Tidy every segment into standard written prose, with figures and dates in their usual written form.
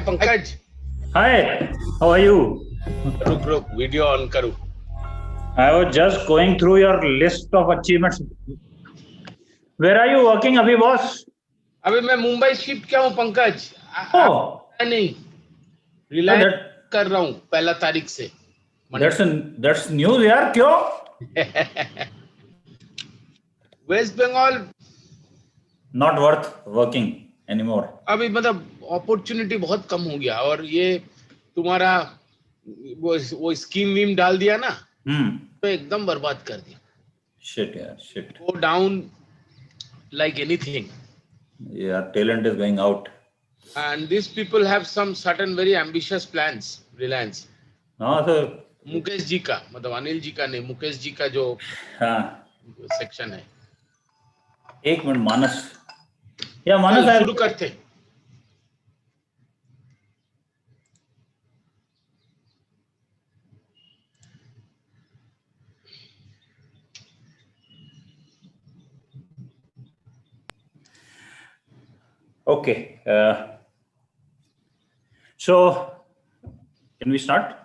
Pankaj. Hi, how are you? रुक video on करूं. I was just going through your list of achievements. Where are you working अभी boss? अभी मैं Mumbai shift किया हूं पंकज. Oh, नहीं, रिलायंस कर रहा हूं 1 तारीख से. that's news यार. क्यों? West Bengal Not worth working anymore. अभी मतलब अपॉर्चुनिटी बहुत कम हो गया. और ये तुम्हारा वो स्कीम वीम डाल दिया ना, तो एकदम बर्बाद कर दिया. Shit यार, shit. Go down like anything. Yeah, talent is going out. And these people have some certain very ambitious plans. Reliance. हाँ sir. मुकेश जी का, मतलब अनिल जी का नहीं, मुकेश जी का जो सेक्शन है. एक मिनट मानस. या मानस शुरू करते. Okay. So, can we start?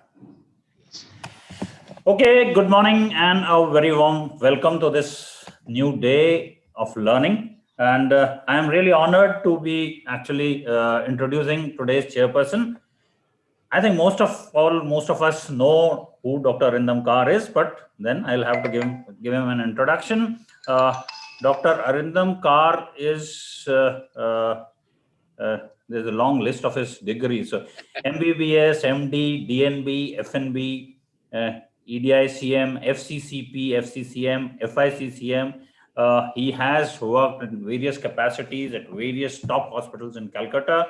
Okay, good morning and a very warm welcome to this new day of learning. And I am really honored to be actually introducing today's chairperson. I think most of us know who Dr. Arindam Kar is, but then I'll have to give him an introduction. Dr. Arindam Kar is there's a long list of his degrees. So MBBS, MD, DNB, FNB, EDICM, FCCP, FCCM, FICCM. He has worked in various capacities at various top hospitals in Calcutta.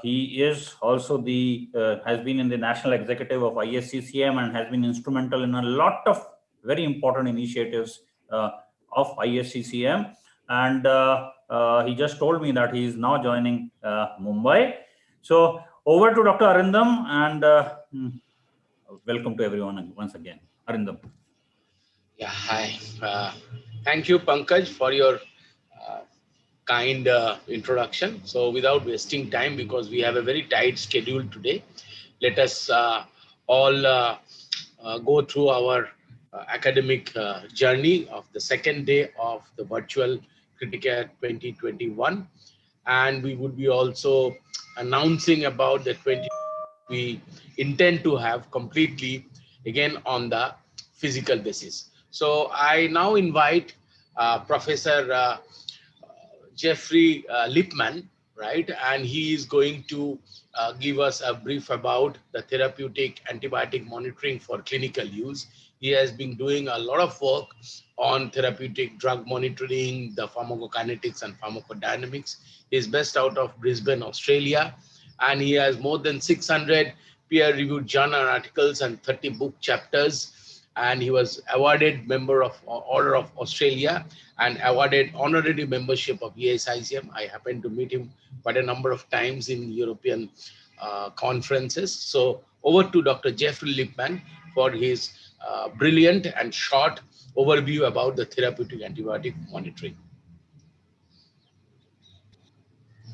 He is also has been in the national executive of ISCCM and has been instrumental in a lot of very important initiatives of ISCCM. And he just told me that he is now joining Mumbai. So over to Dr. Arindam, and welcome to everyone once again. Arindam. Yeah, hi. Thank you, Pankaj, for your kind introduction. So without wasting time, because we have a very tight schedule today, let us all go through our academic journey of the second day of the virtual Criticare 2021. And we would be also announcing about the 20 we intend to have completely again on the physical basis. So I now invite Professor Jeffrey Lipman, right? And he is going to give us a brief about the therapeutic antibiotic monitoring for clinical use. He has been doing a lot of work on therapeutic drug monitoring, the pharmacokinetics and pharmacodynamics. He is based out of Brisbane, Australia, and he has more than 600 peer-reviewed journal articles and 30 book chapters. And he was awarded member of Order of Australia and awarded honorary membership of ESICM. I happened to meet him quite a number of times in European conferences. So over to Dr. Jeffrey Lipman for his brilliant and short overview about the therapeutic antibiotic monitoring.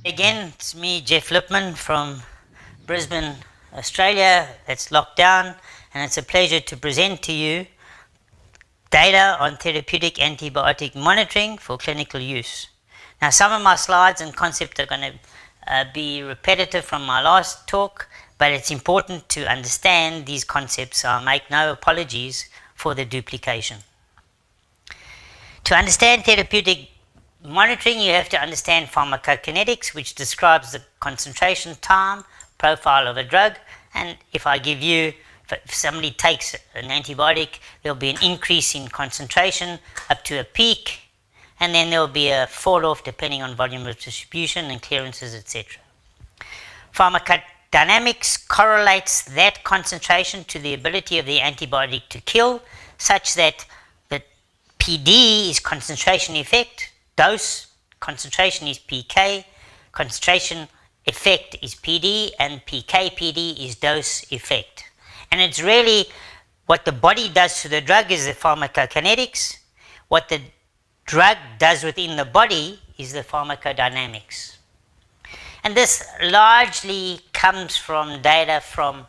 Again, it's me, Jeff Lipman from Brisbane, Australia. It's locked down, and it's a pleasure to present to you data on therapeutic antibiotic monitoring for clinical use. Now, some of my slides and concepts are going to be repetitive from my last talk, but it's important to understand these concepts, so I make no apologies for the duplication. To understand therapeutic monitoring, you have to understand pharmacokinetics, which describes the concentration, time, profile of a drug. And if I give you, if somebody takes an antibiotic, there'll be an increase in concentration up to a peak, and then there'll be a fall off depending on volume of distribution and clearances, etc. Pharmacodynamics correlates that concentration to the ability of the antibiotic to kill, such that the PD is concentration effect, dose, concentration is PK, concentration effect is PD, and PK/PD is dose effect. And it's really what the body does to the drug is the pharmacokinetics. What the drug does within the body is the pharmacodynamics. And this largely comes from data from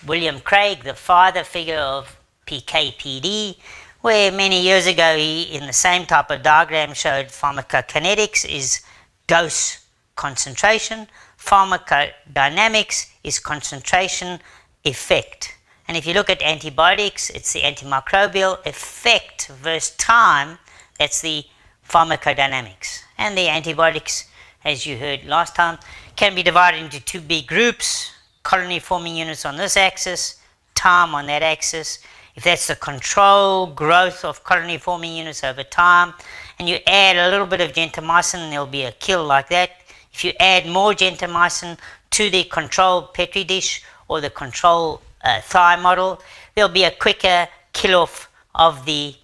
William Craig, the father figure of PK/PD, where many years ago he, in the same type of diagram, showed pharmacokinetics is dose concentration, pharmacodynamics is concentration effect. And if you look at antibiotics, it's the antimicrobial effect versus time, that's the pharmacodynamics. And the antibiotics, as you heard last time, can be divided into two big groups, colony forming units on this axis, time on that axis. If that's the control growth of colony forming units over time, and you add a little bit of gentamicin, there'll be a kill like that. If you add more gentamicin to the control Petri dish or the control thigh model, there'll be a quicker kill off of the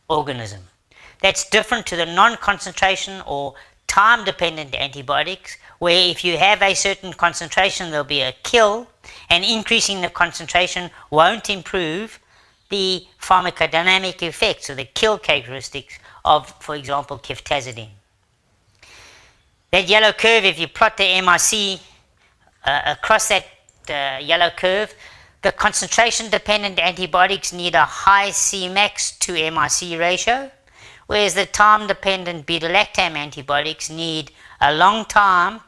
organism. That's different to the non-concentration or time-dependent antibiotics, where if you have a certain concentration, there'll be a kill, and increasing the concentration won't improve the pharmacodynamic effects or the kill characteristics of, for example, ceftazidime. That yellow curve, if you plot the MIC across that yellow curve, the concentration-dependent antibiotics need a high Cmax to MIC ratio, whereas the time-dependent beta-lactam antibiotics need a long time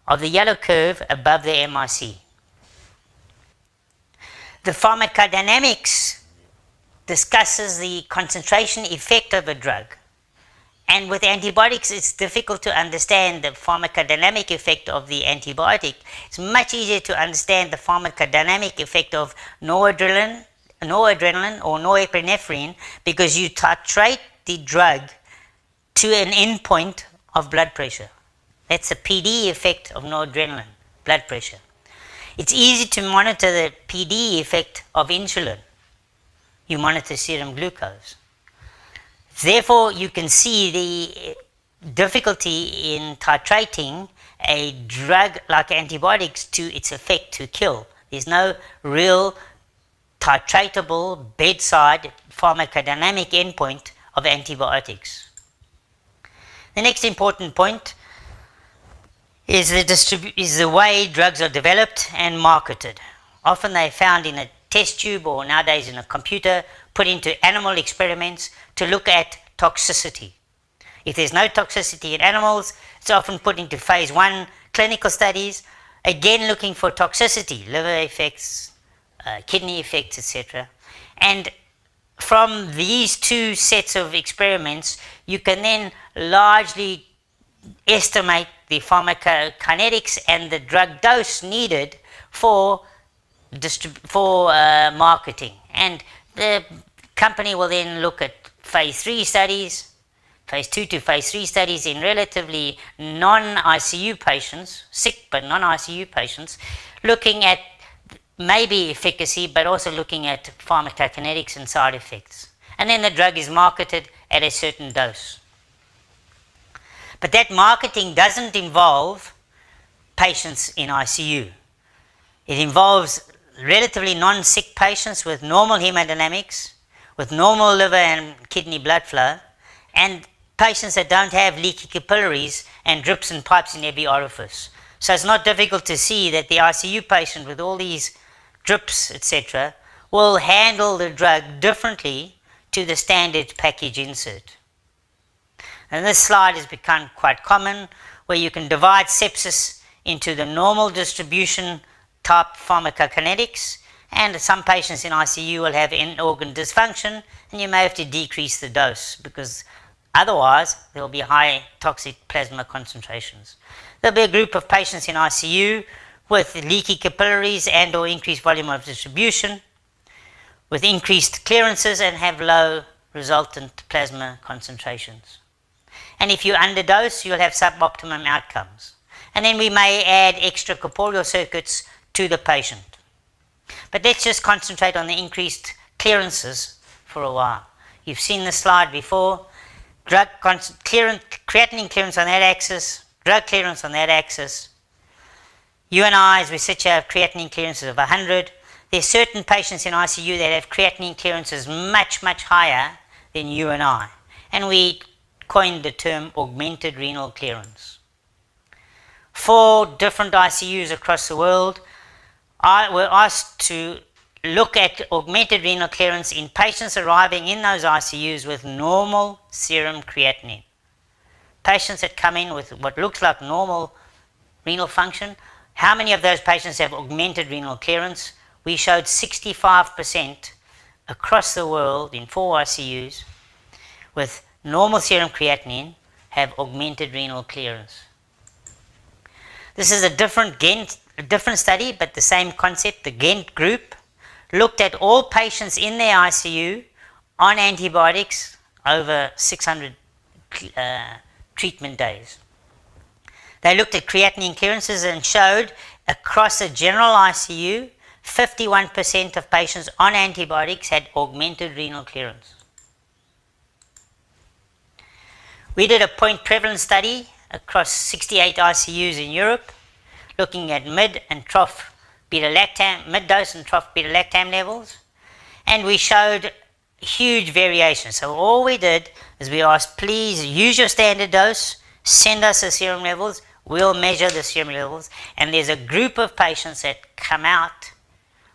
of the yellow curve above the MIC. The pharmacodynamics discusses the concentration effect of a drug. And with antibiotics, it's difficult to understand the pharmacodynamic effect of the antibiotic. It's much easier to understand the pharmacodynamic effect of noradrenaline or norepinephrine, because you titrate the drug to an endpoint of blood pressure. That's the PD effect of noradrenaline, blood pressure. It's easy to monitor the PD effect of insulin. You monitor serum glucose. Therefore, you can see the difficulty in titrating a drug like antibiotics to its effect to kill. There's no real titratable bedside pharmacodynamic endpoint of antibiotics. The next important point is the way drugs are developed and marketed. Often they're found in a test tube, or nowadays in a computer, put into animal experiments to look at toxicity. If there's no toxicity in animals, it's often put into phase 1 clinical studies, again looking for toxicity, liver effects, kidney effects, etc. And from these two sets of experiments, you can then largely estimate the pharmacokinetics and the drug dose needed for marketing. And the company will then look at phase 3 studies, phase 2 to phase 3 studies in relatively non-ICU patients, sick but non-ICU patients, looking at maybe efficacy, but also looking at pharmacokinetics and side effects. And then the drug is marketed at a certain dose. But that marketing doesn't involve patients in ICU. It involves relatively non-sick patients with normal hemodynamics, with normal liver and kidney blood flow, and patients that don't have leaky capillaries and drips and pipes in every orifice. So it's not difficult to see that the ICU patient with all these drips, etc., will handle the drug differently to the standard package insert. And this slide has become quite common, where you can divide sepsis into the normal distribution type pharmacokinetics, and some patients in ICU will have end-organ dysfunction, and you may have to decrease the dose, because otherwise there will be high toxic plasma concentrations. There will be a group of patients in ICU with leaky capillaries and or increased volume of distribution, with increased clearances and have low resultant plasma concentrations. And if you underdose, you'll have suboptimum outcomes. And then we may add extracorporeal circuits to the patient. But let's just concentrate on the increased clearances for a while. You've seen the slide before. Creatinine clearance on that axis, drug clearance on that axis. You and I, as we sit here, have creatinine clearances of 100. There's certain patients in ICU that have creatinine clearances much, much higher than you and I. And we coined the term augmented renal clearance. 4 different ICUs across the world were asked to look at augmented renal clearance in patients arriving in those ICUs with normal serum creatinine. Patients that come in with what looks like normal renal function, how many of those patients have augmented renal clearance? We showed 65% across the world in 4 ICUs with normal serum creatinine have augmented renal clearance. This is a different study, but the same concept. The Ghent group looked at all patients in their ICU on antibiotics over 600 treatment days. They looked at creatinine clearances and showed across a general ICU, 51% of patients on antibiotics had augmented renal clearance. We did a point prevalence study across 68 ICUs in Europe, looking at mid and trough beta-lactam, mid-dose and trough beta-lactam levels, and we showed huge variation. So all we did is we asked, please use your standard dose, send us the serum levels, we'll measure the serum levels, and there's a group of patients that come out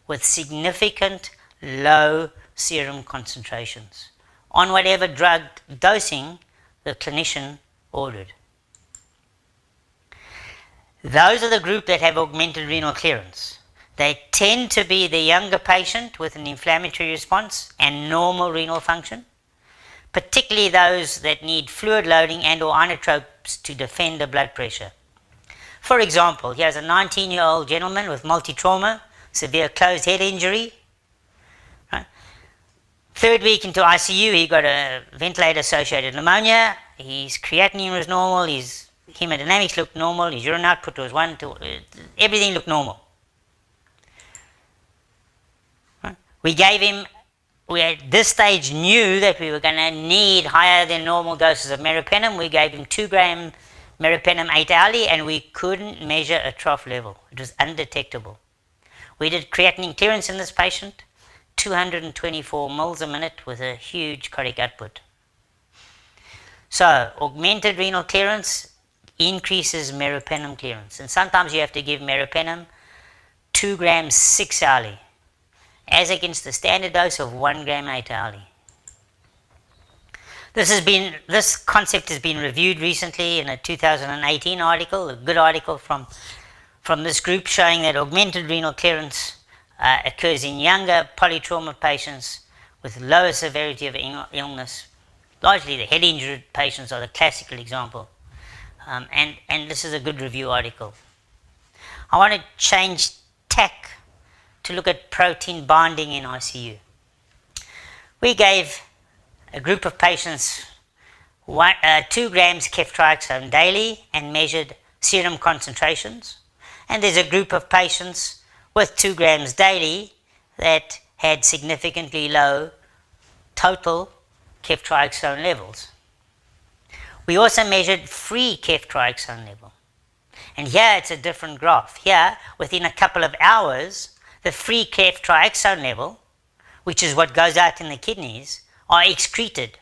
with significant low serum concentrations on whatever drug dosing the clinician ordered. Those are the group that have augmented renal clearance. They tend to be the younger patient with an inflammatory response and normal renal function, particularly those that need fluid loading and or inotropes to defend the blood pressure. For example, here's a 19-year-old gentleman with multi-trauma, severe closed head injury. Right? 3rd week into ICU, he got a ventilator-associated pneumonia. His creatinine was normal, his hemodynamics looked normal, his urine output was 1 to, everything looked normal. We gave him, we at this stage knew that we were going to need higher than normal doses of meropenem. We gave him 2 gram meropenem 8 hourly, and we couldn't measure a trough level. It was undetectable. We did creatinine clearance in this patient, 224 mils a minute with a huge cardiac output. So augmented renal clearance increases meropenem clearance, and sometimes you have to give meropenem 2 grams 6 hourly, as against the standard dose of 1 gram 8 hourly. This concept has been reviewed recently in a 2018 article, a good article from this group, showing that augmented renal clearance occurs in younger polytrauma patients with lower severity of illness. Largely the head injured patients are the classical example. And this is a good review article. I want to change tack to look at protein binding in ICU. We gave a group of patients 2 grams ceftriaxone daily and measured serum concentrations. And there's a group of patients with 2 grams daily that had significantly low total ceftriaxone levels. We also measured free ceftriaxone level. And here it's a different graph. Here, within a couple of hours, the free ceftriaxone level, which is what goes out in the kidneys, are excreted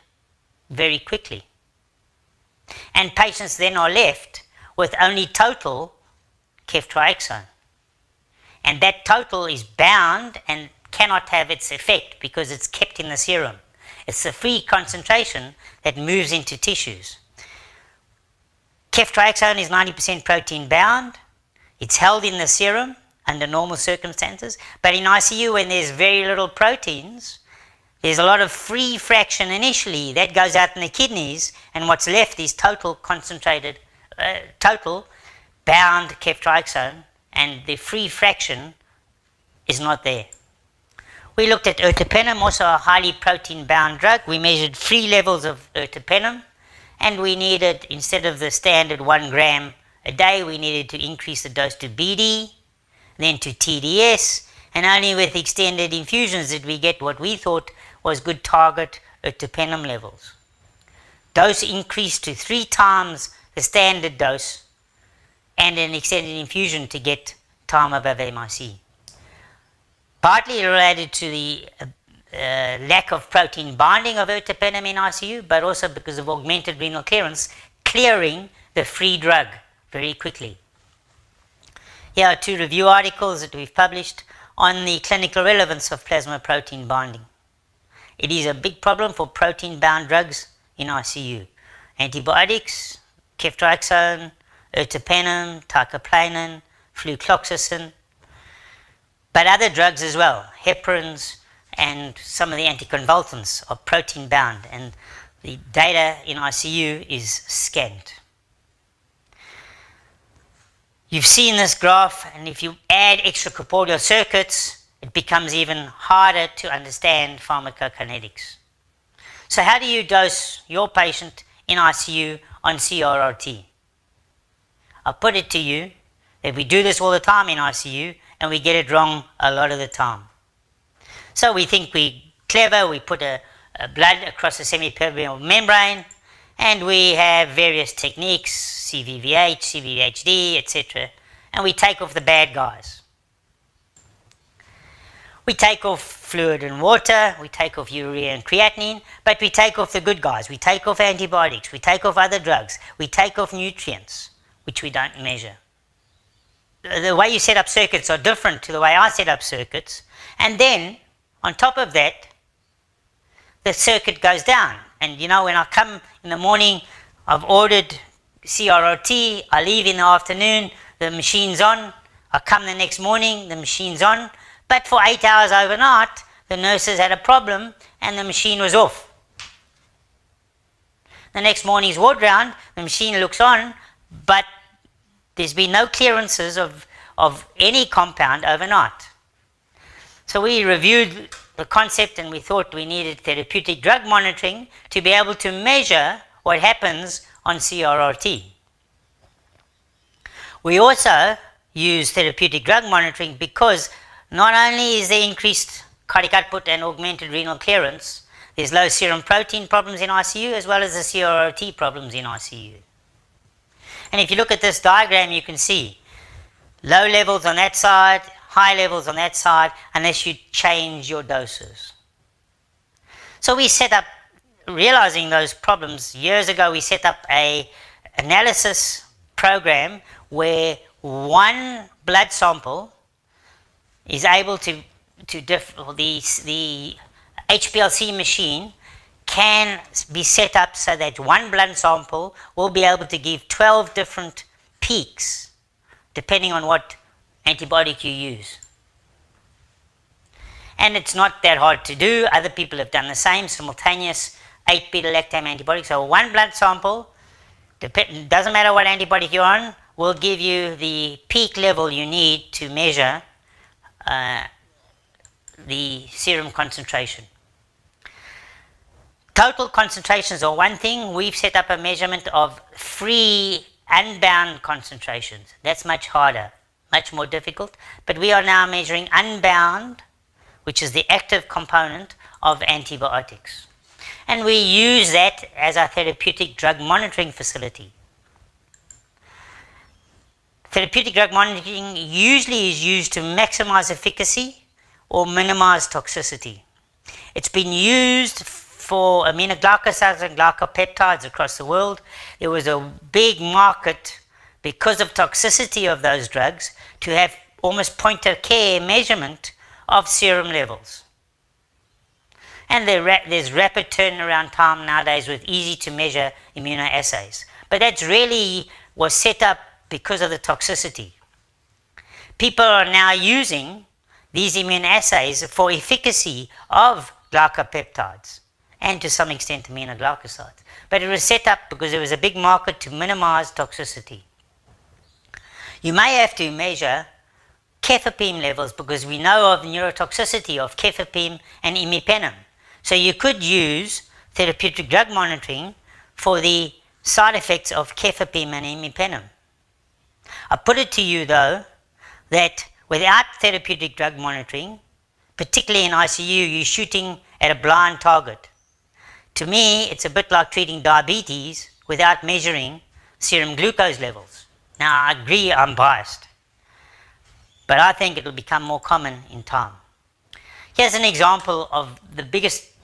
very quickly. And patients then are left with only total ceftriaxone. And that total is bound and cannot have its effect because it's kept in the serum. It's the free concentration that moves into tissues. Ceftriaxone is 90% protein bound. It's held in the serum under normal circumstances. But in ICU, when there's very little proteins, there's a lot of free fraction initially that goes out in the kidneys, and what's left is total concentrated, total bound ceftriaxone, and the free fraction is not there. We looked at ertapenem, also a highly protein bound drug. We measured free levels of ertapenem, and we needed, instead of the standard 1 gram a day, we needed to increase the dose to BD, then to TDS, and only with extended infusions did we get what we thought was good target ertapenem levels. Dose increased to 3 times the standard dose and an extended infusion to get time above MIC. Partly related to the lack of protein binding of ertapenem in ICU, but also because of augmented renal clearance, clearing the free drug very quickly. Here are 2 review articles that we've published on the clinical relevance of plasma protein binding. It is a big problem for protein-bound drugs in ICU. Antibiotics, ceftriaxone, ertapenem, teicoplanin, flucloxacin, but other drugs as well, heparins and some of the anticonvulsants are protein-bound, and the data in ICU is scant. You've seen this graph, and if you add extracorporeal circuits, it becomes even harder to understand pharmacokinetics. So how do you dose your patient in ICU on CRRT? I'll put it to you that we do this all the time in ICU, and we get it wrong a lot of the time. So we think we're clever, we put a blood across the semipermeable membrane, and we have various techniques, CVVH, CVHD, etc. And we take off the bad guys. We take off fluid and water, we take off urea and creatinine, but we take off the good guys. We take off antibiotics, we take off other drugs, we take off nutrients, which we don't measure. The way you set up circuits are different to the way I set up circuits. And then, on top of that, the circuit goes down. And you know, when I come in the morning, I've ordered CRRT, I leave in the afternoon, the machine's on. I come the next morning, the machine's on. But for 8 hours overnight, the nurses had a problem and the machine was off. The next morning's ward round, the machine looks on, but there's been no clearances of any compound overnight. So we reviewed the concept and we thought we needed therapeutic drug monitoring to be able to measure what happens on CRRT. We also use therapeutic drug monitoring because not only is there increased cardiac output and augmented renal clearance, there's low serum protein problems in ICU as well as the CRRT problems in ICU. And if you look at this diagram, you can see low levels on that side, high levels on that side, unless you change your doses. So we set up, realizing those problems, years ago we set up a analysis program where one blood sample is able the HPLC machine can be set up so that one blood sample will be able to give 12 different peaks depending on what antibiotic you use. And it's not that hard to do. Other people have done the same, simultaneous 8-beta-lactam antibiotics. So one blood sample, doesn't matter what antibiotic you're on, will give you the peak level you need to measure the serum concentration. Total concentrations are one thing. We've set up a measurement of free, unbound concentrations. That's much harder, much more difficult. But we are now measuring unbound, which is the active component of antibiotics. And we use that as our therapeutic drug monitoring facility. Therapeutic drug monitoring usually is used to maximize efficacy or minimize toxicity. It's been used for aminoglycosides and glycopeptides across the world. There was a big market because of toxicity of those drugs to have almost point-of-care measurement of serum levels. And there's rapid turnaround time nowadays with easy-to-measure immunoassays. But that's really was set up because of the toxicity. People are now using these immunoassays for efficacy of glycopeptides and to some extent aminoglycosides. But it was set up because there was a big market to minimize toxicity. You may have to measure cefepime levels because we know of neurotoxicity of cefepime and imipenem. So you could use therapeutic drug monitoring for the side effects of cefepime and imipenem. I put it to you though that without therapeutic drug monitoring, particularly in ICU, you're shooting at a blind target. To me, it's a bit like treating diabetes without measuring serum glucose levels. Now, I agree I'm biased, but I think it'll become more common in time. Here's an example of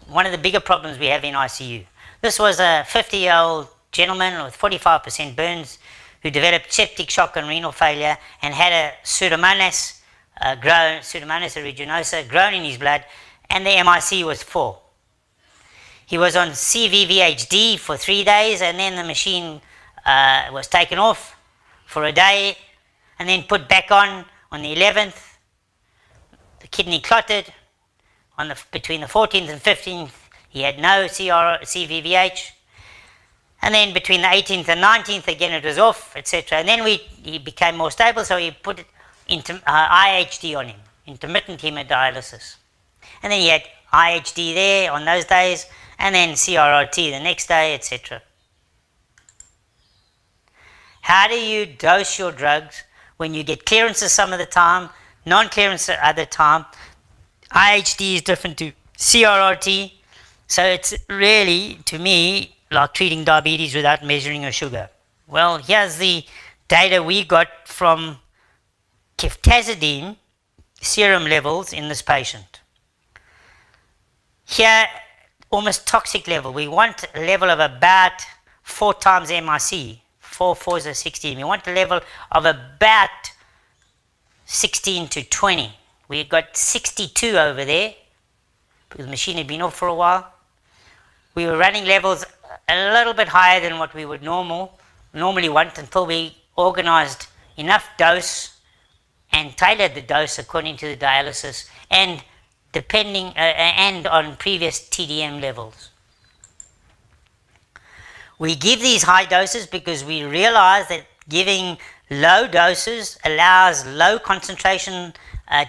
one of the bigger problems we have in ICU. This was a 50-year-old gentleman with 45% burns who developed septic shock and renal failure and had a Pseudomonas aeruginosa grown in his blood, and the MIC was 4. He was on CVVHD for 3 days, and then the machine was taken off for a day and then put back on the 11th. The kidney clotted between the 14th and 15th. He had no CVVH. And then between the 18th and 19th, again it was off, etc. And then he became more stable, so he put into IHD on him, intermittent hemodialysis. And then he had IHD there on those days, and then CRRT the next day, etc. How do you dose your drugs when you get clearances some of the time, non-clearance at other time? IHD is different to CRRT, so it's really, to me, like treating diabetes without measuring your sugar. Well, here's the data we got from ceftazidime serum levels in this patient. Here, almost toxic level. We want a level of about 4 times MIC. 4 4s are 16. We want a level of about 16 to 20. We got 62 over there because the machine had been off for a while. We were running levels a little bit higher than what we would normally want until we organized enough dose and tailored the dose according to the dialysis and depending and on previous TDM levels. We give these high doses because we realize that giving low doses allows low concentration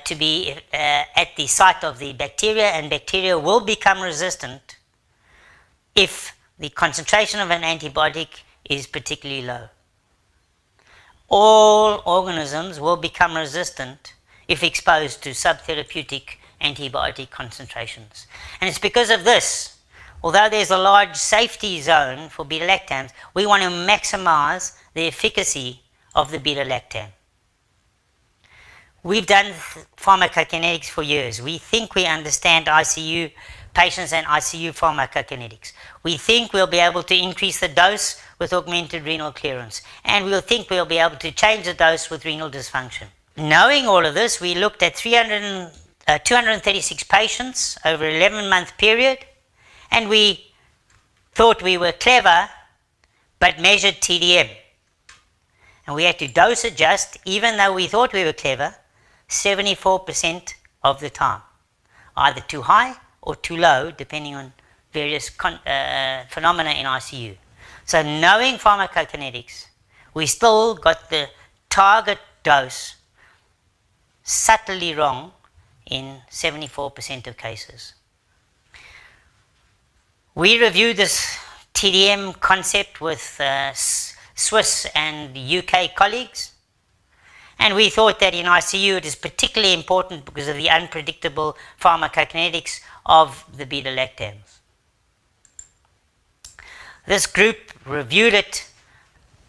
to be at the site of the bacteria, and bacteria will become resistant if the concentration of an antibiotic is particularly low. All organisms will become resistant if exposed to subtherapeutic antibiotic concentrations. And it's because of this, although there's a large safety zone for beta-lactams, we want to maximize the efficacy of the beta-lactam. We've done pharmacokinetics for years. We think we understand ICU patients and ICU pharmacokinetics. We think we'll be able to increase the dose with augmented renal clearance, and we'll think we'll be able to change the dose with renal dysfunction. Knowing all of this, we looked at 236 patients over an 11-month period, and we thought we were clever, but measured TDM. And we had to dose adjust, even though we thought we were clever, 74% of the time, either too high or too low, depending on various phenomena in ICU. So knowing pharmacokinetics, we still got the target dose subtly wrong in 74% of cases. We reviewed this TDM concept with Swiss and UK colleagues, and we thought that in ICU it is particularly important because of the unpredictable pharmacokinetics of the beta-lactams. This group reviewed it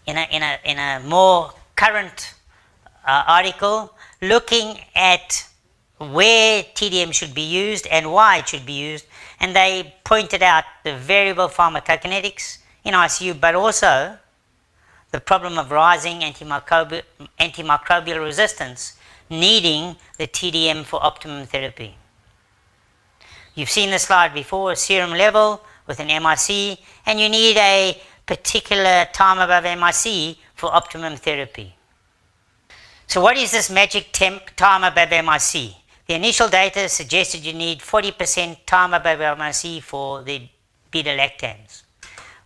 in a more current article, looking at where TDM should be used and why it should be used, and they pointed out the variable pharmacokinetics in ICU, but also the problem of rising antimicrobial resistance, needing the TDM for optimum therapy. You've seen the slide before, a serum level with an MIC, and you need a particular time above MIC for optimum therapy. So what is this magic time above MIC? The initial data suggested you need 40% time above MIC for the beta-lactams.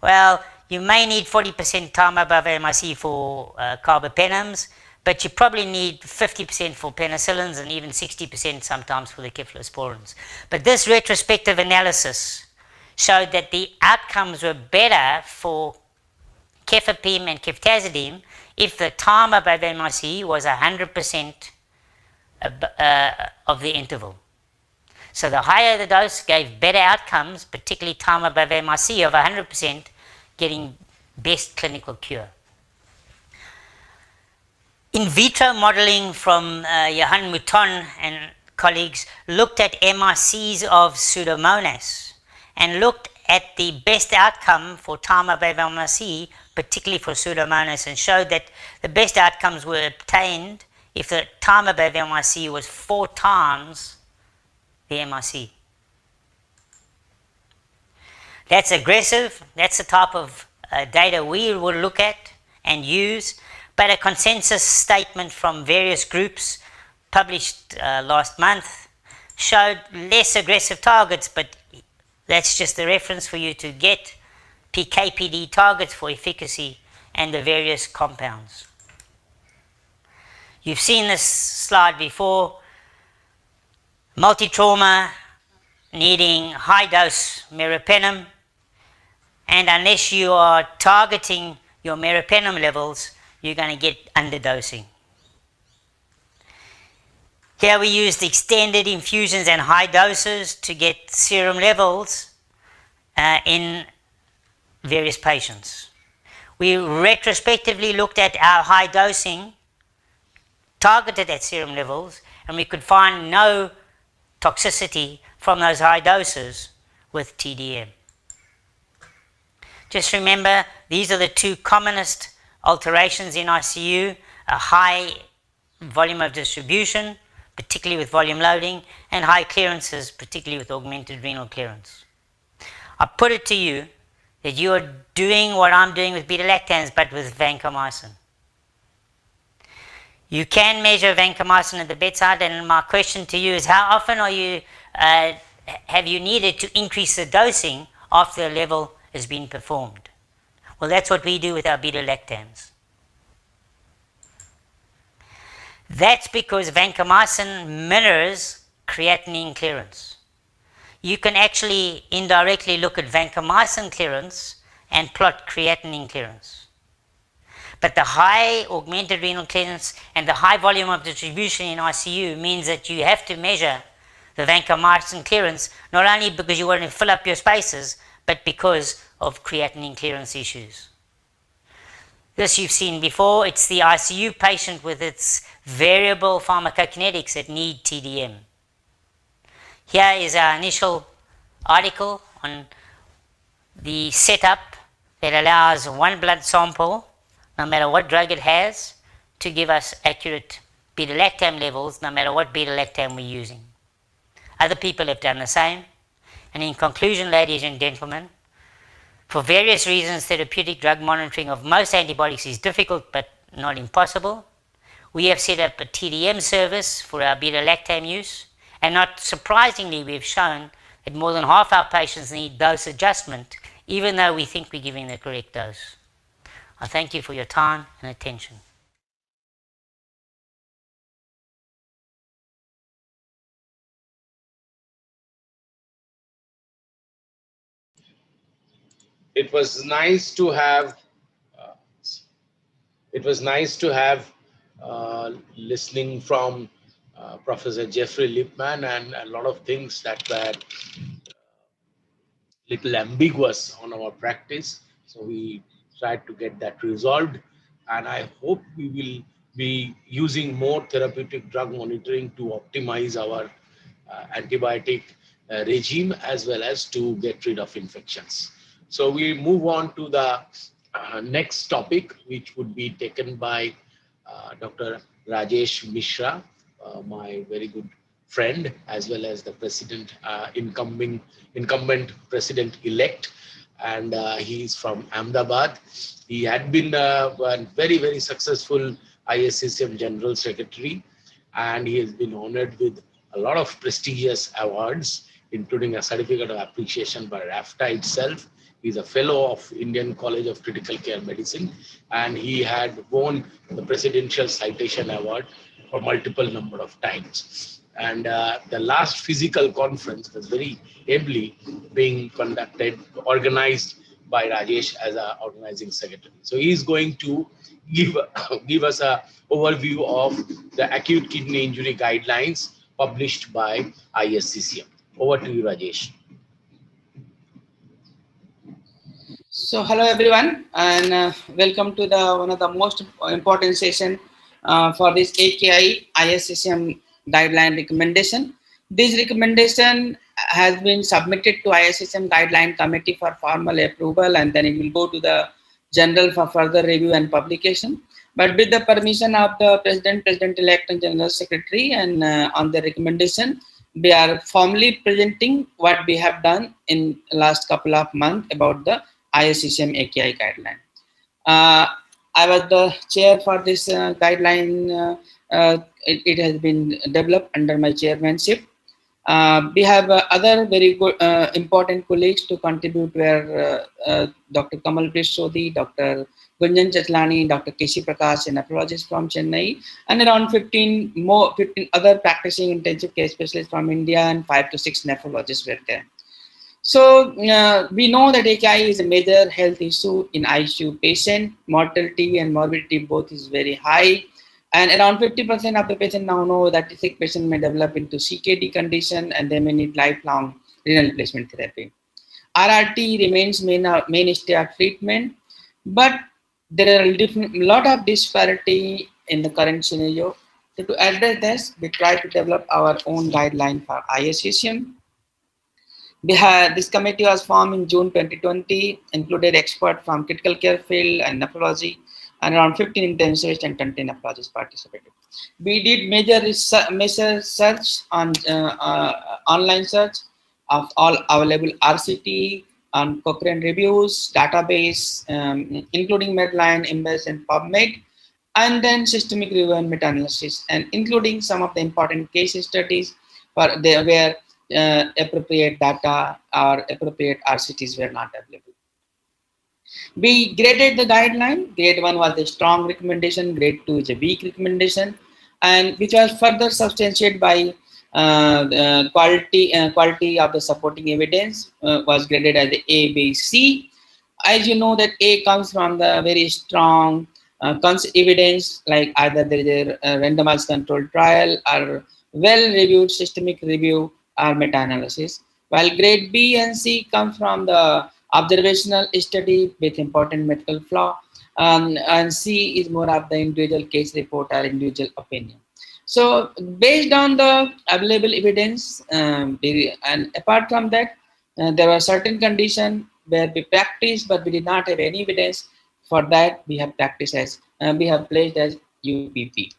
Well, you may need 40% time above MIC for carbapenems, but you probably need 50% for penicillins and even 60% sometimes for the cephalosporins. But this retrospective analysis showed that the outcomes were better for cefepime and ceftazidime if the time above MIC was 100% of the interval. So the higher the dose gave better outcomes, particularly time above MIC of 100%, getting best clinical cure. In vitro modeling from Johan Mouton and colleagues looked at MICs of Pseudomonas and looked at the best outcome for time of A1C, particularly for Pseudomonas, and showed that the best outcomes were obtained if the time of A1C was 4 times the MIC. That's aggressive. That's the type of data we will look at and use, but a consensus statement from various groups published last month showed less aggressive targets, but that's just a reference for you to get PK/PD targets for efficacy and the various compounds. You've seen this slide before. Multi-trauma needing high-dose meropenem, and unless you are targeting your meropenem levels, you're going to get underdosing. Here we used extended infusions and high doses to get serum levels in various patients. We retrospectively looked at our high dosing targeted at serum levels, and we could find no toxicity from those high doses with TDM. Just remember, these are the 2 commonest alterations in ICU: a high volume of distribution, particularly with volume loading, and high clearances, particularly with augmented renal clearance. I put it to you that you are doing what I'm doing with beta-lactams, but with vancomycin. You can measure vancomycin at the bedside, and my question to you is, how often are you, have you needed to increase the dosing after a level has been performed? Well, that's what we do with our beta-lactams. That's because vancomycin mirrors creatinine clearance. You can actually indirectly look at vancomycin clearance and plot creatinine clearance. But the high augmented renal clearance and the high volume of distribution in ICU means that you have to measure the vancomycin clearance, not only because you want to fill up your spaces, but because of creatinine clearance issues. This you've seen before. It's the ICU patient with its variable pharmacokinetics that need TDM. Here is our initial article on the setup that allows one blood sample, no matter what drug it has, to give us accurate beta-lactam levels, no matter what beta-lactam we're using. Other people have done the same. And in conclusion, ladies and gentlemen, for various reasons, therapeutic drug monitoring of most antibiotics is difficult but not impossible. We have set up a TDM service for our beta-lactam use, and not surprisingly, we've shown that more than half our patients need dose adjustment, even though we think we're giving the correct dose. I thank you for your time and attention. It was nice to have listening from Professor Jeffrey Lipman, and a lot of things that were little ambiguous on our practice. So we tried to get that resolved, and I hope we will be using more therapeutic drug monitoring to optimize our antibiotic regime, as well as to get rid of infections. So we move on to the next topic, which would be taken by Dr. Rajesh Mishra, my very good friend, as well as the president, incumbent president-elect, and he's from Ahmedabad. He had been a very, very successful ISCCM General Secretary, and he has been honored with a lot of prestigious awards, including a certificate of appreciation by RAFTA itself. He's a fellow of Indian College of Critical Care Medicine, and he had won the Presidential Citation Award for multiple number of times. And the last physical conference was very ably being organized by Rajesh as our organizing secretary. So he's going to give us an overview of the acute kidney injury guidelines published by ISCCM. Over to you, Rajesh. So hello everyone, and welcome to the one of the most important session for this AKI ISCCM guideline recommendation. This recommendation has been submitted to ISSM guideline committee for formal approval, and then it will go to the general for further review and publication. But with the permission of the president, president-elect, and general secretary, and on the recommendation, we are formally presenting what we have done in last couple of months about the ISSM AKI guideline. I was the chair for this guideline. It has been developed under my chairmanship. We have other very good, important colleagues to contribute, where Dr. Kamalpreet Sodhi, Dr. Gunjan Chatlani, Dr. Keshi Prakash, a nephrologist from Chennai, and around 15 other practicing intensive care specialists from India, and 5 to 6 nephrologists were there. So we know that AKI is a major health issue in ICU patient. Mortality and morbidity both is very high. And around 50% of the patients now know that the sick patient may develop into CKD condition, and they may need lifelong renal replacement therapy. RRT remains mainstay of treatment, but there are a lot of disparity in the current scenario. So to address this, we try to develop our own guideline for ISSM. This committee was formed in June 2020, included experts from critical care field and nephrology, and around 15 intensivists and 20 nephrologists participated. We did major search on online search of all available RCT, on Cochrane reviews, database, including Medline, Embase, and PubMed, and then systemic review and meta-analysis, and including some of the important case studies where appropriate data or appropriate RCTs were not available. We graded the guideline. Grade 1 was a strong recommendation, grade 2 is a weak recommendation, and which was further substantiated by quality of the supporting evidence was graded as A, B, C. As you know that A comes from the very strong evidence, like either there is a randomized controlled trial or well-reviewed systemic review or meta-analysis, while grade B and C comes from the observational study with important medical flaw, and C is more of the individual case report or individual opinion. So based on the available evidence, and apart from that, there were certain conditions where we practiced, but we did not have any evidence. For that, we have practiced as we have placed as UPP.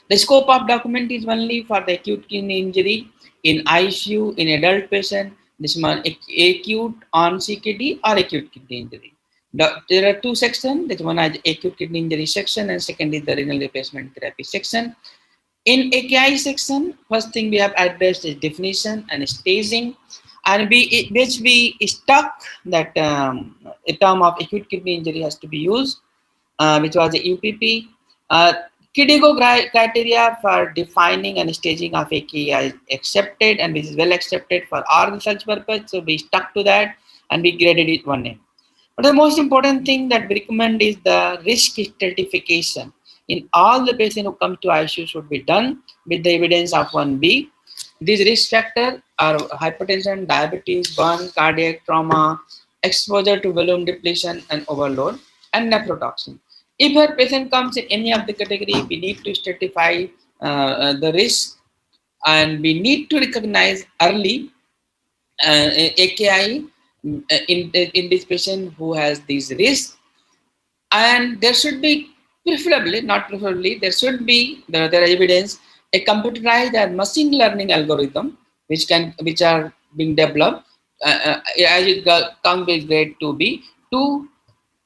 The scope of document is only for the acute kidney injury in ICU in adult patient. This one acute on CKD or acute kidney injury. There are two sections. This one is acute kidney injury section, and second is the renal replacement therapy section. In AKI section, first thing we have addressed is definition and staging, and which we stuck that a term of acute kidney injury has to be used, which was the UPP. KDIGO criteria for defining and staging of AKI is accepted, and which is well accepted for our research purpose. So we stuck to that and we graded it 1A. But the most important thing that we recommend is the risk stratification. In all the patients who come to ICU should be done with the evidence of 1B. These risk factors are hypertension, diabetes, burn, cardiac trauma, exposure to volume depletion and overload, and nephrotoxin. If a patient comes in any of the category, we need to stratify the risk, and we need to recognize early AKI in this patient who has these risks. And there should be, preferably, not preferably, there should be, there are evidence, a computerized and machine learning algorithm which are being developed as it comes with grade 2B to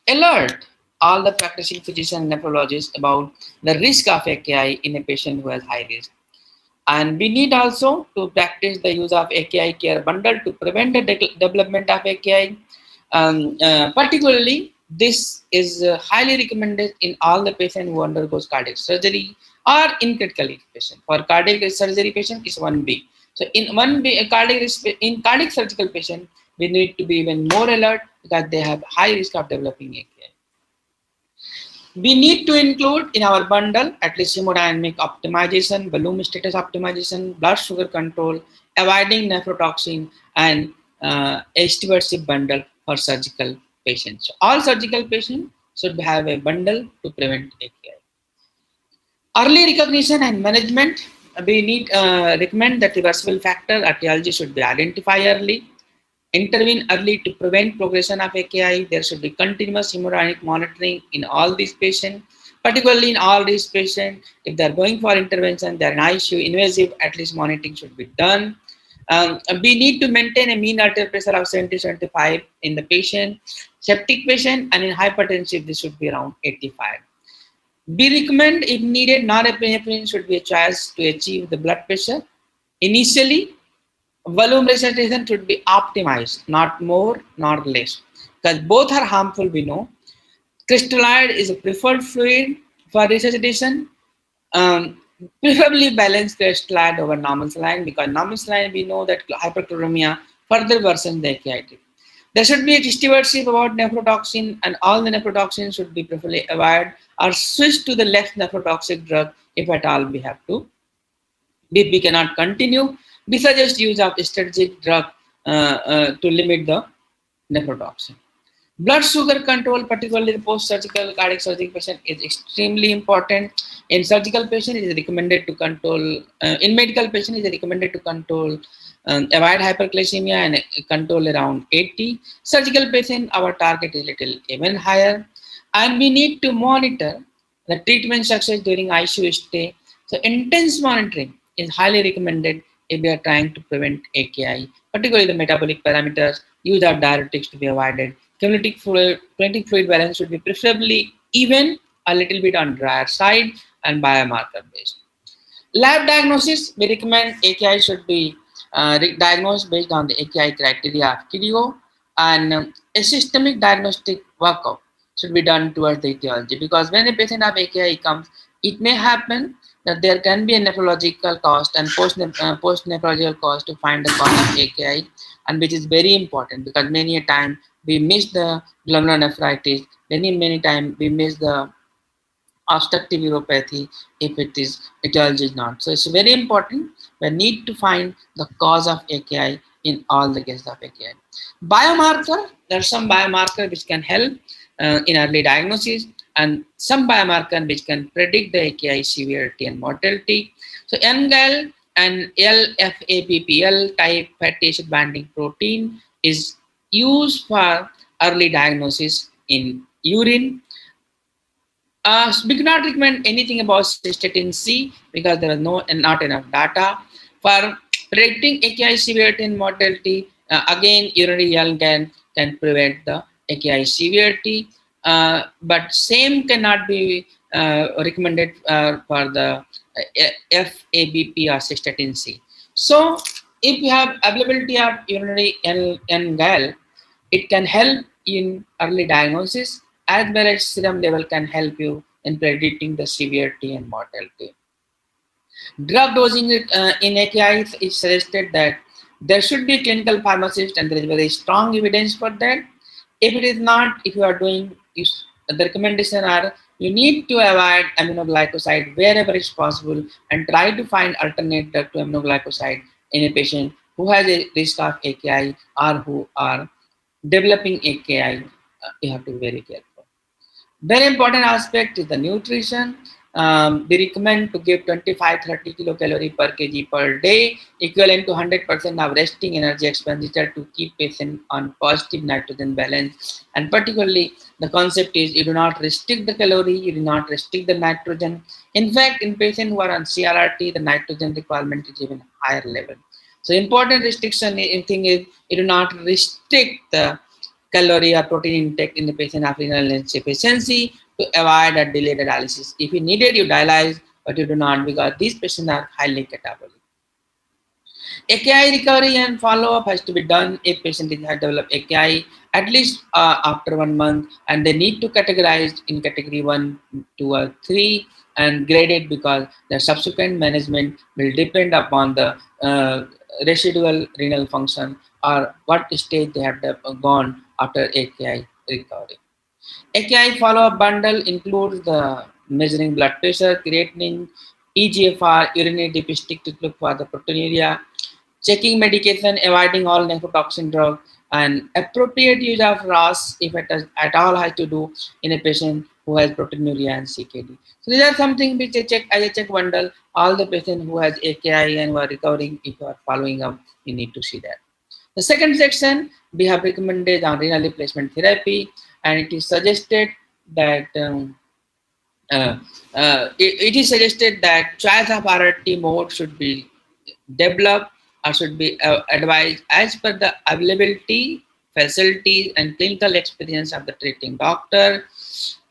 alert all the practicing physicians and nephrologists about the risk of AKI in a patient who has high risk. And we need also to practice the use of AKI care bundle to prevent the development of AKI. Particularly, this is highly recommended in all the patients who undergoes cardiac surgery or in critical patient. For cardiac surgery patient is 1B. So in 1B, cardiac surgical patient, we need to be even more alert because they have high risk of developing AKI. We need to include in our bundle at least hemodynamic optimization, volume status optimization, blood sugar control, avoiding nephrotoxin, and a stewardship bundle for surgical patients. So all surgical patients should have a bundle to prevent AKI. Early recognition and management. we need recommend that reversible factor etiology should be identified early, intervene early to prevent progression of AKI. There should be continuous hemodynamic monitoring in all these patients, particularly in all these patients. If they're going for intervention, they're in ICU, invasive, at least monitoring should be done. We need to maintain a mean arterial pressure of 70-75 in the patient, septic patient, and in hypertensive, this should be around 85. We recommend, if needed, norepinephrine should be a choice to achieve the blood pressure. Initially, volume resuscitation should be optimized, not more nor less, because both are harmful, we know. Crystalloid is a preferred fluid for resuscitation, preferably balanced crystalloid over normal saline, because normal saline, we know that hyperchloremia further worsens the AKI. There should be a stewardship about nephrotoxin, and all the nephrotoxins should be preferably avoided or switched to the less nephrotoxic drug if at all we have to. If we cannot continue, we suggest use of strategic drug to limit the nephrotoxin. Blood sugar control, particularly the post-surgical cardiac surgery patient, is extremely important. In surgical patient, it is recommended to control. In medical patient, it is recommended to control, avoid hyperglycemia and control around 80. Surgical patient, our target is little even higher, and we need to monitor the treatment success during ICU stay. So intense monitoring is highly recommended if we are trying to prevent AKI, particularly the metabolic parameters. Use of diuretics to be avoided. Kinetic fluid balance should be preferably even, a little bit on drier side, and biomarker based. Lab diagnosis, we recommend AKI should be diagnosed based on the AKI criteria of KDO, and a systemic diagnostic workup should be done towards the etiology, because when a patient of AKI comes, it may happen that there can be a nephrological cost and post-nephrological cost to find the cause of AKI, and which is very important, because many a time we miss the glomerulonephritis, many times we miss the obstructive uropathy if it is etiology is not. So it's very important. We need to find the cause of AKI in all the cases of AKI. Biomarker, there are some biomarker which can help in early diagnosis, and some biomarker which can predict the AKI severity and mortality. So NGAL and LFAPPL type fatty acid binding protein is used for early diagnosis in urine. We cannot recommend anything about cystatin C because there is not enough data for predicting AKI severity and mortality. Again, urinary LGAN can prevent the AKI severity, but same cannot be recommended for the FABP or cystatin C. So, if you have availability of urinary LGAL, it can help in early diagnosis, as well as serum level can help you in predicting the severity and mortality. Drug dosing in AKI is suggested that there should be a clinical pharmacist, and there is very strong evidence for that. If it is not, if you are doing, the recommendation are you need to avoid aminoglycoside wherever it's possible, and try to find alternate drug to aminoglycoside in a patient who has a risk of AKI or who are developing AKI. You have to be very careful. Very important aspect is the nutrition. We recommend to give 25-30 kilocalorie per kg per day, equivalent to 100% of resting energy expenditure to keep patient on positive nitrogen balance. And particularly, the concept is you do not restrict the calorie, you do not restrict the nitrogen. In fact, in patients who are on CRRT, the nitrogen requirement is even higher level. So important restriction thing is you do not restrict the calorie or protein intake in the patient of renal insufficiency to avoid a delayed dialysis. If you needed, you dialyze, but you do not, because these patients are highly catabolic. AKI recovery and follow-up has to be done if patient has developed AKI at least after 1 month, and they need to categorize in category 1, 2, or 3 and graded, because the subsequent management will depend upon the residual renal function or what stage they have gone after AKI recovery. AKI follow-up bundle includes the measuring blood pressure, creatinine, EGFR, urinary dipstick to look for the proteinuria, checking medication, avoiding all nephrotoxin drug, and appropriate use of RAS if it at all has to do in a patient who has proteinuria and CKD. So these are something which I check as a check bundle. All the patients who has AKI and who are recovering, if you are following up, you need to see that. The second section, we have recommended on renal replacement therapy, and it is suggested that it is suggested that choice of RRT mode should be developed or should be advised as per the availability, facilities, and clinical experience of the treating doctor.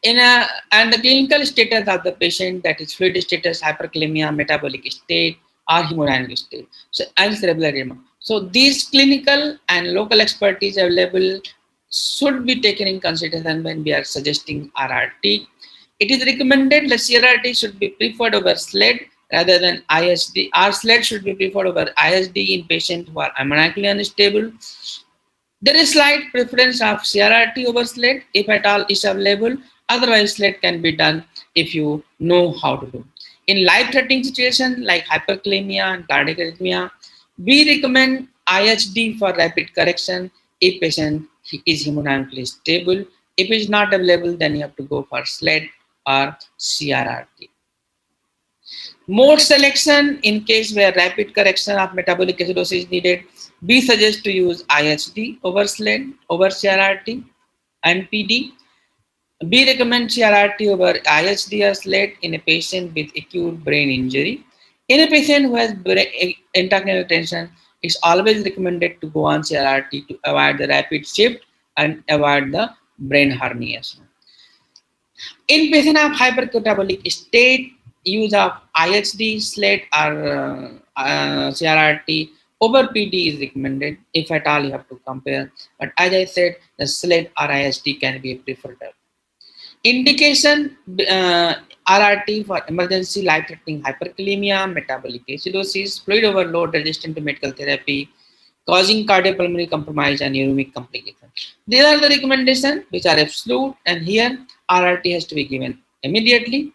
And the clinical status of the patient, that is fluid status, hyperkalemia, metabolic state, or hemodynamic state. So, and cerebral edema. So these clinical and local expertise available should be taken in consideration when we are suggesting RRT. It is recommended that CRRT should be preferred over SLED rather than ISD. Or SLED should be preferred over ISD in patients who are ammonacally unstable. There is slight preference of CRRT over SLED if at all is available. Otherwise, SLED can be done if you know how to do. In life-threatening situations like hyperkalemia and cardiac arrhythmia, we recommend IHD for rapid correction if patient is hemodynamically stable. If it is not available, then you have to go for SLED or CRRT. Mode selection in case where rapid correction of metabolic acidosis is needed, we suggest to use IHD over SLED over CRRT and PD. We recommend CRRT over IHD or SLED in a patient with acute brain injury. In a patient who has intracranial tension, it's always recommended to go on CRRT to avoid the rapid shift and avoid the brain herniation. In patient of hypercatabolic state, use of IHD, SLED, or CRRT over PD is recommended. If at all, you have to compare. But as I said, the SLED or IHD can be preferred. Indication RRT for emergency life-threatening hyperkalemia, metabolic acidosis, fluid overload resistant to medical therapy, causing cardiopulmonary compromise and uremic complications. These are the recommendations which are absolute, and here RRT has to be given immediately.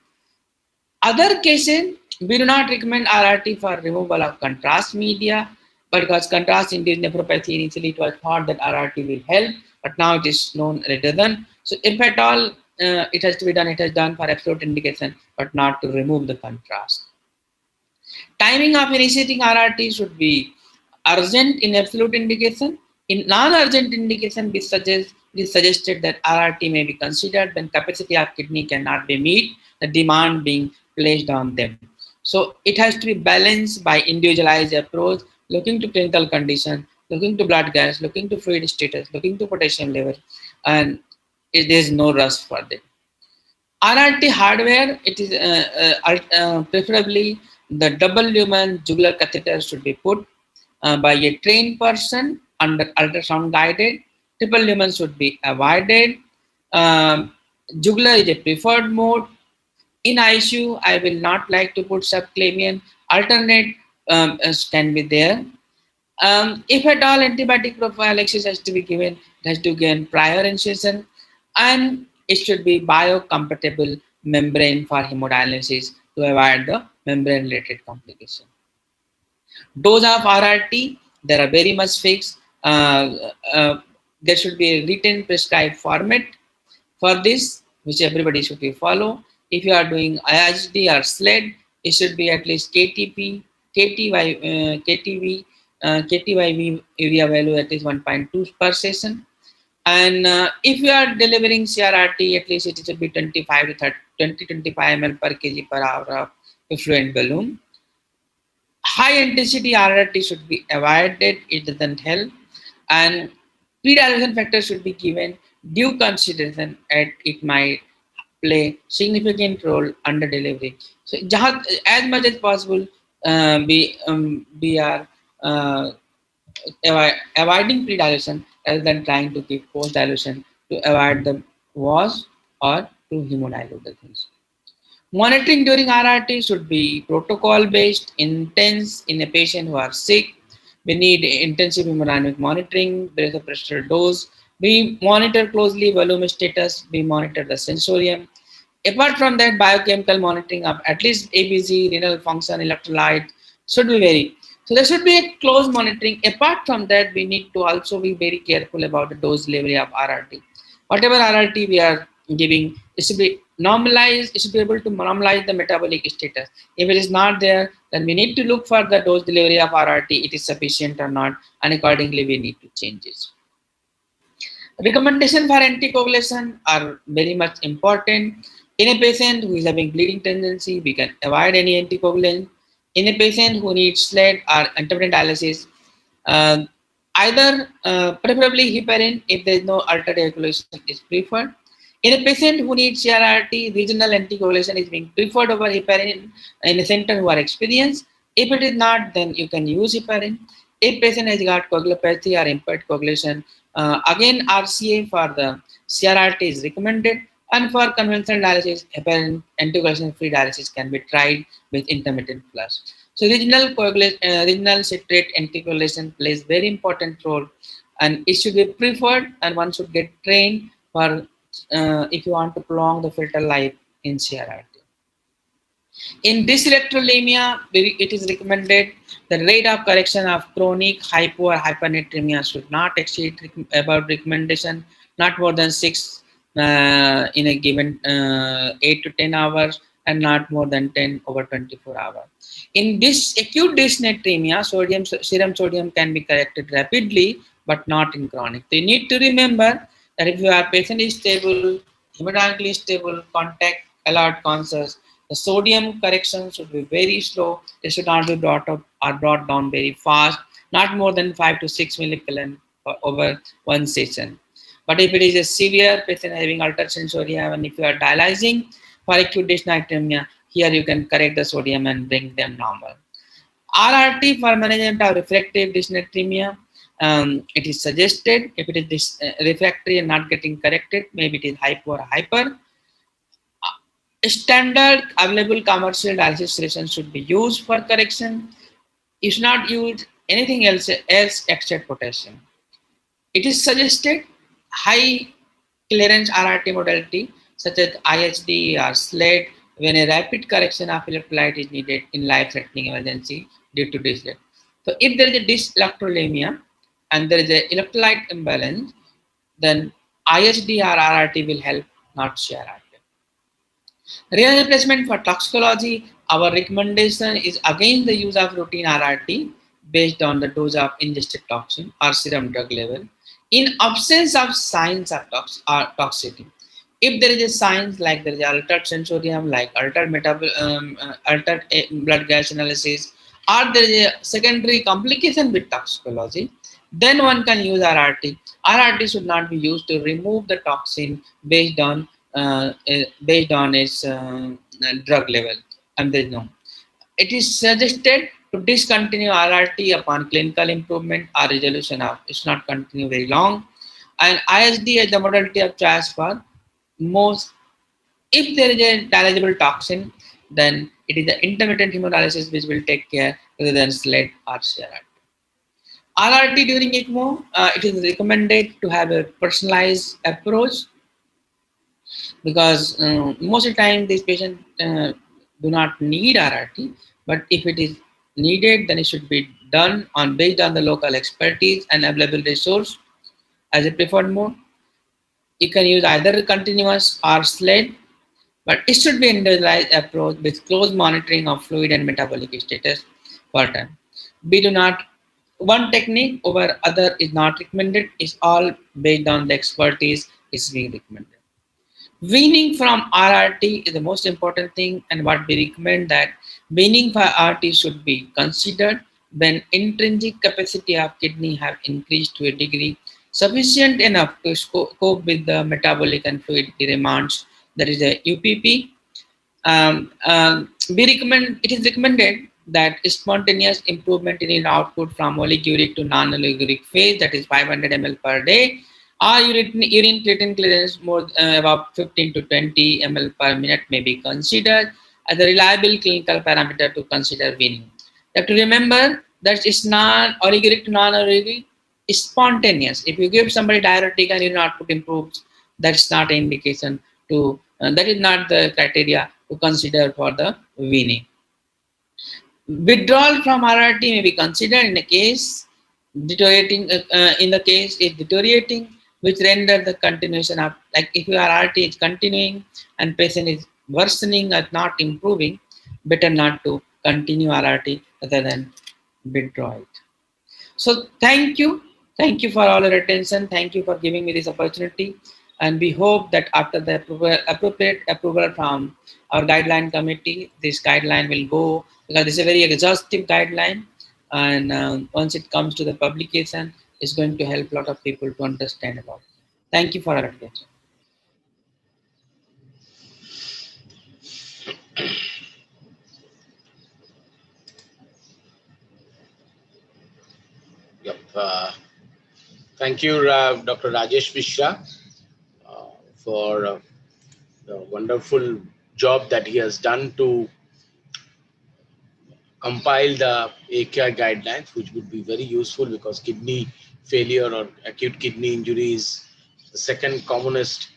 Other cases, we do not recommend RRT for removal of contrast media, because contrast-induced nephropathy, initially it was thought that RRT will help, but now it is known it doesn't. So if at all it has to be done, it is done for absolute indication, but not to remove the contrast. Timing of initiating RRT should be urgent in absolute indication. In non-urgent indication, it is suggested that RRT may be considered when capacity of kidney cannot be met, the demand being placed on them. So it has to be balanced by individualized approach, looking to clinical condition, looking to blood gas, looking to fluid status, looking to potassium level, and there is no rush for them. RRT hardware, it is preferably the double lumen jugular catheter should be put by a trained person under ultrasound guided. Triple lumen should be avoided. Jugular is a preferred mode. In ICU, I will not like to put subclavian. Alternate can be there. If at all antibiotic prophylaxis has to be given, it has to gain prior incision, and it should be biocompatible membrane for hemodialysis to avoid the membrane related complication. Dose of RRT, there are very much fixed. There should be a written prescribed format for this, which everybody should be follow. If you are doing IHD or SLED, it should be at least KTP, KTV, KTYV urea value at least 1.2 per session. And if you are delivering CRRT, at least it should be 25 to 30, 20-25 ml per kg per hour of effluent balloon. High intensity RRT should be avoided, it doesn't help. And pre-dilution factor should be given due consideration, and it might play significant role under delivery. So as much as possible, we are avoiding pre-dilution rather than trying to keep post-dilution to avoid the wash or to hemodilute the things. Monitoring during RRT should be protocol-based, intense in a patient who are sick. We need intensive hemodynamic monitoring, breath pressure dose. We monitor closely volume status. We monitor the sensorium. Apart from that, biochemical monitoring of at least ABG, renal function, electrolyte should be very. So there should be a close monitoring. Apart from that, we need to also be very careful about the dose delivery of RRT. Whatever RRT we are giving, it should be normalized, it should be able to normalize the metabolic status. If it is not there, then we need to look for the dose delivery of RRT, it is sufficient or not, and accordingly we need to change it. Recommendation for anticoagulation are very much important. In a patient who is having bleeding tendency, we can avoid any anticoagulant. In a patient who needs SLED or intermittent dialysis, uh, either preferably heparin if there is no alternative coagulation is preferred. In a patient who needs CRRT, regional anticoagulation is being preferred over heparin in a center who are experienced. If it is not, then you can use heparin. If patient has got coagulopathy or impaired coagulation, again RCA for the CRRT is recommended, and for conventional dialysis, heparin anticoagulation free dialysis can be tried with intermittent flush. So regional citrate anticoagulation plays very important role, and it should be preferred, and one should get trained for if you want to prolong the filter life in CRRT. In dyselectrolemia, it is recommended the rate of correction of chronic hypo or hypernatremia should not exceed about recommendation not more than 6 in a given 8 to 10 hours, and not more than 10 over 24 hours. In this acute dysnatremia, serum sodium can be corrected rapidly, but not in chronic. So you need to remember that if your patient is stable, hemodynamically stable, contact allowed conscious, the sodium correction should be very slow. They should not be brought up or brought down very fast, not more than 5 to 6 millicolon over one session. But if it is a severe patient having altered sensorium, and if you are dialyzing for acute dysnatremia, here you can correct the sodium and bring them normal. RRT for management of refractive dysnatremia, it is suggested if it is refractory and not getting corrected, maybe it is hypo or hyper. Standard available commercial dialysis solutions should be used for correction. You should not use anything else except potassium. It is suggested high clearance RRT modality such as IHD or SLED when a rapid correction of electrolyte is needed in life-threatening emergency due to dyslipidemia. So if there is a dyselectrolemia and there is an electrolyte imbalance, then IHD or RRT will help, not CRRT. Renal replacement for toxicology, our recommendation is against the use of routine RRT based on the dose of ingested toxin or serum drug level in absence of signs of toxicity. If there is a signs like there is altered sensorium, like altered altered blood gas analysis, or there is a secondary complication with toxicology, then one can use RRT. RRT should not be used to remove the toxin based on its drug level, and there is no. It is suggested to discontinue RRT upon clinical improvement or resolution of it's not continue very long, and ISD is the modality of choice for most. If there is a dialyzable toxin, then it is the intermittent hemodialysis which will take care rather than SLED or CRRT. RRT during ECMO, it is recommended to have a personalized approach, because most of the time these patients do not need RRT, but if it is needed, then it should be done on based on the local expertise and available resource as a preferred mode. You can use either continuous or SLED, but it should be an individualized approach with close monitoring of fluid and metabolic status per time. We do not, one technique over other is not recommended, it's all based on the expertise is being recommended. Weaning from RRT is the most important thing, and what we recommend that weaning for RRT should be considered when intrinsic capacity of kidney have increased to a degree sufficient enough to cope with the metabolic and fluid demands. That is a UPP. It is recommended that spontaneous improvement in output from oliguric to non-oliguric phase, that is 500 ml per day, or urine creatine clearance more about 15 to 20 ml per minute may be considered as a reliable clinical parameter to consider weaning. You have to remember that it's not oliguric to non-oliguric, it's spontaneous. If you give somebody diuretic and urine output improves, that's not an indication to, that is not the criteria to consider for the weaning. Withdrawal from RRT may be considered in the case deteriorating. In the case is deteriorating, which render the continuation of, like if your RT is continuing and patient is worsening or not improving, better not to continue RRT rather than withdraw it. So thank you. Thank you for all your attention. Thank you for giving me this opportunity. And we hope that after the appropriate approval from our guideline committee, this guideline will go, because it's a very exhaustive guideline. And once it comes to the publication, it's going to help a lot of people to understand about it. Thank you for your attention. Yep. Thank you, Dr. Rajesh Mishra, for the wonderful job that he has done to compile the AKI guidelines, which would be very useful because kidney failure or acute kidney injury is the second commonest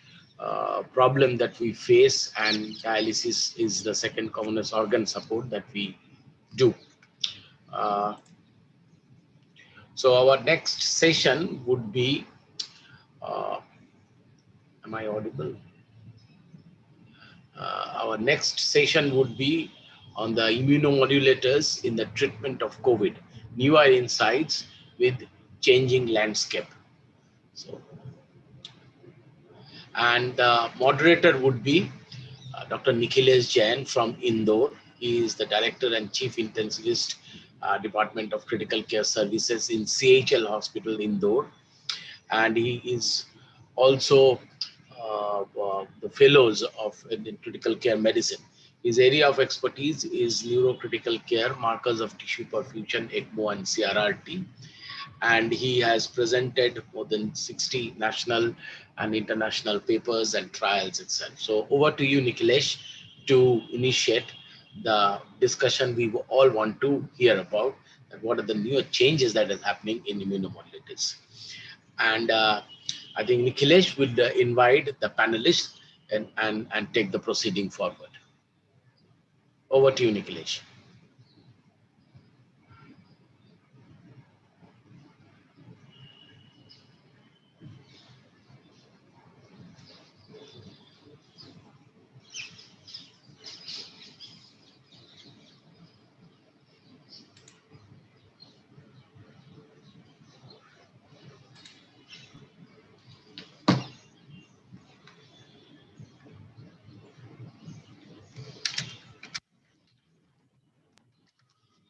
problem that we face, and dialysis is the second commonest organ support that we do. So our next session would be, am I audible? Our next session would be on the immunomodulators in the treatment of COVID, newer insights with changing landscape. So, and the moderator would be Dr. Nikhilesh Jain from Indore. He is the Director and Chief Intensivist, Department of Critical Care Services in CHL Hospital, Indore. And he is also the fellows of in critical care medicine. His area of expertise is neurocritical care, markers of tissue perfusion, ECMO and CRRT. And he has presented more than 60 national and international papers and trials itself. So over to you, Nikhilesh, to initiate the discussion we all want to hear about, and what are the new changes that is happening in immunomodulators. And I think Nikhilesh would invite the panelists and take the proceeding forward. Over to you, Nikhilesh.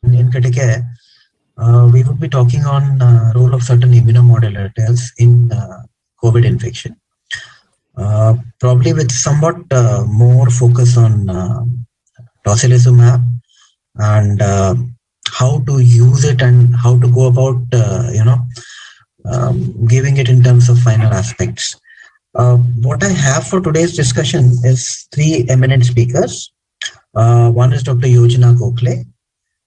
In critical care, we would be talking on role of certain immunomodulators in COVID infection, probably with somewhat more focus on tocilizumab and how to use it and how to go about giving it in terms of final aspects. What I have for today's discussion is three eminent speakers. One is Dr. Yojana Gokhale.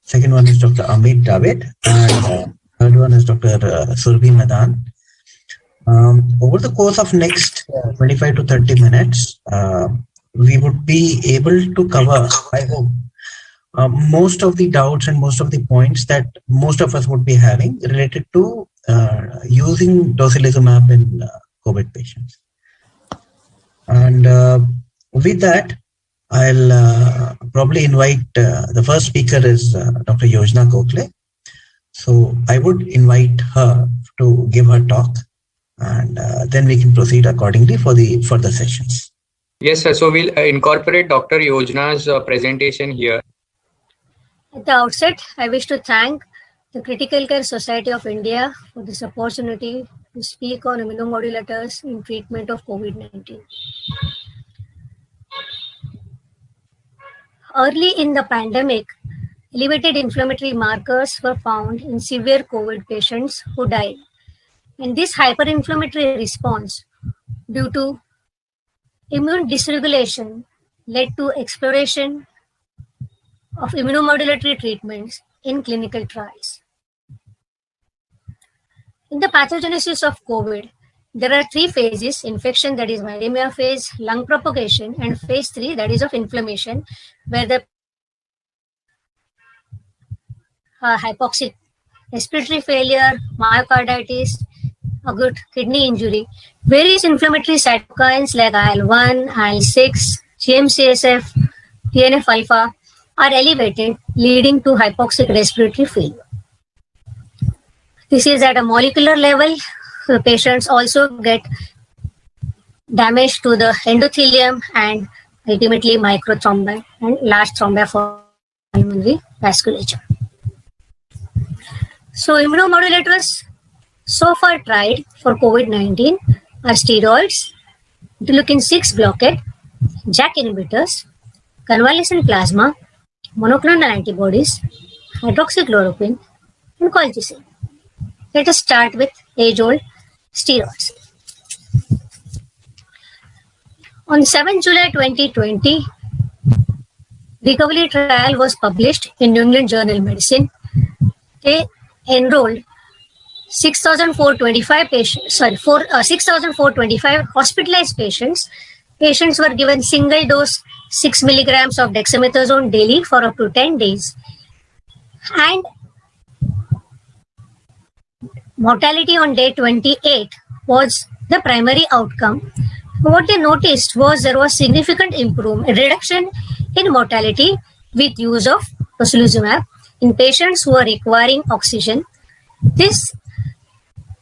Second one is Dr. Amit David, and third one is Dr. Surbhi Madan. Over the course of next 25 to 30 minutes, we would be able to cover, I hope, most of the doubts and most of the points that most of us would be having related to using tocilizumab in COVID patients. And with that, I'll probably invite the first speaker is Dr. Yojana Gokhale. So I would invite her to give her talk, and then we can proceed accordingly for the further sessions. Yes, sir. So we'll incorporate Dr. Yojana's presentation here. At the outset, I wish to thank the Critical Care Society of India for this opportunity to speak on immunomodulators in treatment of COVID-19. Early in the pandemic, elevated inflammatory markers were found in severe COVID patients who died. And this hyperinflammatory response due to immune dysregulation led to exploration of immunomodulatory treatments in clinical trials. In the pathogenesis of COVID, there are three phases: infection, that is viremia phase, lung propagation, and phase 3, that is of inflammation, where the hypoxic respiratory failure, myocarditis, acute kidney injury, various inflammatory cytokines like IL-1, IL-6, GM-CSF, TNF-alpha are elevated, leading to hypoxic respiratory failure. This is at a molecular level. The patients also get damage to the endothelium and ultimately microthrombi and large thrombi for pulmonary vasculature. So immunomodulators so far tried for COVID-19 are steroids, interleukin-6 blockade, JAK inhibitors, convalescent plasma, monoclonal antibodies, hydroxychloroquine, and colchicine. Let us start with age-old steroids. On 7 July 2020, recovery trial was published in New England Journal of Medicine. They enrolled 6,425 hospitalized patients. Patients were given single dose 6 milligrams of dexamethasone daily for up to 10 days. And mortality on day 28 was the primary outcome. What they noticed was there was significant reduction in mortality with use of tocilizumab in patients who are requiring oxygen. This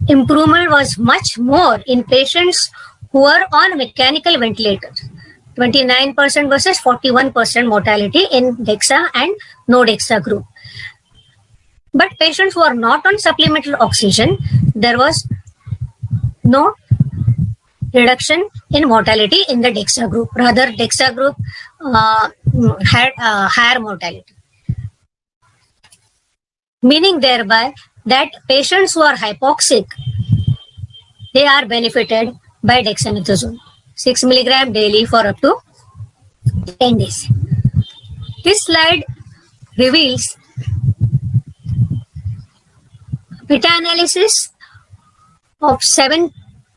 improvement was much more in patients who are on mechanical ventilators, 29% versus 41% mortality in DEXA and no DEXA group. But patients who are not on supplemental oxygen, there was no reduction in mortality in the DEXA group. Rather, DEXA group had higher mortality. Meaning thereby that patients who are hypoxic, they are benefited by dexamethasone, 6 milligram daily for up to 10 days. This slide reveals meta-analysis of 7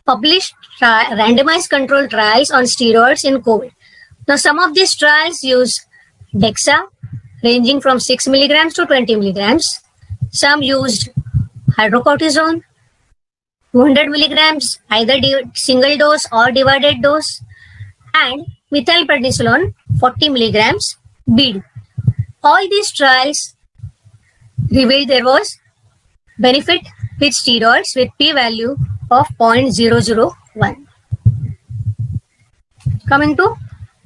published randomized controlled trials on steroids in COVID. Now, some of these trials use DEXA ranging from 6 milligrams to 20 milligrams. Some used hydrocortisone, 200 milligrams, either single dose or divided dose, and methylprednisolone, 40 milligrams, BID. All these trials revealed there was benefit with steroids with p-value of 0.001. Coming to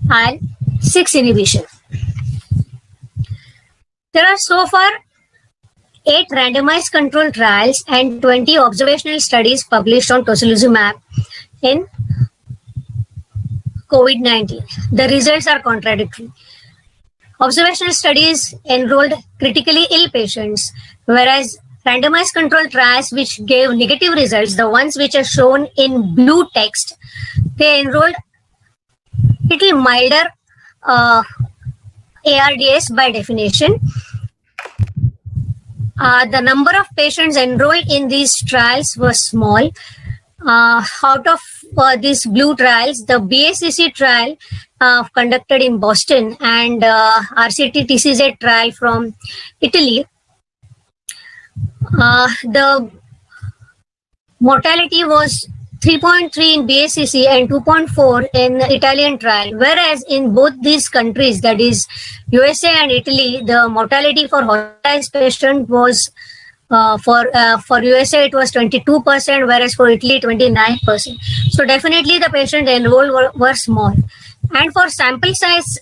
IL-6 inhibition. There are so far 8 randomized controlled trials and 20 observational studies published on tocilizumab in COVID-19. The results are contradictory. Observational studies enrolled critically ill patients, whereas randomized controlled trials which gave negative results, the ones which are shown in blue text, they enrolled little milder ARDS by definition. The number of patients enrolled in these trials was small. Out of these blue trials, the BACC trial conducted in Boston and RCT-TCZ trial from Italy, the mortality was 3.3 in BACC and 2.4 in Italian trial, whereas in both these countries, that is USA and Italy, the mortality for hospitalized patient was for USA it was 22%, whereas for Italy 29%. So definitely the patient enrolled were small. And for sample size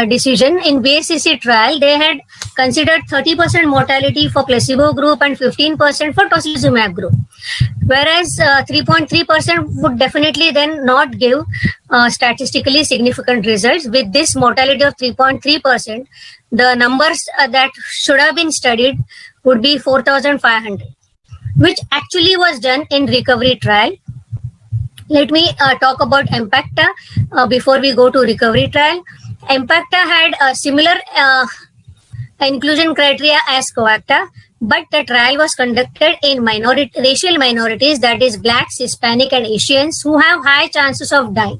decision in BACC trial, they had considered 30% mortality for placebo group and 15% for tocilizumab group, whereas 3.3% would definitely then not give statistically significant results. With this mortality of 3.3%, the numbers that should have been studied would be 4,500, which actually was done in recovery trial. Let me talk about EMPACTA before we go to recovery trial. EMPACTA had a similar inclusion criteria as COACTA, but the trial was conducted in racial minorities, that is Blacks, Hispanic and Asians, who have high chances of dying.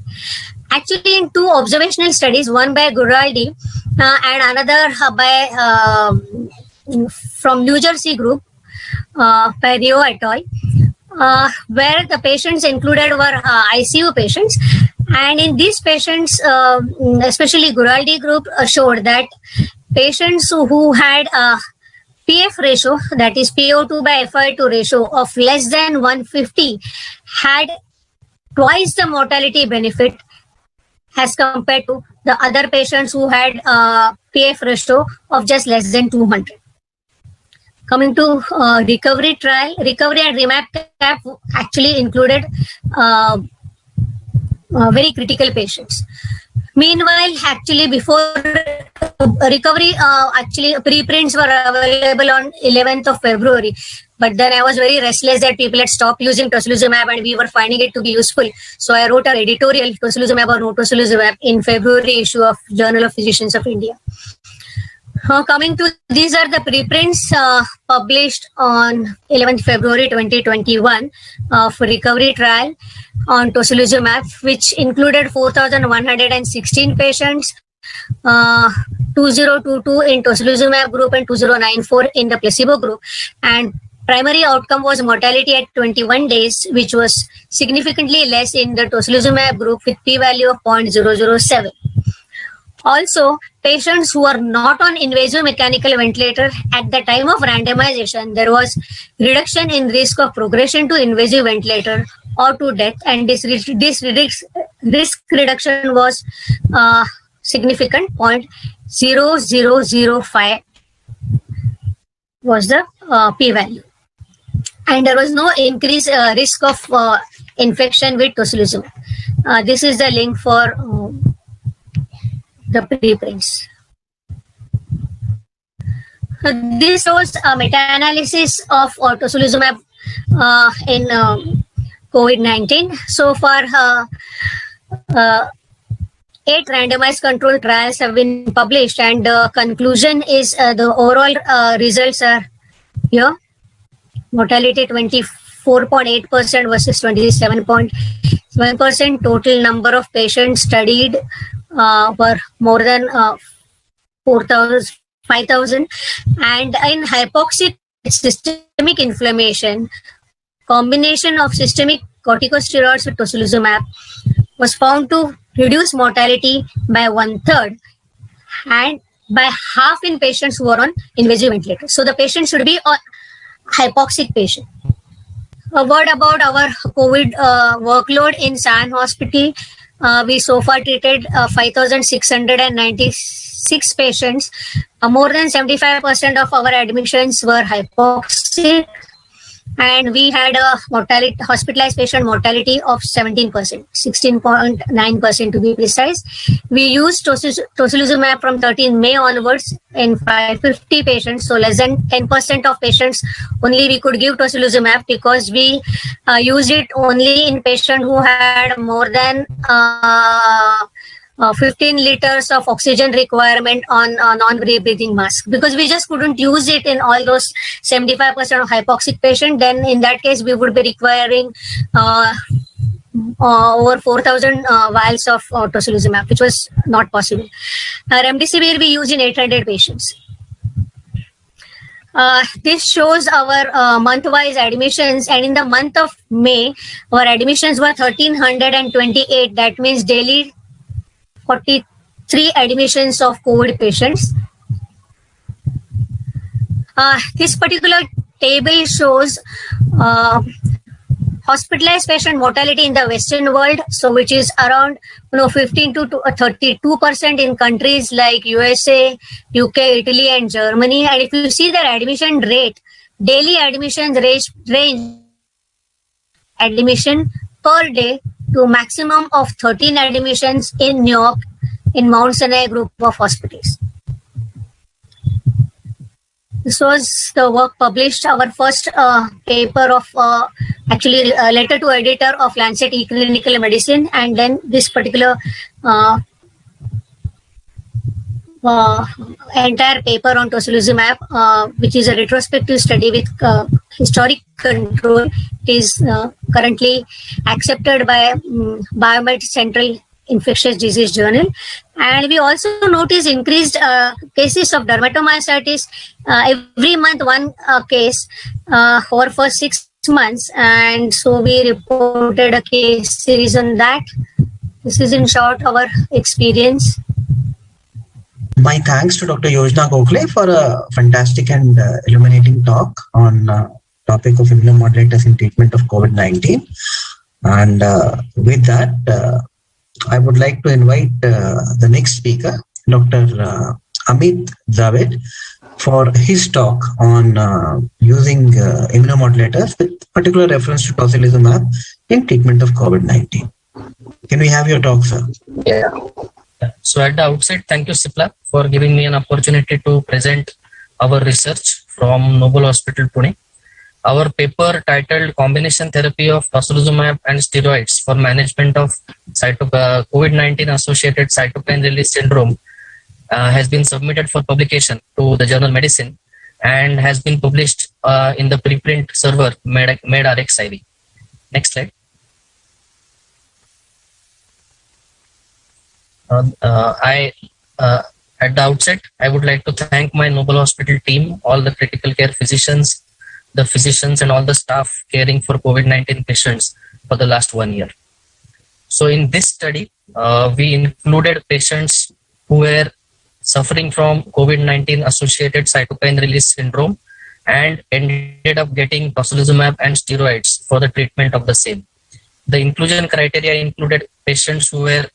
Actually, in 2 observational studies, one by Guraldi and another by from New Jersey group, Perio et al., where the patients included were ICU patients. And in these patients, especially Guraldi group, showed that patients who had a PF ratio, that is PO2 by FiO2 ratio of less than 150, had twice the mortality benefit as compared to the other patients who had a PF ratio of just less than 200. Coming to recovery trial, recovery and remap cap actually included very critical patients. Meanwhile, actually before recovery, actually preprints were available on 11th of February. But then I was very restless that people had stopped using tocilizumab and we were finding it to be useful. So I wrote an editorial, tocilizumab or no tocilizumab, in February issue of Journal of Physicians of India. Coming to, these are the preprints published on 11th February 2021 of recovery trial on tocilizumab, which included 4,116 patients, 2022 in tocilizumab group and 2094 in the placebo group. And primary outcome was mortality at 21 days, which was significantly less in the tocilizumab group with p-value of 0.007. Also, patients who are not on invasive mechanical ventilator at the time of randomization, there was reduction in risk of progression to invasive ventilator or to death, and this risk reduction was significant. 0.0005 was the p-value, and there was no increased risk of infection with tocilizumab. This is the link for the preprints. This was a meta-analysis of tocilizumab in COVID-19. So far, 8 randomized controlled trials have been published, and the conclusion is the overall results are here. Mortality 24.8% versus 27.7%. Total number of patients studied were more than 5,000. And in hypoxic systemic inflammation, combination of systemic corticosteroids with tocilizumab was found to reduce mortality by 1/3 and by half in patients who are on invasive ventilators. So the patient should be a hypoxic patient. A word about our COVID workload in San Hospital. We so far treated 5,696 patients. More than 75% of our admissions were hypoxic, and we had a mortality, hospitalized patient mortality of 17%, 16.9% to be precise. We used tocilizumab from 13 May onwards in 550 patients, so less than 10% of patients only we could give tocilizumab, because we used it only in patients who had more than 15 liters of oxygen requirement on non-breathing mask, because we just couldn't use it in all those 75% of hypoxic patients. Then in that case, we would be requiring over 4,000 vials of tocilizumab, which was not possible. Remdesivir we use in 800 patients. This shows our month-wise admissions, and in the month of May, our admissions were 1,328. That means daily 43 admissions of COVID patients. This particular table shows hospitalized patient mortality in the Western world, so which is around 15 to 32% in countries like USA, UK, Italy, and Germany. And if you see their admission rate, daily admissions range admission per day to maximum of 13 admissions in New York in Mount Sinai group of hospitals. This was the work published, our first paper of actually a letter to editor of Lancet eClinical Medicine, and then this particular entire paper on tocilizumab, which is a retrospective study with historic control. It is currently accepted by Biomed Central Infectious Disease Journal. And we also notice increased cases of dermatomyositis. Every month, one case for 6 months. And so we reported a case series on that. This is in short our experience. My thanks to Dr. Yojana Gokhale for a fantastic and illuminating talk on topic of immunomodulators in treatment of COVID-19. And with that, I would like to invite the next speaker, Dr. Amit Javed, for his talk on using immunomodulators with particular reference to tocilizumab in treatment of COVID-19. Can we have your talk, sir? Yeah. So at the outset, thank you, Sipla, for giving me an opportunity to present our research from Noble Hospital, Pune. Our paper titled Combination Therapy of Tocilizumab and Steroids for Management of COVID-19 Associated Cytokine Release Syndrome has been submitted for publication to the journal Medicine and has been published in the preprint server medRxiv. Next slide. At the outset, I would like to thank my Noble Hospital team, all the critical care physicians, the physicians and all the staff caring for COVID-19 patients for the last 1 year. So in this study, we included patients who were suffering from COVID-19 associated cytokine release syndrome and ended up getting tocilizumab and steroids for the treatment of the same. The inclusion criteria included patients who were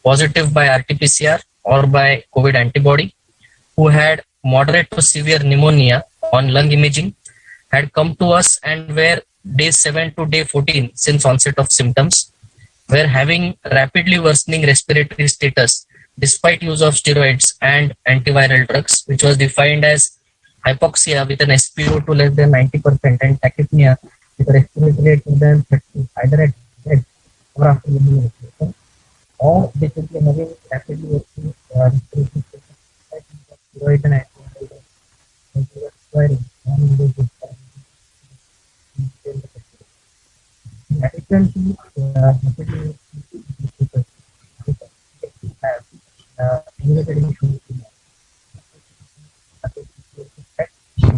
positive by RT-PCR or by COVID antibody, who had moderate to severe pneumonia on lung imaging, had come to us and were day 7 to day 14 since onset of symptoms, were having rapidly worsening respiratory status despite use of steroids and antiviral drugs, which was defined as hypoxia with an SpO2 less than 90% and tachypnea with a respiratory rate more than 30, either at bed or after immunization, or they should be having rapidly worsening respiratory status despite use of steroids and antiviral drugs. In addition to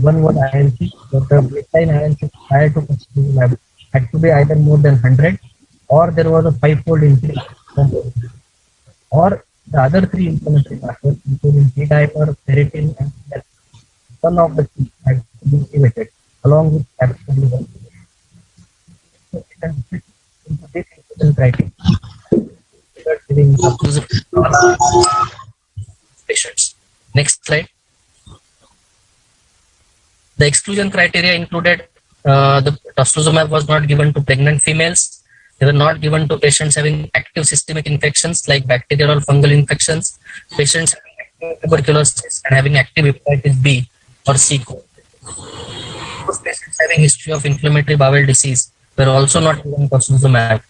one was INC, but the baseline INC prior to tocilizumab had to be either more than 100 or there was a 5-fold increase, or the other 3 inflammatory markers, including T-dimer, ferritin, and health. One of the two had to be elevated along with absolutely one. So it can fit into this inclusion criteria. Patients. Next slide. The exclusion criteria included the tocilizumab was not given to pregnant females. They were not given to patients having active systemic infections like bacterial or fungal infections, patients having active tuberculosis and having active hepatitis B or C. Those patients having history of inflammatory bowel disease were also not given tocilizumab.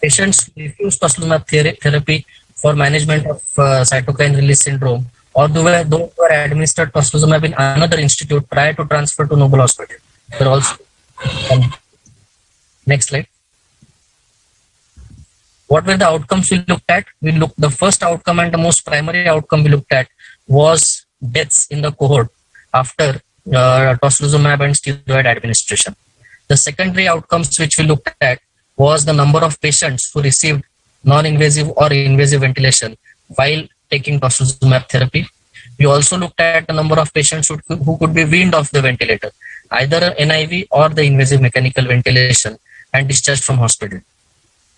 Patients refused tocilizumab therapy for management of cytokine release syndrome, or those who were administered tocilizumab in another institute prior to transfer to Noble Hospital. Were also next slide. What were the outcomes we looked at? The first outcome and the most primary outcome we looked at was deaths in the cohort after tocilizumab and steroid administration. The secondary outcomes which we looked at was the number of patients who received non-invasive or invasive ventilation while taking tocilizumab therapy. We also looked at the number of patients who could be weaned off the ventilator, either NIV or the invasive mechanical ventilation, and discharged from hospital.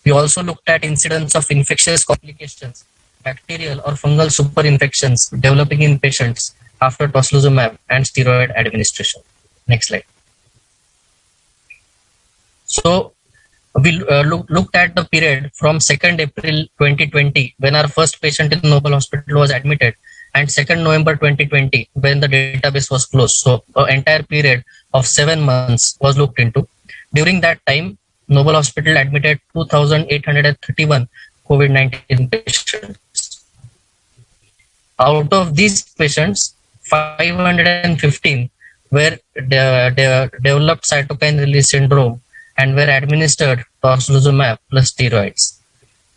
We also looked at incidence of infectious complications, bacterial or fungal superinfections developing in patients after tocilizumab and steroid administration. Next slide. So we looked at the period from 2nd April 2020 when our first patient in Noble Hospital was admitted, and 2nd November 2020 when the database was closed. So the entire period of 7 months was looked into. During that time, Noble Hospital admitted 2,831 COVID-19 patients. Out of these patients, 515 were developed cytokine release syndrome and were administered tocilizumab plus steroids.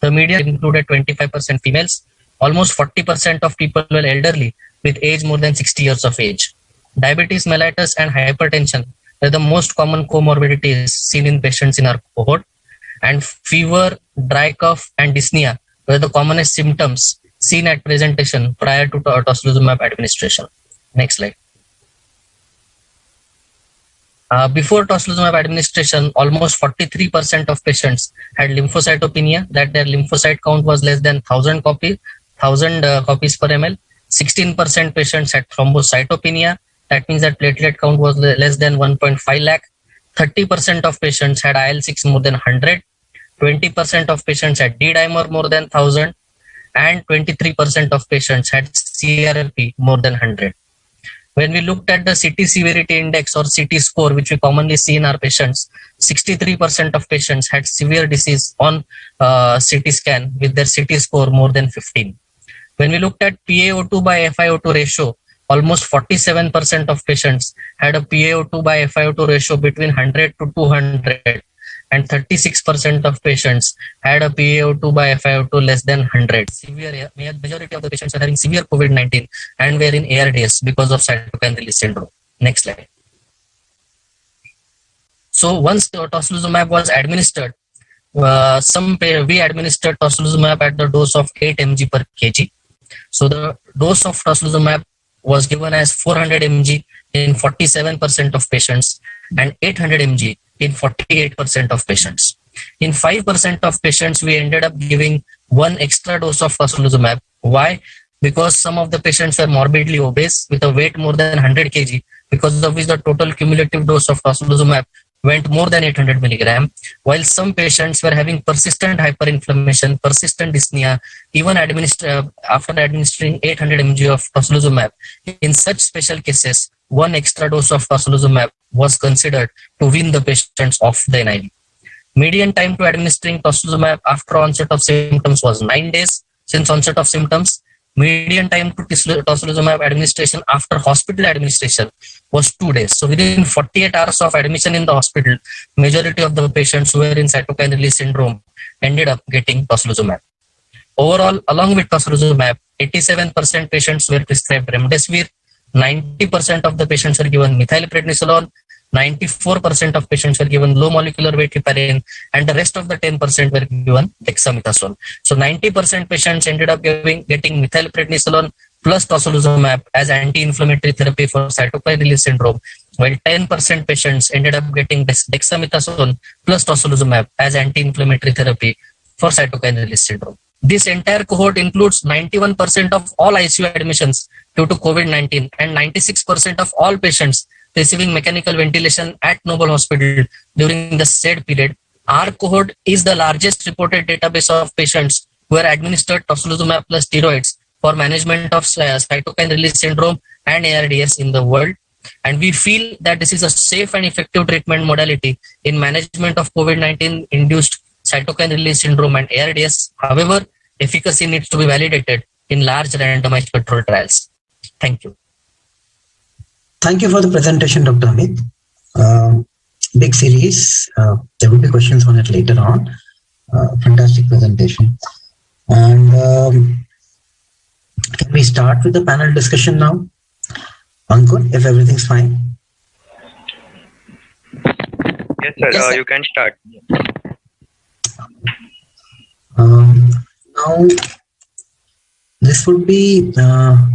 The median included 25% females. Almost 40% of people were elderly with age more than 60 years of age. Diabetes mellitus and hypertension were the most common comorbidities seen in patients in our cohort, and fever, dry cough, and dyspnea were the commonest symptoms seen at presentation prior to tocilizumab administration. Next slide. Before tocilizumab administration, almost 43% of patients had lymphocytopenia, that their lymphocyte count was less than 1,000 copies per ml. 16% patients had thrombocytopenia, that means that platelet count was less than 1.5 lakh. 30% of patients had IL-6 more than 100. 20% of patients had D-dimer more than 1,000, and 23% of patients had CRP more than 100. When we looked at the CT severity index or CT score, which we commonly see in our patients, 63% of patients had severe disease on CT scan with their CT score more than 15. When we looked at PaO2 by FiO2 ratio, almost 47% of patients had a PaO2 by FiO2 ratio between 100 to 200, and 36% of patients had a PaO2 by FiO2 less than 100. Majority of the patients are having severe COVID-19 and were in ARDS because of cytokine release syndrome. Next slide. So once the tocilizumab was administered, we administered tocilizumab at the dose of 8 mg per kg. So the dose of tocilizumab was given as 400 mg in 47% of patients and 800 mg in 48% of patients. In 5% of patients, we ended up giving one extra dose of tocilizumab. Why? Because some of the patients were morbidly obese with a weight more than 100 kg, because of which the total cumulative dose of tocilizumab went more than 800 milligram, while some patients were having persistent hyperinflammation, persistent dyspnea, even after administering 800 mg of tocilizumab. In such special cases, one extra dose of tocilizumab was considered to wean the patients off the NIV. Median time to administering tocilizumab after onset of symptoms was 9 days since onset of symptoms. Median time to tocilizumab administration after hospital administration was 2 days. So within 48 hours of admission in the hospital, majority of the patients who were in cytokine release syndrome ended up getting tocilizumab. Overall, along with tocilizumab, 87% patients were prescribed remdesivir, 90% of the patients were given methylprednisolone, 94% of patients were given low molecular weight heparin, and the rest of the 10% were given dexamethasone. So 90% patients ended up getting methylprednisolone plus tocilizumab as anti-inflammatory therapy for cytokine release syndrome, while 10% patients ended up getting dexamethasone plus tocilizumab as anti-inflammatory therapy for cytokine release syndrome. This entire cohort includes 91% of all ICU admissions due to COVID-19 and 96% of all patients receiving mechanical ventilation at Noble Hospital during the said period. Our cohort is the largest reported database of patients who are administered tocilizumab plus steroids for management of cytokine release syndrome and ARDS in the world. And we feel that this is a safe and effective treatment modality in management of COVID-19 induced cytokine release syndrome and ARDS. However, efficacy needs to be validated in large randomized controlled trials. Thank you. Thank you for the presentation, Dr. Amit. Big series. There will be questions on it later on. Fantastic presentation. And can we start with the panel discussion now? Ankur, if everything's fine. Yes, sir. Yes, sir. You can start. Now, this would be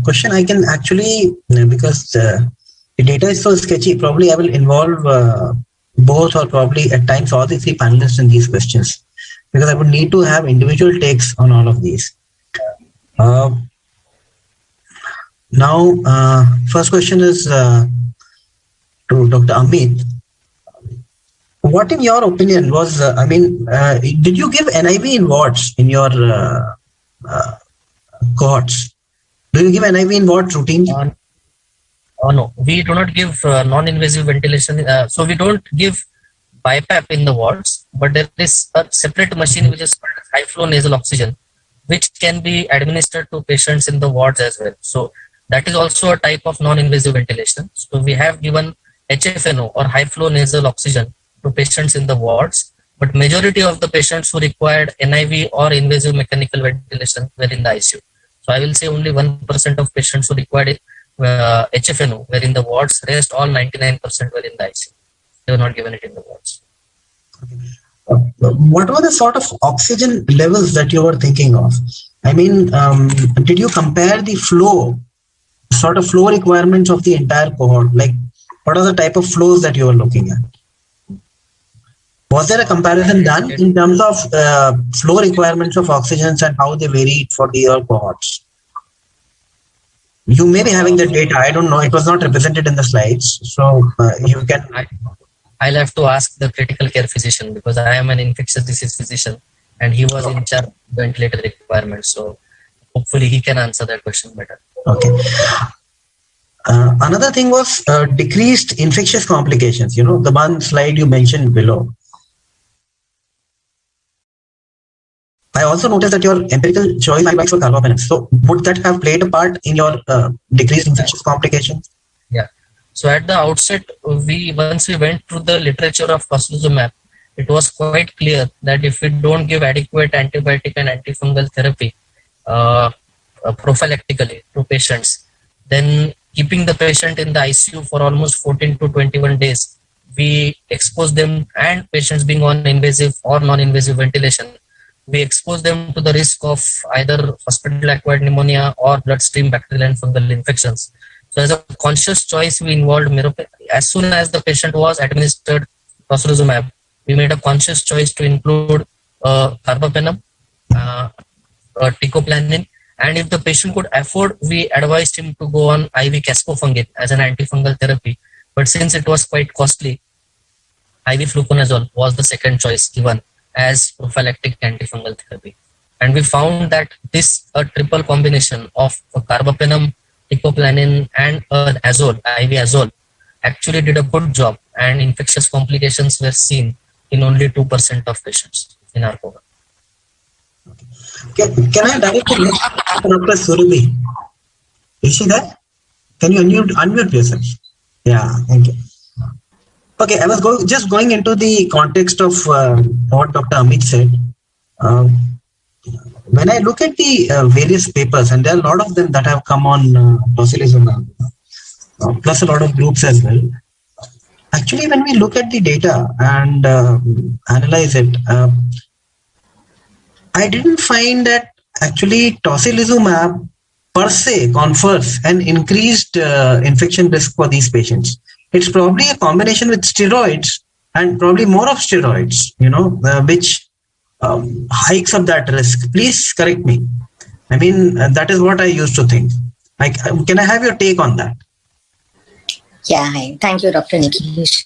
question I can actually, because the data is so sketchy, probably I will involve both or probably at times all the three panelists in these questions, because I would need to have individual takes on all of these. Now, first question is to Dr. Amit. What, in your opinion, was, did you give NIV in wards in your cohorts? Do you give NIV in wards routinely? No, we do not give non-invasive ventilation. So we don't give BiPAP in the wards, but there is a separate machine which is called high flow nasal oxygen, which can be administered to patients in the wards as well. So that is also a type of non-invasive ventilation. So we have given HFNO or high flow nasal oxygen to patients in the wards, but majority of the patients who required NIV or invasive mechanical ventilation were in the ICU. So I will say only 1% of patients who required HFNO were in the wards. Rest all 99% were in the ICU. They were not given it in the wards. What were the sort of oxygen levels that you were thinking of? I mean, did you compare the flow requirements of the entire cohort? Like, what are the type of flows that you were looking at? Was there a comparison done in terms of flow requirements of oxygens and how they varied for the other cohorts? You may be having the data. I don't know. It was not represented in the slides. So you can... I'll have to ask the critical care physician, because I am an infectious disease physician and he was in charge of ventilator requirements. So hopefully he can answer that question better. Okay. Another thing was decreased infectious complications. You know, the one slide you mentioned below. I also noticed that your empirical choice advice for carbapenem. So would that have played a part in your decreased infectious complications? Yeah. So at the outset, once we went through the literature of tocilizumab, it was quite clear that if we don't give adequate antibiotic and antifungal therapy prophylactically to patients, then keeping the patient in the ICU for almost 14 to 21 days, we expose them, and patients being on invasive or non-invasive ventilation, we expose them to the risk of either hospital-acquired pneumonia or bloodstream bacterial and fungal infections. So as a conscious choice, we involved meropenem. As soon as the patient was administered tocilizumab, we made a conscious choice to include carbapenem, ticoplanin, and if the patient could afford, we advised him to go on IV caspofungin as an antifungal therapy. But since it was quite costly, IV fluconazole was the second choice given as prophylactic antifungal therapy. And we found that this triple combination of carbapenem, ticoplanin and azole, IV azole, actually did a good job, and infectious complications were seen in only 2% of patients in our program. Can I directly look at Dr. Surabhi? Is she there? Can you unmute yourself? Yeah, thank you. Okay, I was just going into the context of what Dr. Amit said. When I look at the various papers, and there are a lot of them that have come on tocilizumab, plus a lot of groups as well. Actually, when we look at the data and analyze it, I didn't find that actually tocilizumab per se confers an increased infection risk for these patients. It's probably a combination with steroids and probably more of steroids, you know, which hikes up that risk. Please correct me. I mean, that is what I used to think. Can I have your take on that? Yeah, hi. Thank you, Dr. Nikesh.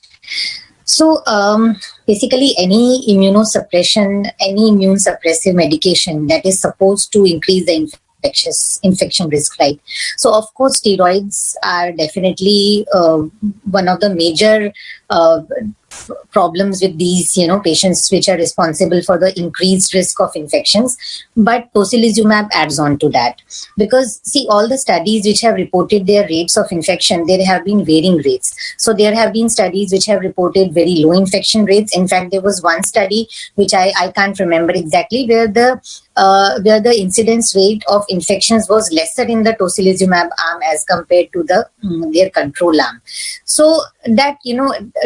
So basically any immunosuppression, any immune suppressive medication that is supposed to increase the infection risk, right? So of course, steroids are definitely one of the major problems with these, patients which are responsible for the increased risk of infections. But tocilizumab adds on to that, because see, all the studies which have reported their rates of infection, there have been varying rates. So there have been studies which have reported very low infection rates. In fact, there was one study which I can't remember exactly, where the incidence rate of infections was lesser in the tocilizumab arm as compared to their control arm. So that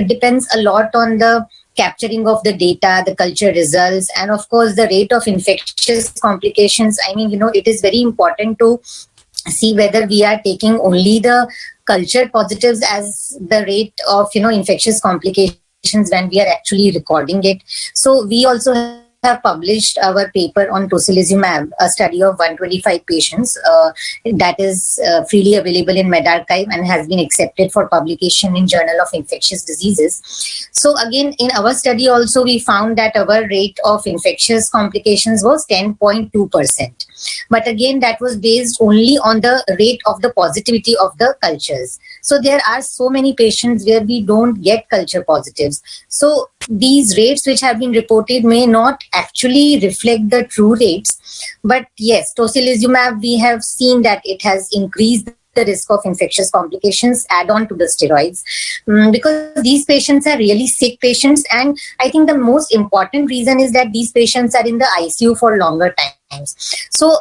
depends a lot on the capturing of the data, the culture results, and of course the rate of infectious complications. I mean, it is very important to see whether we are taking only the culture positives as the rate of infectious complications when we are actually recording it. So we also have published our paper on tocilizumab, a study of 125 patients that is freely available in medRxiv and has been accepted for publication in Journal of Infectious Diseases. So again, in our study also, we found that our rate of infectious complications was 10.2%. But again, that was based only on the rate of the positivity of the cultures. So there are so many patients where we don't get culture positives. So these rates which have been reported may not actually reflect the true rates. But yes, tocilizumab, we have seen that it has increased the risk of infectious complications add on to the steroids, because these patients are really sick patients. And I think the most important reason is that these patients are in the ICU for longer times. So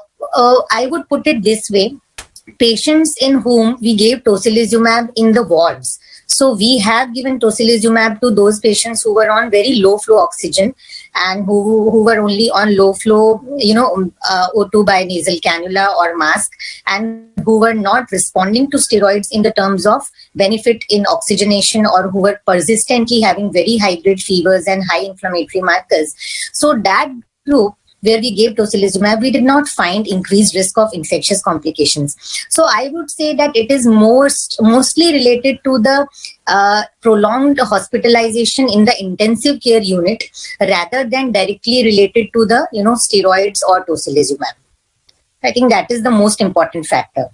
I would put it this way: patients in whom we gave tocilizumab in the wards. So we have given tocilizumab to those patients who were on very low flow oxygen and who were only on low flow, O2 by nasal cannula or mask, and who were not responding to steroids in the terms of benefit in oxygenation, or who were persistently having very high grade fevers and high inflammatory markers. So that group where we gave tocilizumab, we did not find increased risk of infectious complications. So I would say that it is mostly related to the prolonged hospitalization in the intensive care unit rather than directly related to the steroids or tocilizumab. I think that is the most important factor.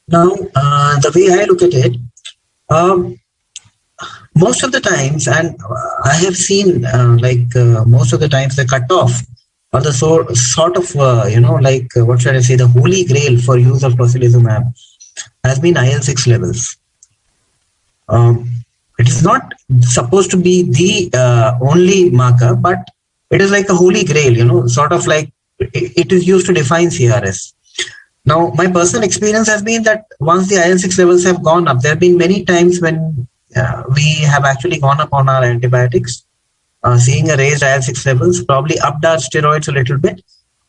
Now, the way I look at it, most of the times, and I have seen most of the times the cutoff or the sort of what should I say, the holy grail for use of tocilizumab has been IL-6 levels. It is not supposed to be the only marker, but it is like a holy grail, sort of like it is used to define CRS. Now, my personal experience has been that once the IL-6 levels have gone up, there have been many times when we have actually gone up on our antibiotics, seeing a raised IL-6 levels, probably upped our steroids a little bit,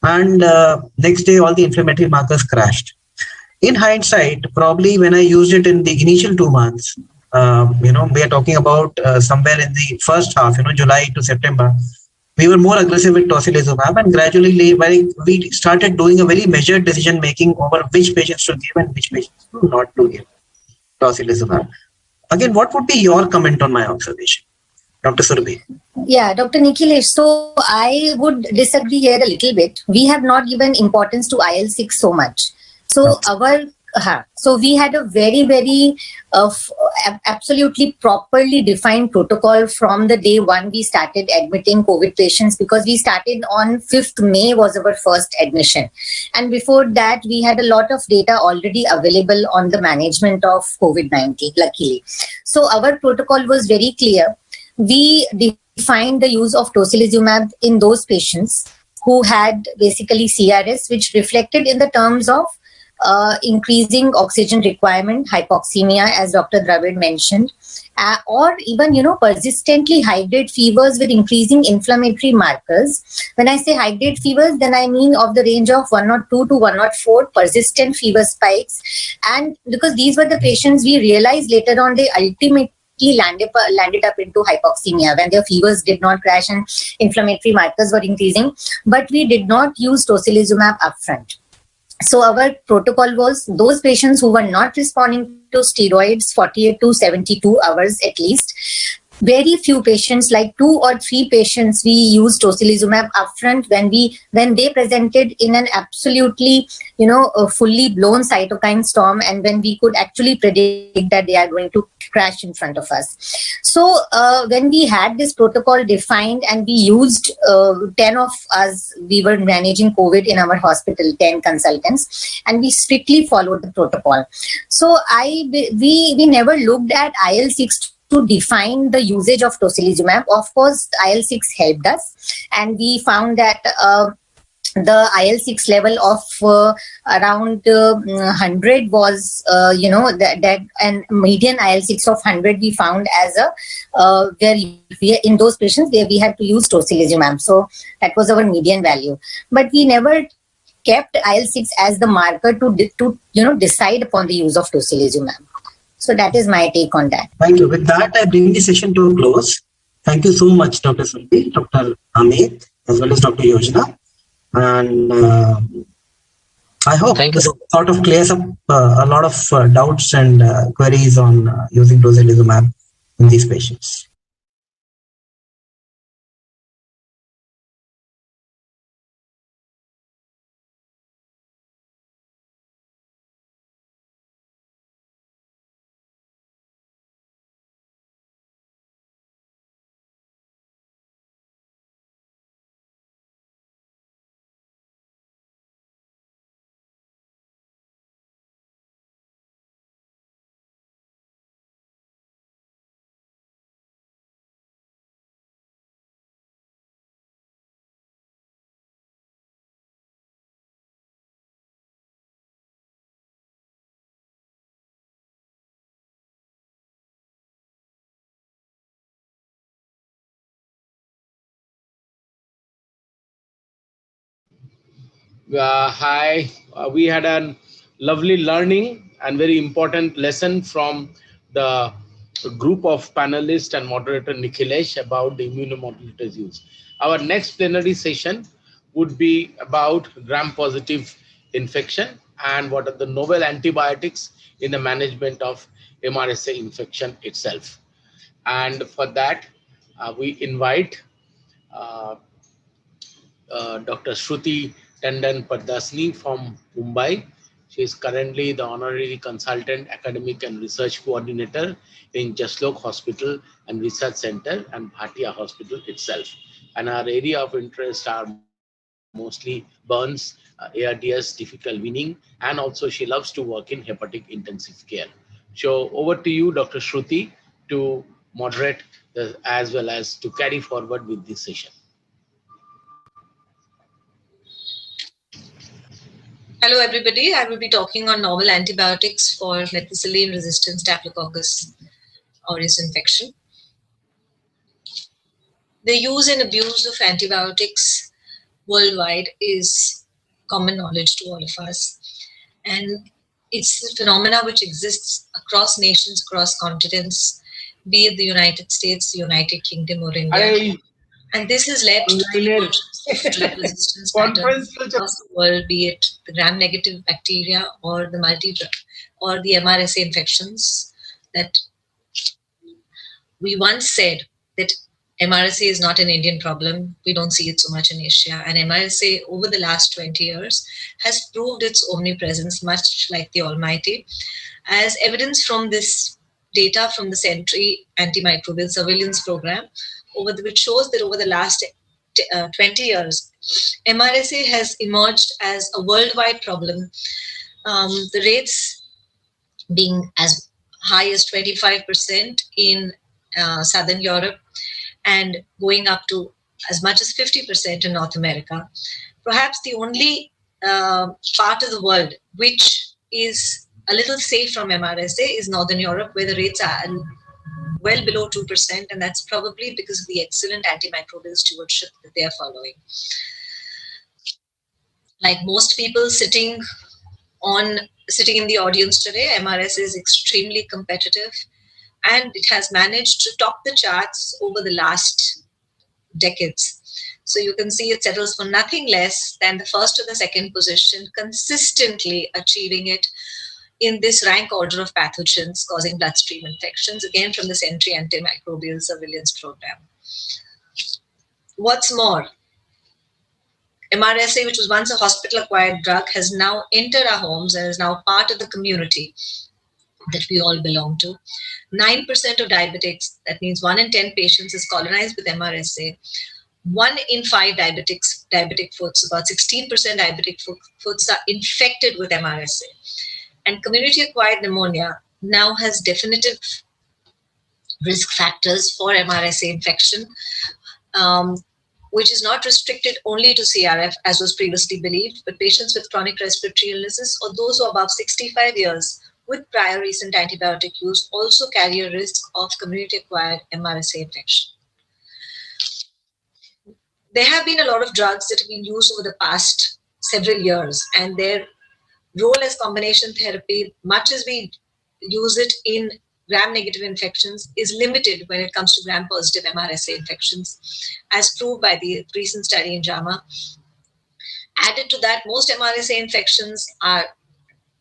and next day all the inflammatory markers crashed. In hindsight, probably when I used it in the initial 2 months, we are talking about somewhere in the first half, July to September, we were more aggressive with tocilizumab, and gradually we started doing a very measured decision making over which patients to give and which patients not to give tocilizumab. Again, what would be your comment on my observation, Dr. Surabhi? Yeah, Dr. Nikhilesh, so I would disagree here a little bit. We have not given importance to IL-6 so much. So so we had a very, very absolutely properly defined protocol from the day one we started admitting COVID patients, because we started on 5th May was our first admission. And before that, we had a lot of data already available on the management of COVID-19, luckily. So our protocol was very clear. We defined the use of tocilizumab in those patients who had basically CRS, which reflected in the terms of increasing oxygen requirement, hypoxemia, as Dr. Dravid mentioned, or even, persistently high-grade fevers with increasing inflammatory markers. When I say high-grade fevers, then I mean of the range of 102 to 104 persistent fever spikes. And because these were the patients, we realized later on they ultimately landed up into hypoxemia when their fevers did not crash and inflammatory markers were increasing. But we did not use tocilizumab upfront. So our protocol was those patients who were not responding to steroids 48 to 72 hours at least. Very few patients, like 2 or 3 patients, we used tocilizumab upfront when they presented in an absolutely, a fully blown cytokine storm, and when we could actually predict that they are going to crash in front of us. So when we had this protocol defined and we used 10 of us, we were managing COVID in our hospital, 10 consultants, and we strictly followed the protocol. So we never looked at IL-6 to define the usage of tocilizumab. Of course, IL-6 helped us, and we found that the IL-6 level of around 100 was, that and median IL-6 of 100 we found as where we, in those patients where we had to use tocilizumab. So that was our median value. But we never kept IL-6 as the marker to decide upon the use of tocilizumab. So that is my take on that. Thank you. With that, I bring the session to a close. Thank you so much, Dr. Sulpi, Dr. Amit, as well as Dr. Yojana. And I hope this sort of clears up a lot of doubts and queries on using tocilizumab in these patients. Hi, we had a lovely learning and very important lesson from the group of panelists and moderator Nikhilesh about the immunomodulators use. Our next plenary session would be about gram-positive infection and what are the novel antibiotics in the management of MRSA infection itself. And for that, we invite uh, Dr. Shruti Tandon Pardasni from Mumbai. She is currently the honorary consultant, academic and research coordinator in Jaslok Hospital and Research Center and Bhatia Hospital itself. And our area of interest are mostly burns, ARDS, difficult weaning, and also she loves to work in hepatic intensive care. So over to you, Dr. Shruti, to moderate as well as to carry forward with this session. Hello, everybody. I will be talking on novel antibiotics for methicillin-resistant Staphylococcus aureus infection. The use and abuse of antibiotics worldwide is common knowledge to all of us. And it's a phenomena which exists across nations, across continents, be it the United States, the United Kingdom, or India. And this has led to the drug resistance patterns across the world, be it the gram-negative bacteria or the or the MRSA infections. That we once said that MRSA is not an Indian problem. We don't see it so much in Asia. And MRSA over the last 20 years has proved its omnipresence, much like the Almighty, as evidence from this data from the Sentry Antimicrobial Surveillance Program, which shows that over the last 20 years, MRSA has emerged as a worldwide problem. The rates being as high as 25% in Southern Europe and going up to as much as 50% in North America. Perhaps the only part of the world which is a little safe from MRSA is Northern Europe, where the rates are well below 2%, and that's probably because of the excellent antimicrobial stewardship that they are following. Like most people sitting in the audience today, MRSA is extremely competitive, and it has managed to top the charts over the last decades. So you can see it settles for nothing less than the first or the second position, consistently achieving it in this rank order of pathogens causing bloodstream infections, again from the Sentry Antimicrobial Surveillance Program. What's more, MRSA, which was once a hospital-acquired drug, has now entered our homes and is now part of the community that we all belong to. 9% of diabetics, that means 1 in 10 patients, is colonized with MRSA. 1 in 5 diabetic foots, about 16% diabetic foots are infected with MRSA. And community-acquired pneumonia now has definitive risk factors for MRSA infection, which is not restricted only to CRF, as was previously believed, but patients with chronic respiratory illnesses or those who are above 65 years with prior recent antibiotic use also carry a risk of community-acquired MRSA infection. There have been a lot of drugs that have been used over the past several years, and their role as combination therapy, much as we use it in gram-negative infections, is limited when it comes to gram-positive MRSA infections, as proved by the recent study in JAMA. Added to that, most MRSA infections are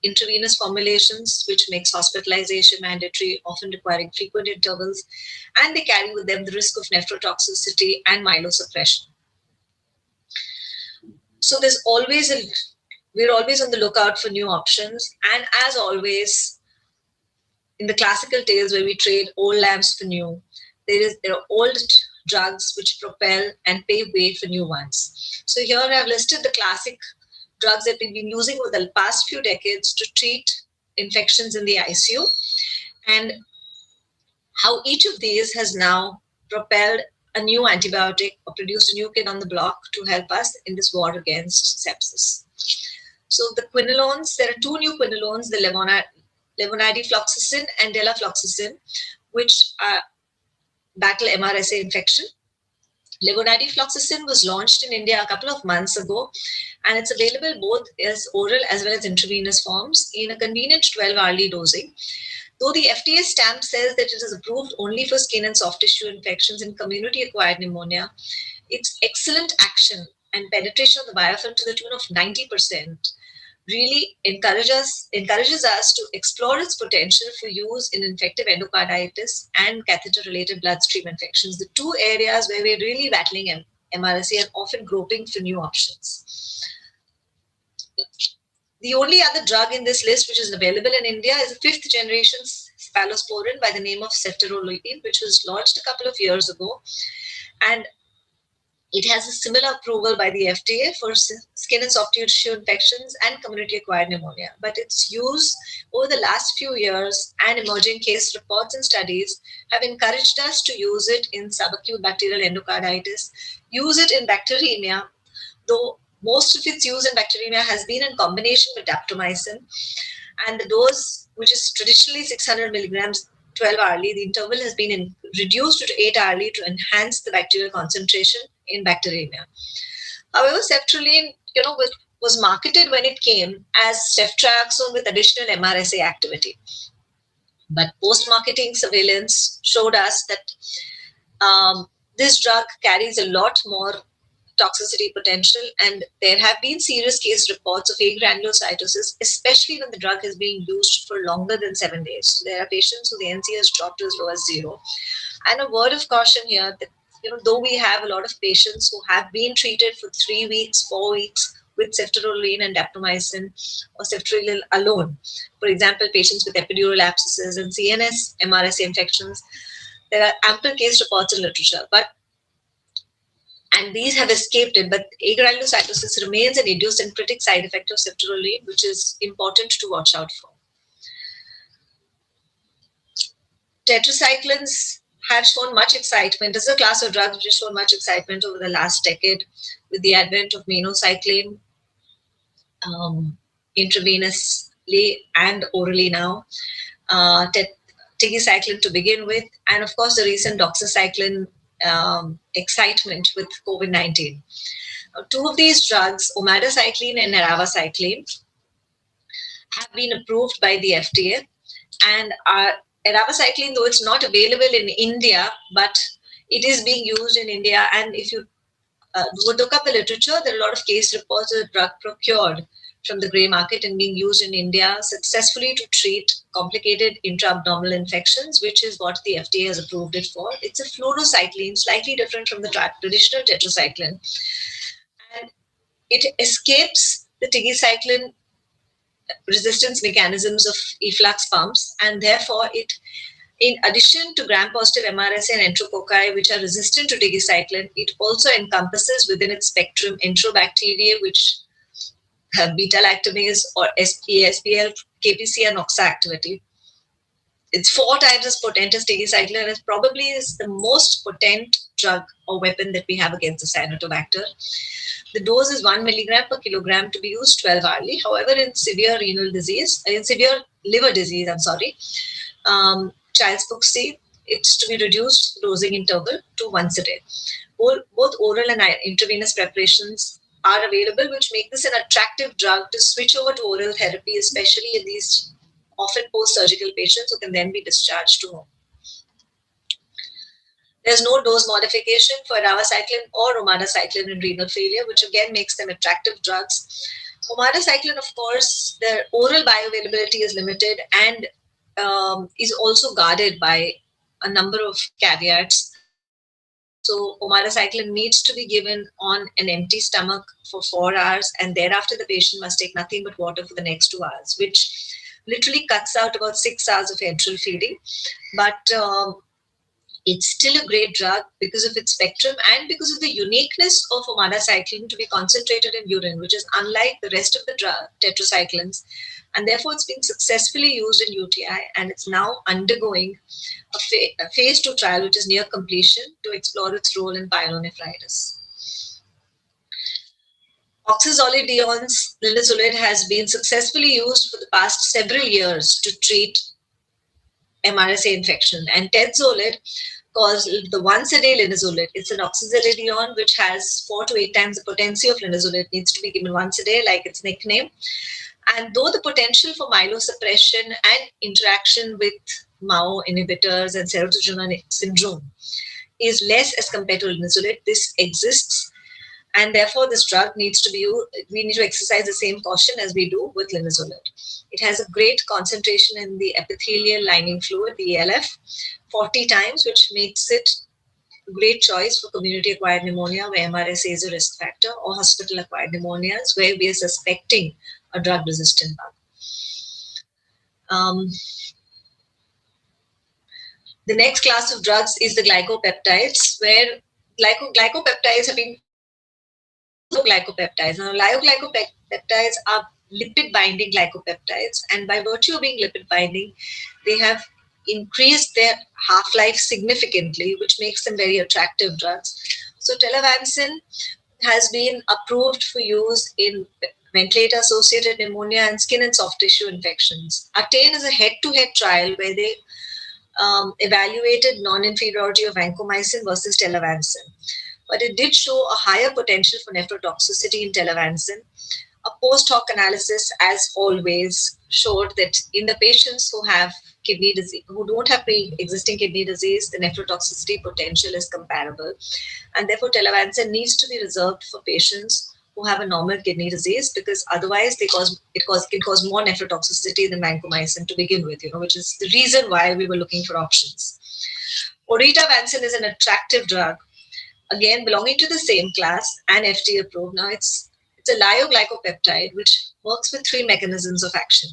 intravenous formulations, which makes hospitalization mandatory, often requiring frequent intervals, and they carry with them the risk of nephrotoxicity and myelosuppression. So we're always on the lookout for new options, and as always, in the classical tales where we trade old lamps for new, there are old drugs which propel and pave way for new ones. So here I've listed the classic drugs that we've been using over the past few decades to treat infections in the ICU, and how each of these has now propelled a new antibiotic or produced a new kid on the block to help us in this war against sepsis. So the quinolones, there are 2 new quinolones, the levonaidifloxacin and delafloxacin, which battle MRSA infection. Levodopa was launched in India a couple of months ago, and it's available both as oral as well as intravenous forms in a convenient 12-hourly dosing. Though the FDA stamp says that it is approved only for skin and soft tissue infections and community-acquired pneumonia, its excellent action and penetration of the biofilm to the tune of 90% really encourages us to explore its potential for use in infective endocarditis and catheter-related bloodstream infections, the two areas where we're really battling MRSA and often groping for new options. The only other drug in this list which is available in India is a 5th generation cephalosporin by the name of ceftaroline, which was launched a couple of years ago. And it has a similar approval by the FDA for skin and soft tissue infections and community-acquired pneumonia. But its use over the last few years and emerging case reports and studies have encouraged us to use it in subacute bacterial endocarditis, use it in bacteremia, though most of its use in bacteremia has been in combination with daptomycin. And the dose, which is traditionally 600 milligrams 12-hourly, the interval has been reduced to 8-hourly to enhance the bacterial concentration in bacteremia. However, ceftaroline, was marketed when it came as ceftriaxone with additional MRSA activity. But post-marketing surveillance showed us that this drug carries a lot more toxicity potential, and there have been serious case reports of agranulocytosis, especially when the drug is being used for longer than 7 days. So there are patients who the NC has dropped to as low as 0. And a word of caution here that, though we have a lot of patients who have been treated for 3 weeks, 4 weeks with ceftaroline and daptomycin or ceftaroline alone, for example, patients with epidural abscesses and CNS MRSA infections, there are ample case reports in literature, and these have escaped it, but agranulocytosis remains an idiosyncratic side effect of ceftaroline, which is important to watch out for. Tetracyclines have shown much excitement. This is a class of drugs which has shown much excitement over the last decade with the advent of minocycline, intravenously and orally now, tigecycline to begin with, and of course the recent doxycycline excitement with COVID-19. Two of these drugs, omadacycline and eravacycline, have been approved by the FDA, and eravacycline, though it's not available in India, but it is being used in India. And if you look up the literature, there are a lot of case reports of the drug procured from the grey market and being used in India successfully to treat complicated intra-abdominal infections, which is what the FDA has approved it for. It's a fluorocycline, slightly different from the traditional tetracycline. And it escapes the tigecycline resistance mechanisms of efflux pumps, and therefore it, in addition to gram-positive MRSA and enterococci, which are resistant to tigecycline, it also encompasses within its spectrum enterobacteria, which have beta-lactamase or SPL, KPC, and OXA activity. It's 4 times as potent as tigecycline, and it probably is the most potent drug or weapon that we have against the Cyanotobacter. The dose is 1 milligram per kilogram to be used 12-hourly. However, in severe liver disease, Child's Book C, it's to be reduced dosing interval to once a day. Both oral and intravenous preparations are available, which make this an attractive drug to switch over to oral therapy, especially in these often post-surgical patients who can then be discharged to home. There's no dose modification for eravacycline or omadacycline in renal failure, which again makes them attractive drugs. Omadacycline, of course, their oral bioavailability is limited and is also guarded by a number of caveats. So omadacycline needs to be given on an empty stomach for 4 hours, and thereafter the patient must take nothing but water for the next 2 hours, which literally cuts out about 6 hours of enteral feeding. But it's still a great drug because of its spectrum and because of the uniqueness of omadacycline to be concentrated in urine, which is unlike the rest of the tetracyclines. And therefore, it's been successfully used in UTI, and it's now undergoing a phase 2 trial, which is near completion, to explore its role in pyelonephritis. Oxazolidion's linezolid has been successfully used for the past several years to treat MRSA infection, and tedzolid, cause the once-a-day linezolid. It's an oxazolidine which has 4 to 8 times the potency of linezolid. It needs to be given once a day, like its nickname. And though the potential for myelosuppression and interaction with MAO inhibitors and serotonin syndrome is less as compared to linezolid, this exists. And therefore, this drug needs to be used. We need to exercise the same caution as we do with linezolid. It has a great concentration in the epithelial lining fluid, the ELF, 40 times, which makes it a great choice for community-acquired pneumonia, where MRSA is a risk factor, or hospital-acquired pneumonias, where we are suspecting a drug-resistant bug. The next class of drugs is the glycopeptides, where glycopeptides have been glycopeptides. Now, glycopeptides are lipid-binding glycopeptides, and by virtue of being lipid-binding, they have increased their half-life significantly, which makes them very attractive drugs. So, telavancin has been approved for use in ventilator-associated pneumonia and skin and soft tissue infections. ATTAIN is a head-to-head trial where they evaluated non-inferiority of vancomycin versus telavancin. But it did show a higher potential for nephrotoxicity in telavancin. A post-hoc analysis, as always, showed that in the patients who have kidney disease, who don't have pre-existing kidney disease, the nephrotoxicity potential is comparable. And therefore, telavancin needs to be reserved for patients who have a normal kidney disease, because otherwise it can cause more nephrotoxicity than vancomycin to begin with, which is the reason why we were looking for options. Oritavancin is an attractive drug, again belonging to the same class and FDA approved. Now it's a lyoglycopeptide which works with 3 mechanisms of action,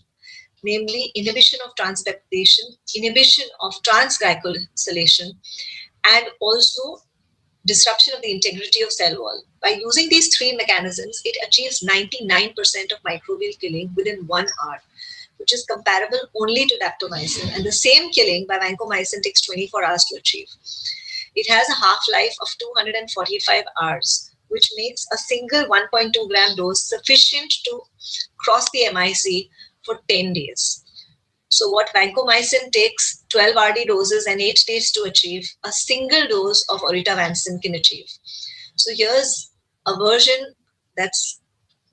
namely inhibition of transpeptidation, inhibition of transglycosylation, and also disruption of the integrity of cell wall. By using these 3 mechanisms, it achieves 99% of microbial killing within 1 hour, which is comparable only to daptomycin, and the same killing by vancomycin takes 24 hours to achieve. It has a half-life of 245 hours, which makes a single 1.2 gram dose sufficient to cross the MIC for 10 days. So what vancomycin takes 12 RD doses and 8 days to achieve, a single dose of oritavancin can achieve. So here's a version that's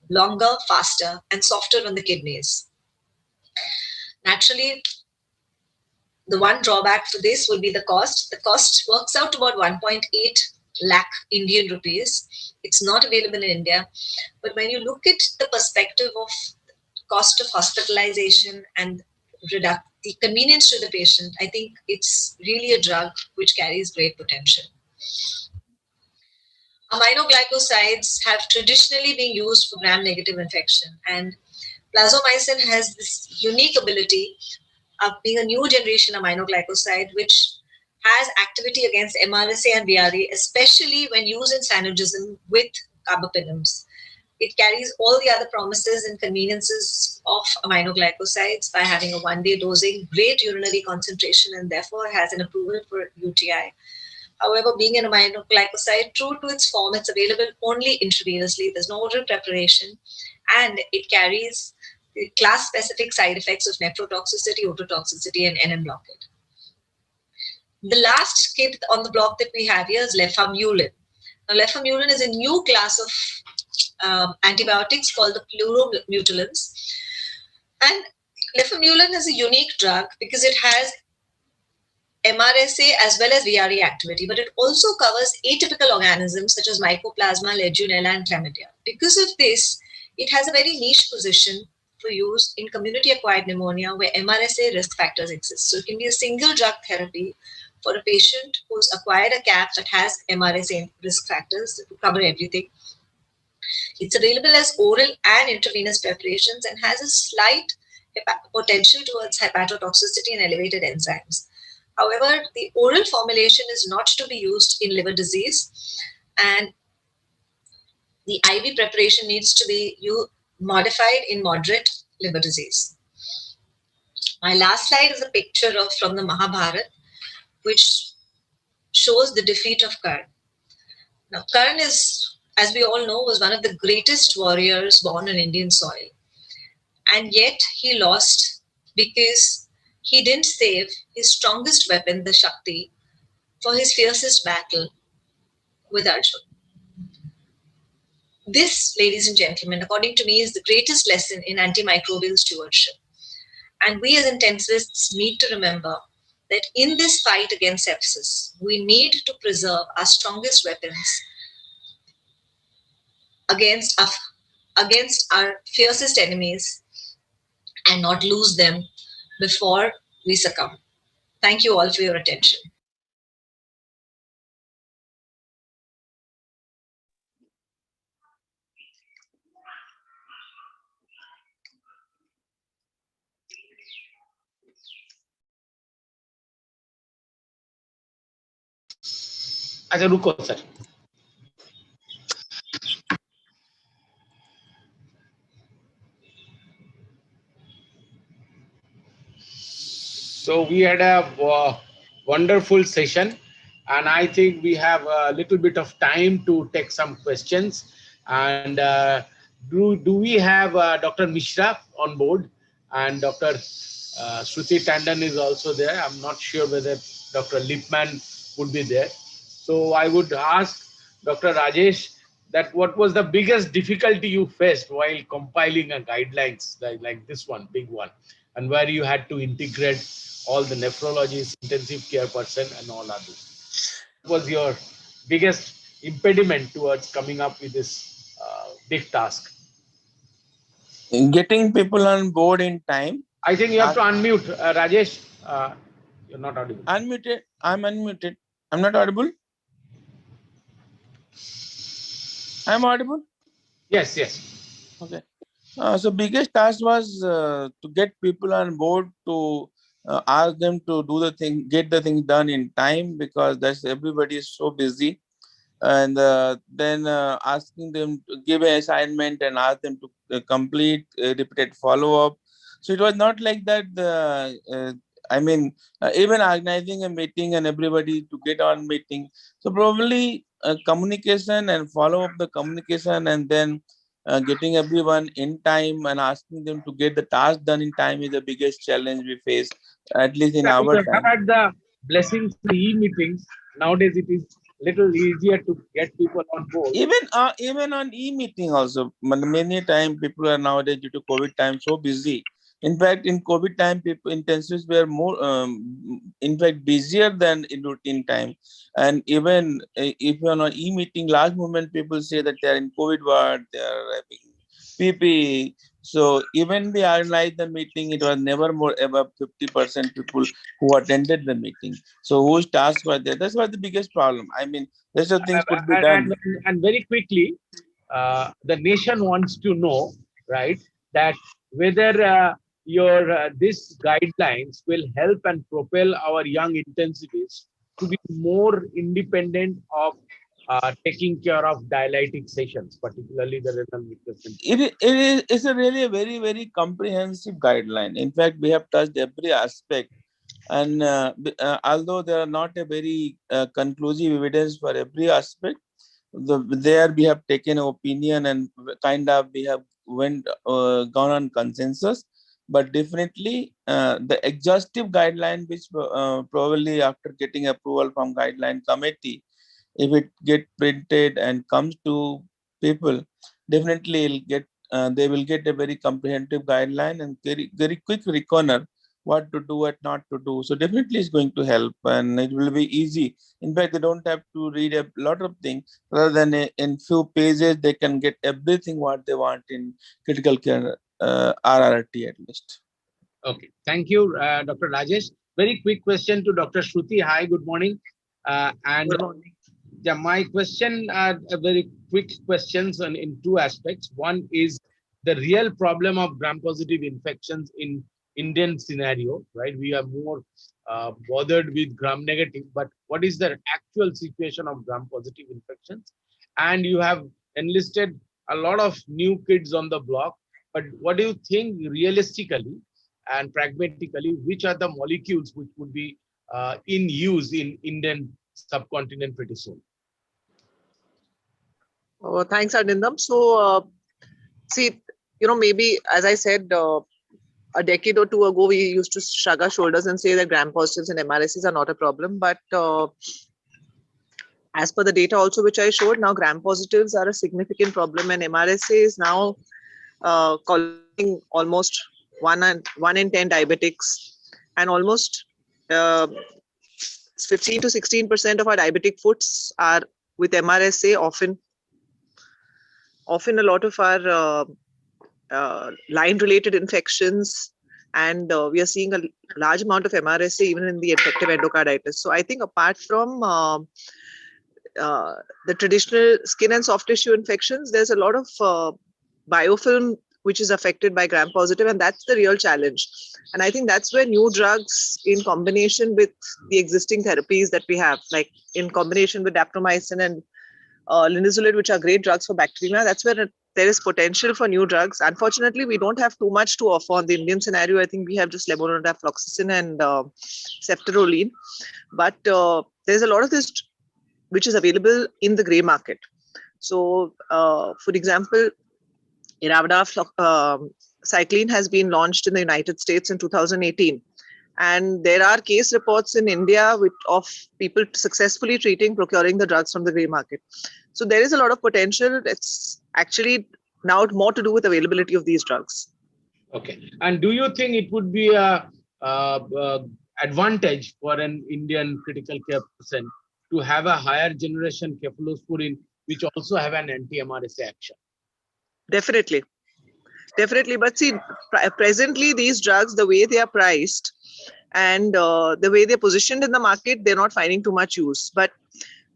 longer, faster, and softer on the kidneys. Naturally, the one drawback for this would be the cost. The cost works out to about 1.8 lakh Indian rupees. It's not available in India. But when you look at the perspective of cost of hospitalization and the convenience to the patient, I think it's really a drug which carries great potential. Aminoglycosides have traditionally been used for gram-negative infection, and plasmomycin has this unique ability of being a new generation aminoglycoside which has activity against MRSA and VRE, especially when used in synergism with carbapenems. It carries all the other promises and conveniences of aminoglycosides by having a one-day dosing, great urinary concentration, and therefore has an approval for UTI. However, being an aminoglycoside, true to its form, it's available only intravenously. There's no oral preparation, and it carries the class-specific side effects of nephrotoxicity, ototoxicity, and NM blockade. The last kid on the block that we have here is lefamulin. Now, lefamulin is a new class of antibiotics called the pleuromutilins. And lefamulin is a unique drug because it has MRSA as well as VRE activity, but it also covers atypical organisms such as Mycoplasma, Legionella, and Chlamydia. Because of this, it has a very niche position for use in community-acquired pneumonia where MRSA risk factors exist. So it can be a single drug therapy for a patient who's acquired a CAP that has MRSA risk factors to cover everything. It's available as oral and intravenous preparations and has a slight potential towards hepatotoxicity and elevated enzymes. However, the oral formulation is not to be used in liver disease, and the IV preparation needs to be modified in moderate liver disease. My last slide is a picture from the Mahabharata, which shows the defeat of Karna. Now, Karna is, as we all know, was one of the greatest warriors born on Indian soil. And yet he lost because he didn't save his strongest weapon, the Shakti, for his fiercest battle with Arjun. This, ladies and gentlemen, according to me, is the greatest lesson in antimicrobial stewardship. And we as intensivists need to remember that in this fight against sepsis, we need to preserve our strongest weapons against our fiercest enemies and not lose them before we succumb. Thank you all for your attention. अच्छा रुको sir. So we had a wonderful session, and I think we have a little bit of time to take some questions. And do we have Dr. Mishra on board? And Dr. Shruti Tandon is also there. I'm not sure whether Dr. Lipman would be there. So I would ask Dr. Rajesh that what was the biggest difficulty you faced while compiling a guidelines like this one, big one, and where you had to integrate all the nephrologists, intensive care person, and all others. What was your biggest impediment towards coming up with this big task? Getting people on board in time. I think you have to unmute, Rajesh. You're not audible. Unmuted. I'm unmuted. I'm not audible. I'm audible. Yes, yes. Okay. So biggest task was to get people on board, to ask them to do the thing, get the thing done in time, because that's everybody is so busy, and then asking them to give an assignment and ask them to complete repeated follow-up. So it was not like that. I mean, even organizing a meeting and everybody to get on meeting. So probably communication and follow up the communication, and then getting everyone in time and asking them to get the task done in time is the biggest challenge we face, at least in our We time. have had the blessings of e-meetings. Nowadays, it is little easier to get people on board. Even on e-meeting also, many times people are nowadays due to COVID time so busy. In fact, in COVID time, people intensives were more, in fact, busier than in routine time. And even if you're on e-meeting, last moment people say that they are in COVID ward, they are having PP. So even we organized the meeting, it was never more above 50% people who attended the meeting. So whose tasks were there? That's what the biggest problem. I mean, rest of things could be done. And very quickly, the nation wants to know, right, that whether your this guidelines will help and propel our young intensivists to be more independent of taking care of dialytic sessions, particularly the renal replacement. It's a really a very, very comprehensive guideline. In fact, we have touched every aspect. And although there are not a very conclusive evidence for every aspect, there we have taken an opinion and kind of we have gone on consensus. But definitely the exhaustive guideline, which probably after getting approval from guideline committee, if it get printed and comes to people, definitely it'll get they will get a very comprehensive guideline and very, very quick reckoner what to do, what not to do. So definitely it's going to help, and it will be easy. In fact, they don't have to read a lot of things. Rather than in few pages, they can get everything what they want in critical care RRT at least. Okay, thank you, Dr. Rajesh. Very quick question to Dr. Shruti. Hi, good morning. Good morning. Yeah, my question are very quick questions in two aspects. One is the real problem of gram-positive infections in Indian scenario, right? We are more bothered with gram-negative, but what is the actual situation of gram-positive infections? And you have enlisted a lot of new kids on the block, but what do you think realistically and pragmatically, which are the molecules which would be in use in Indian subcontinent pretty soon? Thanks, Arindam. So, see, maybe as I said, a decade or two ago, we used to shrug our shoulders and say that gram positives and MRSs are not a problem. But as per the data also which I showed, now gram positives are a significant problem, and MRSA is now causing almost 1 in 10 diabetics, and almost 15 to 16% of our diabetic foods are with MRSA. Often a lot of our line-related infections, and we are seeing a large amount of MRSA even in the infective endocarditis. So I think apart from the traditional skin and soft tissue infections, there's a lot of biofilm which is affected by gram positive, and that's the real challenge. And I think that's where new drugs in combination with the existing therapies that we have, like in combination with daptomycin and linezolid, which are great drugs for bacteremia, that's where there is potential for new drugs. Unfortunately, we don't have too much to offer on the Indian scenario. I think we have just levodopa-fluoxetine and ceftaroline, but there's a lot of this which is available in the gray market. So, for example, cycline has been launched in the United States in 2018. And there are case reports in India of people successfully procuring the drugs from the grey market. So there is a lot of potential. It's actually now more to do with availability of these drugs. Okay. And do you think it would be a advantage for an Indian critical care person to have a higher generation cephalosporin, which also have an anti-MRSA action? Definitely. But see, presently these drugs, the way they are priced and the way they're positioned in the market, they're not finding too much use. But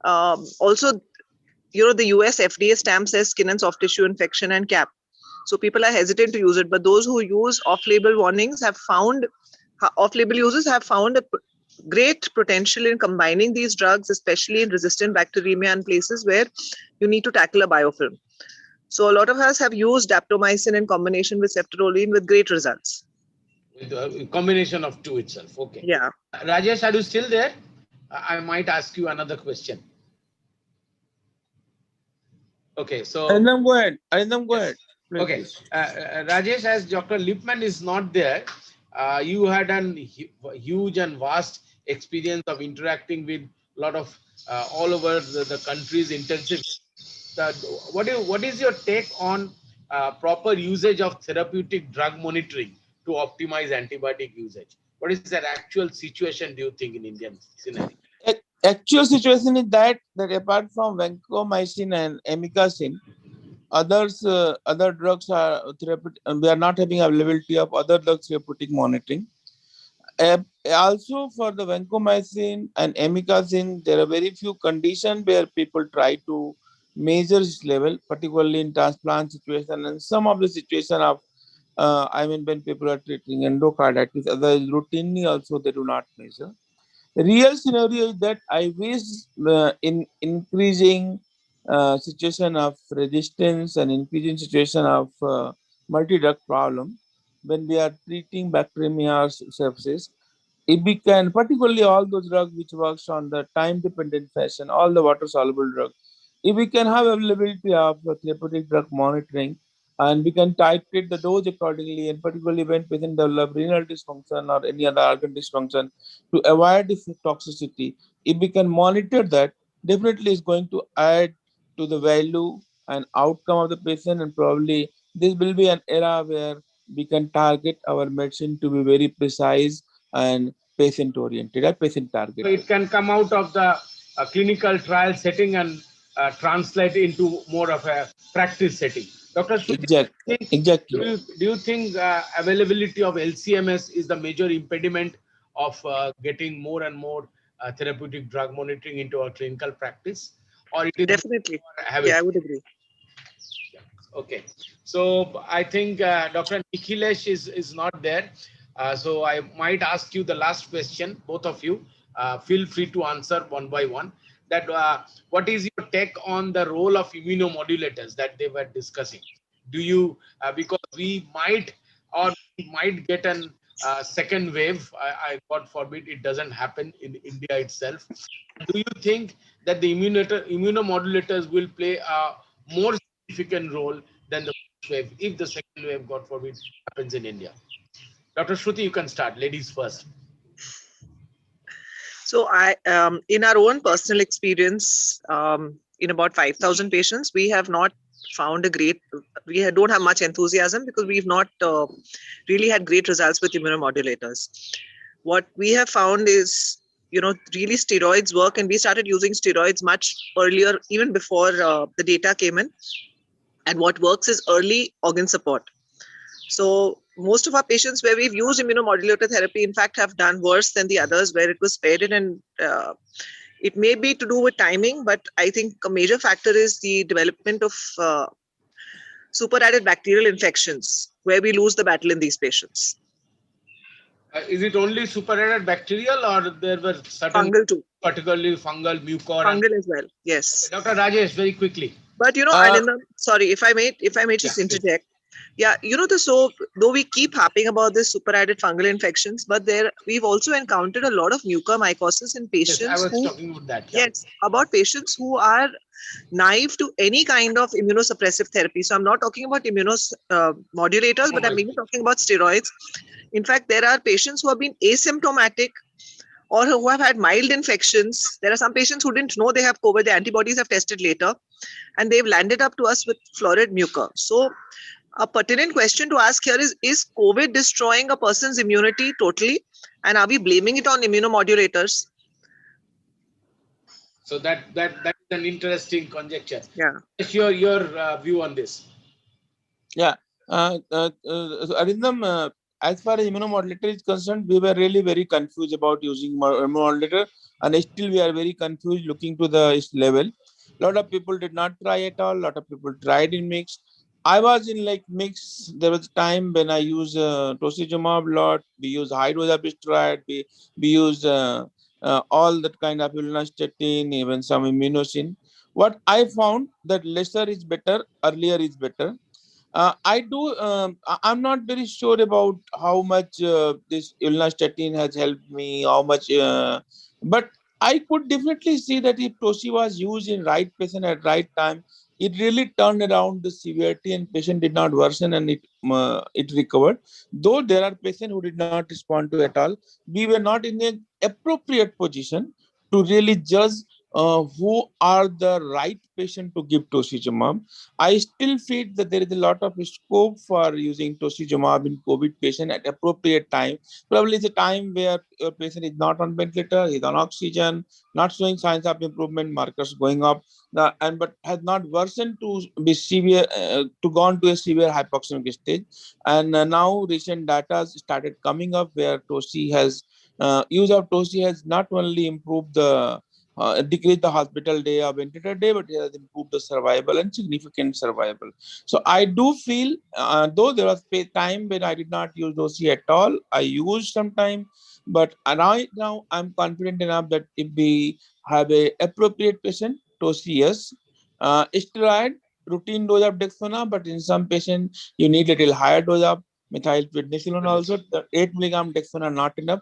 also, the US FDA stamp says skin and soft tissue infection and CAP. So people are hesitant to use it. But those who use off-label users have found a great potential in combining these drugs, especially in resistant bacteremia and places where you need to tackle a biofilm. So a lot of us have used daptomycin in combination with ceftaroline with great results. With a combination of two itself. Okay. Yeah. Rajesh, are you still there? I might ask you another question. Okay, so. Arindam, go ahead. Please. Okay. Rajesh, as Dr. Lipman is not there, you had a huge and vast experience of interacting with a lot of all over the country's intensive. What is your take on proper usage of therapeutic drug monitoring to optimize antibiotic usage? What is that actual situation, do you think, in Indian scenario? Actual situation is that apart from vancomycin and amikacin, other drugs are therapeutic, and we are not having availability of other drugs therapeutic monitoring. Also, for the vancomycin and amikacin, there are very few conditions where people try to measure this level, particularly in transplant situation and some of the situation of, when people are treating endocarditis, otherwise routinely also they do not measure. The real scenario is that I wish in increasing situation of resistance and increasing situation of multi-drug problem, when we are treating bacteremia sepsis, if we can, particularly all those drugs which works on the time-dependent fashion, all the water-soluble drugs, if we can have availability of therapeutic drug monitoring, and we can titrate the dose accordingly, and particularly when patient develop renal dysfunction or any other organ dysfunction, to avoid this toxicity, if we can monitor that, definitely is going to add to the value and outcome of the patient, and probably this will be an era where we can target our medicine to be very precise and patient-oriented, patient-targeted. So it can come out of the clinical trial setting and translate into more of a practice setting. Dr. Shruti, Exactly. Do you think availability of LCMS is the major impediment of getting more and more therapeutic drug monitoring into our clinical practice? Or it is definitely? Yeah, I would agree. Okay, so I think Dr. Nikhilesh is not there. So I might ask you the last question, both of you. Feel free to answer one by one. That what is your take on the role of immunomodulators that they were discussing? Do you, because we might get an second wave, God forbid it doesn't happen in India itself. Do you think that the immunomodulators will play a more significant role than the first wave if the second wave, God forbid, happens in India? Dr. Shruti, you can start. Ladies first. So in our own personal experience, in about 5,000 patients, we have not found don't have much enthusiasm because we've not really had great results with immunomodulators. What we have found is, really steroids work, and we started using steroids much earlier, even before the data came in. And what works is early organ support. So most of our patients where we've used immunomodulator therapy, in fact, have done worse than the others where it was spared in. And it may be to do with timing, but I think a major factor is the development of superadded bacterial infections where we lose the battle in these patients. Is it only superadded bacterial, or there were certain Fungal too? Particularly fungal, mucor, fungal as well? Yes. Okay, Dr. Rajesh, very quickly. But Anindam, sorry, if I may just interject. Yeah, so though we keep harping about this superadded fungal infections, but we've also encountered a lot of mucormycosis in patients. Yes, I was talking about that. Yeah. Yes, about patients who are naive to any kind of immunosuppressive therapy. So I'm not talking about immunomodulators, but I'm mainly talking about steroids. In fact, there are patients who have been asymptomatic or who have had mild infections. There are some patients who didn't know they have COVID. The antibodies have tested later, and they've landed up to us with florid mucor. So a pertinent question to ask here is COVID destroying a person's immunity totally? And are we blaming it on immunomodulators? So that's an interesting conjecture. Yeah. What's your view on this? Yeah. Arindam, as far as immunomodulator is concerned, we were really very confused about using immunomodulator, and still we are very confused looking to the level. A lot of people did not try at all. A lot of people tried in mix. I was in mix. There was a time when I used tocilizumab a lot. We use high dose of steroid. We use all that kind of ulnastatin, even some immunosin. What I found that lesser is better, earlier is better. I'm not very sure about how much this ulnastatin has helped me, how much, but I could definitely see that if Toshi was used in right patient at right time, it really turned around the severity and patient did not worsen and it recovered. Though there are patients who did not respond to at all, we were not in an appropriate position to really judge who are the right patient to give tocilizumab. I still feel that there is a lot of scope for using tocilizumab in COVID patient at appropriate time. Probably it's a time where a patient is not on ventilator, he's on oxygen, not showing signs of improvement, markers going up, but has not worsened to be severe, to gone to a severe hypoxemic stage. And now recent data started coming up where use of Toshi has not only improved decrease the hospital day or ventilator day, but it has improved the survival and significant survival. So I do feel, though there was a time when I did not use Dosi at all, I used sometime, but right now I'm confident enough that if we have a appropriate patient, Dosi yes, steroid, routine dose of dexona, but in some patients you need a little higher dose of methylprednisolone also. The 8 milligram dexona not enough.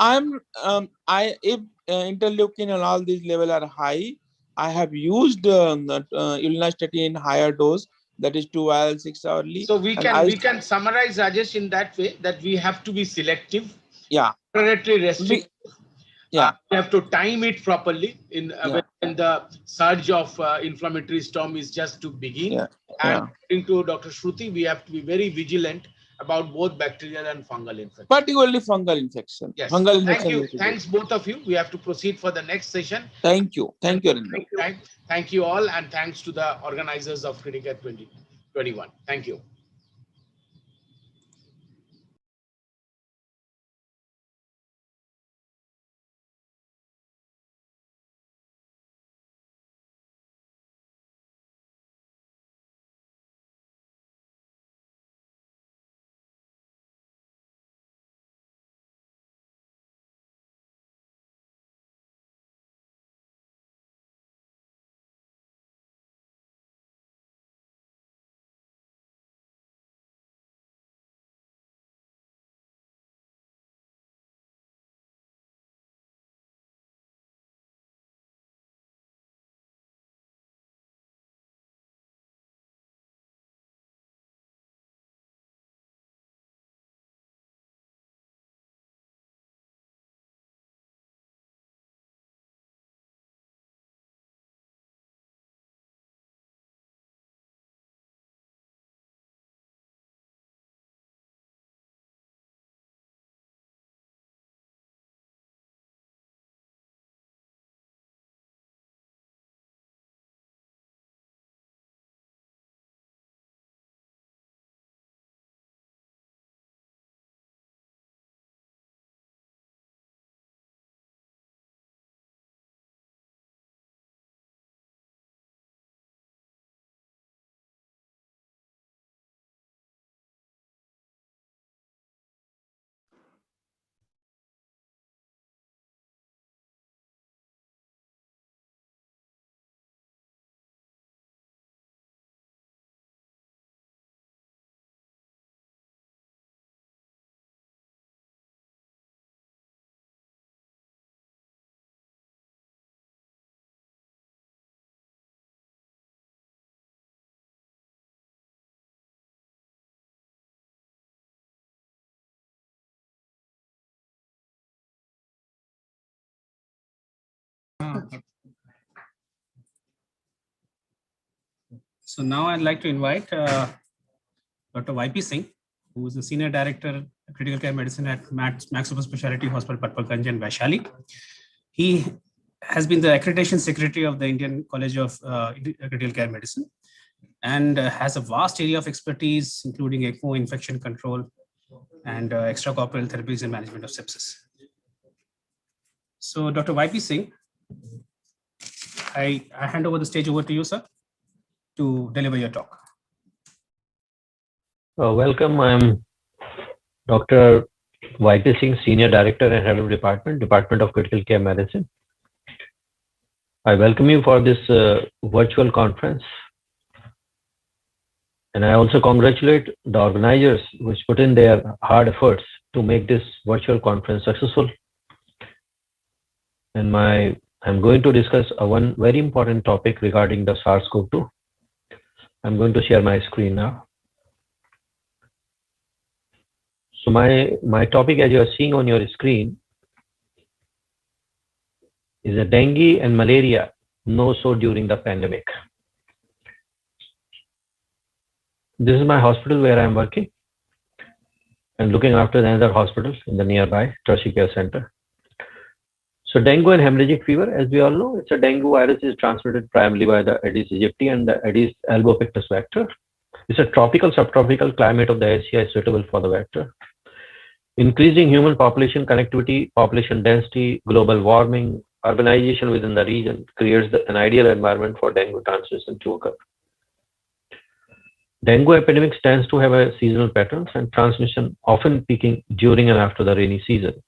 If interleukin and all these levels are high, I have used ulnastatin in higher dose, that is 2 vial 6 hourly. So we can summarize, Rajesh, in that way that we have to be selective. Yeah. Moderately restrictive. Yeah. We have to time it properly when the surge of inflammatory storm is just to begin. Yeah. And according to Dr. Shruti, we have to be very vigilant about both bacterial and fungal infection. Particularly fungal infection. Yes. Fungal Thank infection. you. Thanks both of you. We have to proceed for the next session. Thank you. Thank you, Arindam. Thank you all, and thanks to the organizers of Critica 2021. Thank you. So now I'd like to invite Dr. YP Singh, who is the Senior Director, Critical Care Medicine at Max Super Specialty Hospital, Patparganj and Vaishali. He has been the Accreditation Secretary of the Indian College of Critical Care Medicine and has a vast area of expertise, including ECMO, infection control, and extracorporeal therapies and management of sepsis. So Dr. YP Singh, I hand over the stage over to you, sir, to deliver your talk. Welcome. I'm Dr. YP Singh, Senior Director and Head of Department of Critical Care Medicine. I welcome you for this virtual conference. And I also congratulate the organizers which put in their hard efforts to make this virtual conference successful. And I'm going to discuss one very important topic regarding the SARS-CoV-2. I'm going to share my screen now. So my topic, as you are seeing on your screen, is a dengue and malaria no-show during the pandemic. This is my hospital where I'm working and looking after another hospital in the nearby tertiary care center. So dengue and hemorrhagic fever, as we all know, it's a dengue virus is transmitted primarily by the Aedes aegypti and the Aedes albopictus vector. It's a tropical subtropical climate of the Asia is suitable for the vector. Increasing human population connectivity, population density, global warming, urbanization within the region creates an ideal environment for dengue transmission to occur. Dengue epidemics tends to have a seasonal patterns and transmission often peaking during and after the rainy season.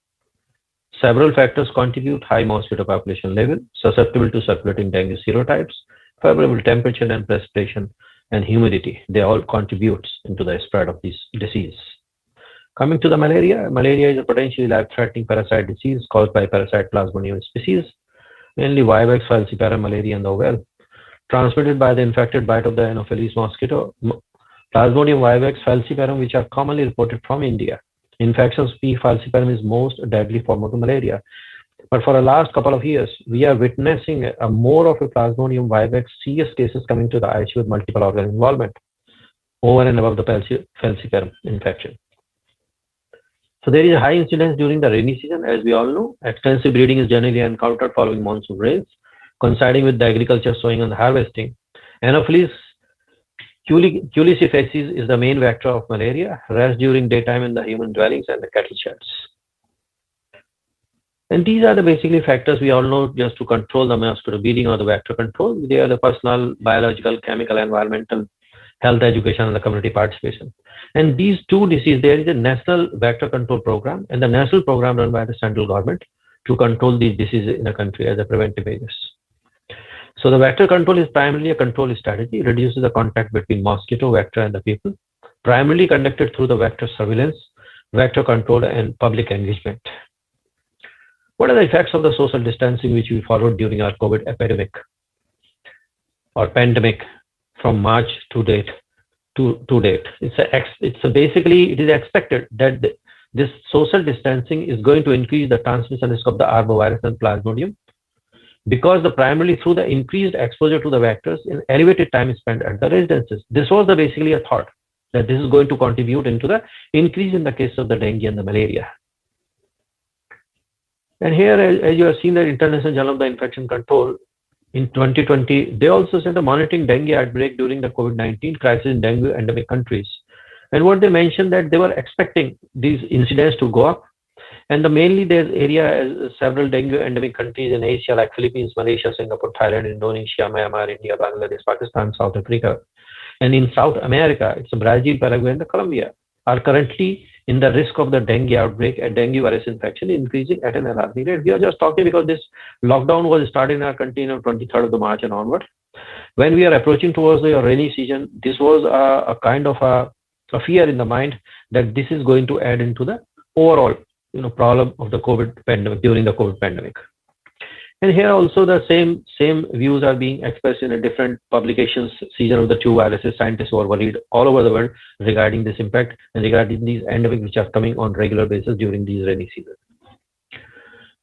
Several factors contribute: high mosquito population level, susceptible to circulating dengue serotypes, favorable temperature and precipitation, and humidity. They all contribute into the spread of this disease. Coming to the malaria, malaria is a potentially life-threatening parasite disease caused by parasite Plasmodium species, mainly Vivax falciparum malaria in the well, transmitted by the infected bite of the Anopheles mosquito, Plasmodium vivax falciparum, which are commonly reported from India. Infections P. falciparum is most deadly form of the malaria. But for the last couple of years, we are witnessing a more of a Plasmodium vivax serious cases coming to the ICU with multiple organ involvement over and above the falciparum infection. So there is a high incidence during the rainy season. As we all know, extensive breeding is generally encountered following monsoon rains, coinciding with the agriculture sowing and harvesting. Anopheles culissifaces is the main vector of malaria, rests during daytime in the human dwellings and the cattle sheds. And these are the basically factors we all know just to control the mosquito breeding or the vector control. They are the personal, biological, chemical, environmental, health education, and the community participation. And these two diseases, there is a national vector control program and the national program run by the central government to control these diseases in the country as a preventive measures. So the vector control is primarily a control strategy. It reduces the contact between mosquito, vector, and the people, primarily conducted through the vector surveillance, vector control, and public engagement. What are the effects of the social distancing which we followed during our COVID epidemic or pandemic from March to date? Basically, it is expected that this social distancing is going to increase the transmission risk of the arbovirus and Plasmodium, because primarily through the increased exposure to the vectors in elevated time spent at the residences. This was basically a thought that this is going to contribute into the increase in the case of the dengue and the malaria. And here, as you have seen, the International Journal of the Infection Control in 2020, they also said the monitoring dengue outbreak during the COVID-19 crisis in dengue endemic countries. And what they mentioned that they were expecting these incidents to go up. And mainly there's area several dengue endemic countries in Asia like Philippines, Malaysia, Singapore, Thailand, Indonesia, Myanmar, India, Bangladesh, Pakistan, South Africa. And in South America, it's Brazil, Paraguay, and Colombia are currently in the risk of the dengue outbreak and dengue virus infection increasing at an alarming rate. We are just talking because this lockdown was started in our country on 23rd of March and onward. When we are approaching towards the rainy season, this was a kind of a fear in the mind that this is going to add into the overall problem of the COVID pandemic during the COVID pandemic. And here also the same views are being expressed in a different publications, season of the two viruses. Scientists who are worried all over the world regarding this impact and regarding these endemics which are coming on regular basis during these rainy seasons.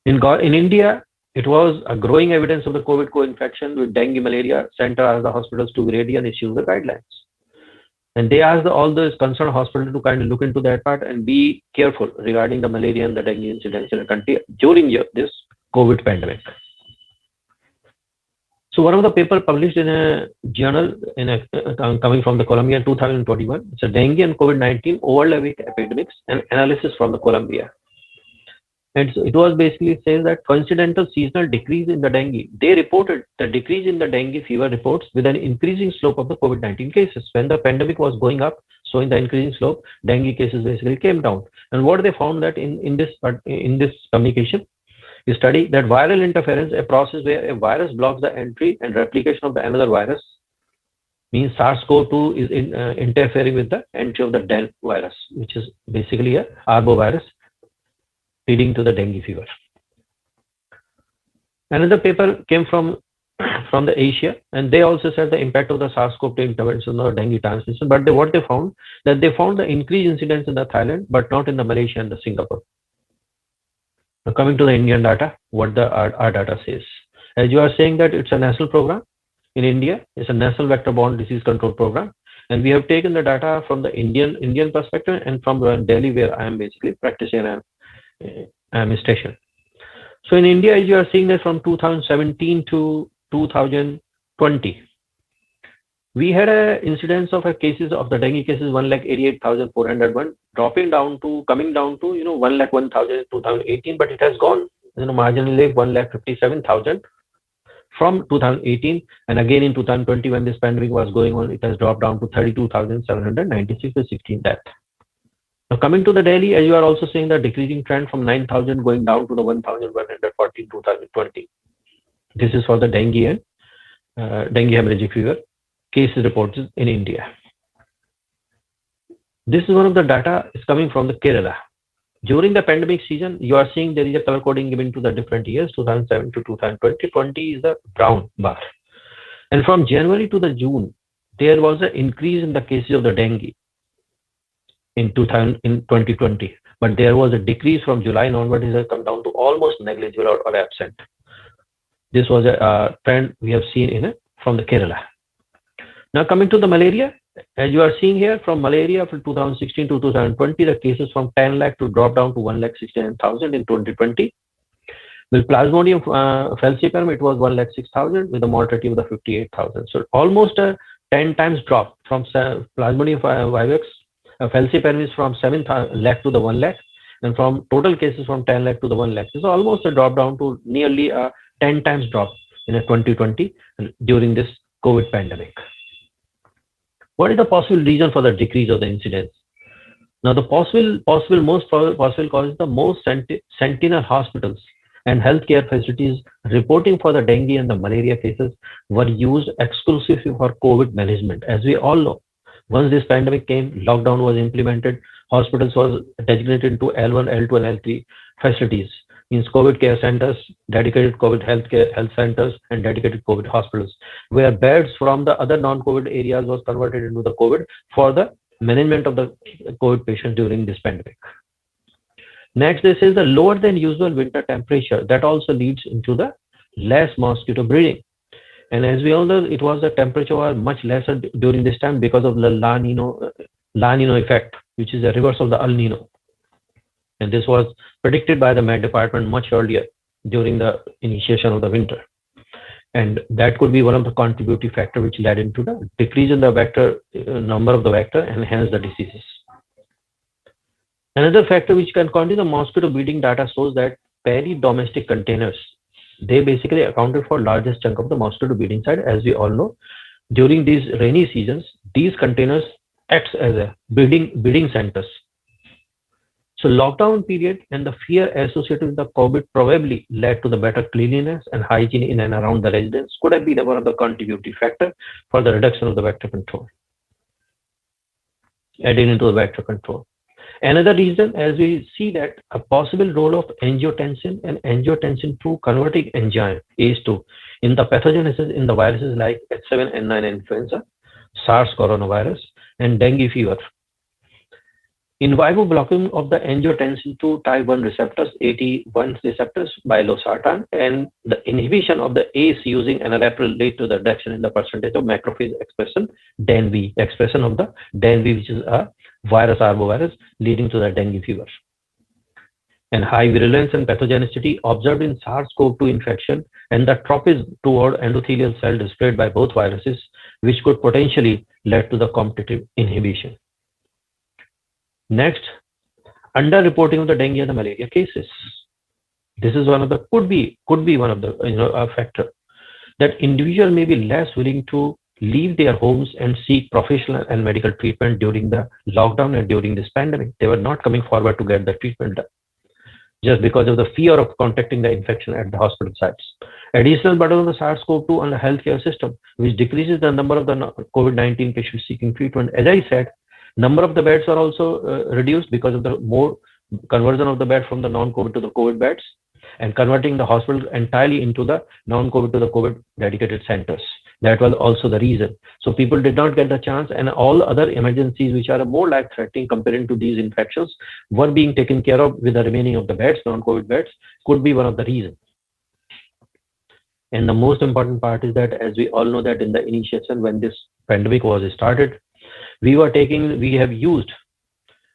In India, it was a growing evidence of the COVID co-infection with dengue, malaria. Center asked the hospitals to be ready and issue the guidelines. And they asked all the concerned hospitals to kind of look into that part and be careful regarding the malaria and the dengue incidence in the country during this COVID pandemic. So one of the papers published in a journal coming from the Columbia in 2021, it's a dengue and COVID-19 overlapping epidemics and analysis from the Columbia. And so it was basically saying that coincidental seasonal decrease in the dengue. They reported the decrease in the dengue fever reports with an increasing slope of the COVID-19 cases. When the pandemic was going up, so in the increasing slope, dengue cases basically came down. And what they found that in this communication, you study that viral interference, a process where a virus blocks the entry and replication of the another virus, means SARS-CoV-2 is interfering with the entry of the Del virus, which is basically a arbovirus, leading to the dengue fever. Another paper came from the Asia, and they also said the impact of the SARS-CoV-2 intervention or dengue transmission. But what they found, that they found the increased incidence in the Thailand, but not in the Malaysia and the Singapore. Now coming to the Indian data, what our data says. As you are saying that it's a national program in India, it's a national vector-borne disease control program. And we have taken the data from the Indian perspective and from Delhi, where I am basically practicing and I'm stationed. So in India, as you are seeing that from 2017 to 2020, we had an incidence of cases of the dengue cases 1,88,401, coming down to 1,01,000 in 2018, but it has gone marginally 1,57,000 from 2018, and again in 2020 when this pandemic was going on, it has dropped down to 32,796 with 16 deaths. Now coming to the Delhi, as you are also seeing the decreasing trend from 9,000 going down to the 1,140 in 2020. This is for the dengue and dengue hemorrhagic fever cases reported in India. This is one of the data is coming from the Kerala. During the pandemic season, you are seeing there is a color coding given to the different years, 2007 to 2020. 20 is the brown bar. And from January to the June, there was an increase in the cases of the dengue in 2020. But there was a decrease from July onward, it has come down to almost negligible or absent. This was a trend we have seen from the Kerala. Now coming to the malaria, as you are seeing here, from malaria from 2016 to 2020, the cases from 10 lakh to drop down to 1,69,000 in 2020. With Plasmodium falciparum, it was 1,06,000 with a mortality of the 58,000. So almost a 10 times drop from Plasmodium vivax. Falciparum is from 7 lakh to the 1 lakh, and from total cases from 10 lakh to the 1 lakh. So almost a drop down to nearly a 10 times drop in 2020 during this COVID pandemic. What is the possible reason for the decrease of the incidence? Now, the most possible cause is the most sentinel hospitals and healthcare facilities reporting for the dengue and the malaria cases were used exclusively for COVID management. As we all know, once this pandemic came, lockdown was implemented, hospitals was designated into L1, L2, and L3 facilities. Means COVID care centers, dedicated COVID health centers, and dedicated COVID hospitals, where beds from the other non-COVID areas was converted into the COVID for the management of the COVID patients during this pandemic. Next, this is the lower than usual winter temperature that also leads into the less mosquito breeding. And as we all know, it was the temperature was much lesser during this time because of the La Nino effect, which is the reverse of the El Nino. And this was predicted by the Met Department much earlier during the initiation of the winter. And that could be one of the contributing factors which led into the decrease in the vector number of the vector and hence the diseases. Another factor which can continue the mosquito breeding data shows that peri-domestic containers, they basically accounted for largest chunk of the mosquito breeding side. As we all know, during these rainy seasons, these containers acts as a breeding centers. So lockdown period and the fear associated with the COVID probably led to the better cleanliness and hygiene in and around the residence could have been one of the contributing factor for the reduction of the vector control. Adding into the vector control. Another reason, as we see that a possible role of angiotensin and angiotensin 2 converting enzyme ACE2 in the pathogenesis in the viruses like H7N9 influenza, SARS coronavirus, and dengue fever. In vivo blocking of the angiotensin II type 1 receptors, AT1 receptors by losartan, and the inhibition of the ACE using enalapril lead to the reduction in the percentage of macrophage expression, DANV, expression of the DANV, which is a virus, arbovirus, leading to the dengue fever. And high virulence and pathogenicity observed in SARS-CoV-2 infection and the tropism toward endothelial cell displayed by both viruses, which could potentially lead to the competitive inhibition. Next, underreporting of the dengue and the malaria cases. This is one of the could be one of the a factor that individual may be less willing to leave their homes and seek professional and medical treatment during the lockdown and during this pandemic. They were not coming forward to get the treatment done, just because of the fear of contacting the infection at the hospital sites. Additional burden of the SARS-CoV-2 on the healthcare system, which decreases the number of the COVID-19 patients seeking treatment. As I said, number of the beds are also reduced because of the more conversion of the bed from the non-COVID to the COVID beds, and converting the hospital entirely into the non-COVID to the COVID dedicated centers. That was also the reason. So people did not get the chance, and all other emergencies which are more life-threatening compared to these infections were being taken care of with the remaining of the beds, non-COVID beds, could be one of the reasons. And the most important part is that, as we all know, that in the initiation when this pandemic was started, we have used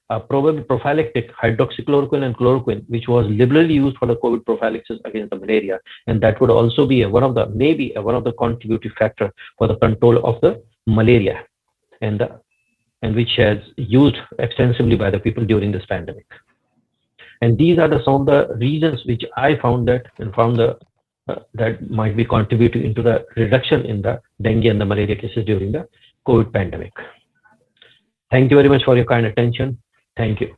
a probably prophylactic hydroxychloroquine and chloroquine, which was liberally used for the COVID prophylaxis against the malaria, and that would also be one of the contributing factor for the control of the malaria, and which has used extensively by the people during this pandemic. And these are some of the reasons which I found that that might be contributing into the reduction in the dengue and the malaria cases during the COVID pandemic. Thank you very much for your kind attention. Thank you.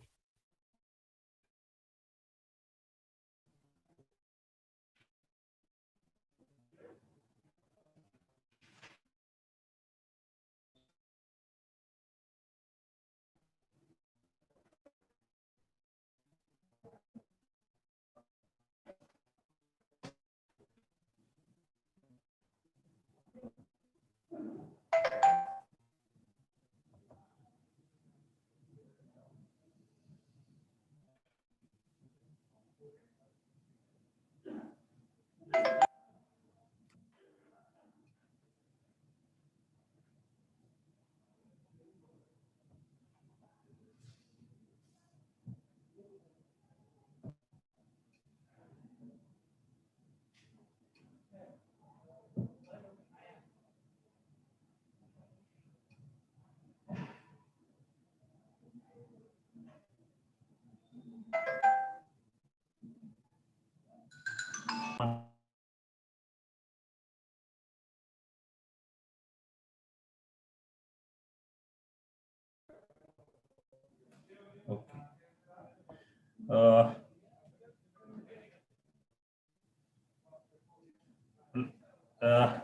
Okay.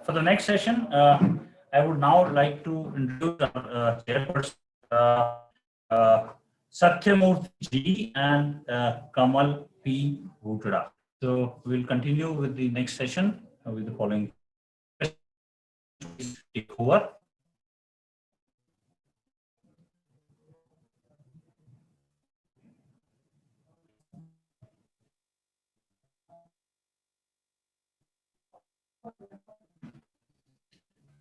For the next session, I would now like to introduce our chairperson, Satyamurthy G and Kamal P. Bhutra. So we'll continue with the next session with the following. Please take over.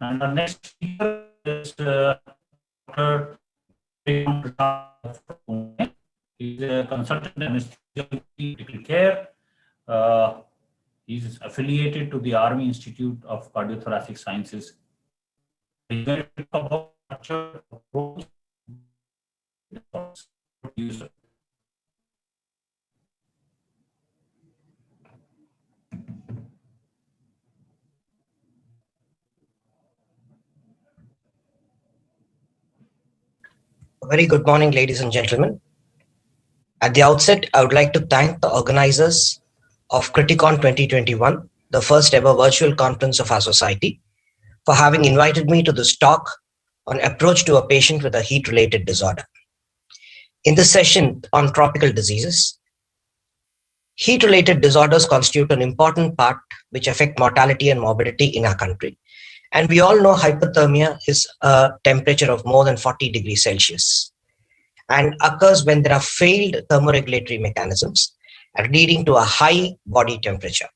And our next speaker is Dr. He's a consultant anesthesiology critical care. He's affiliated to the Army Institute of Cardiothoracic Sciences. He's going to talk about user. Very good morning, ladies and gentlemen. At the outset, I would like to thank the organizers of Criticon 2021, the first ever virtual conference of our society, for having invited me to this talk on approach to a patient with a heat-related disorder. In this session on tropical diseases, heat-related disorders constitute an important part which affect mortality and morbidity in our country. And we all know hypothermia is a temperature of more than 40 degrees Celsius. and occurs when there are failed thermoregulatory mechanisms leading to a high body temperature.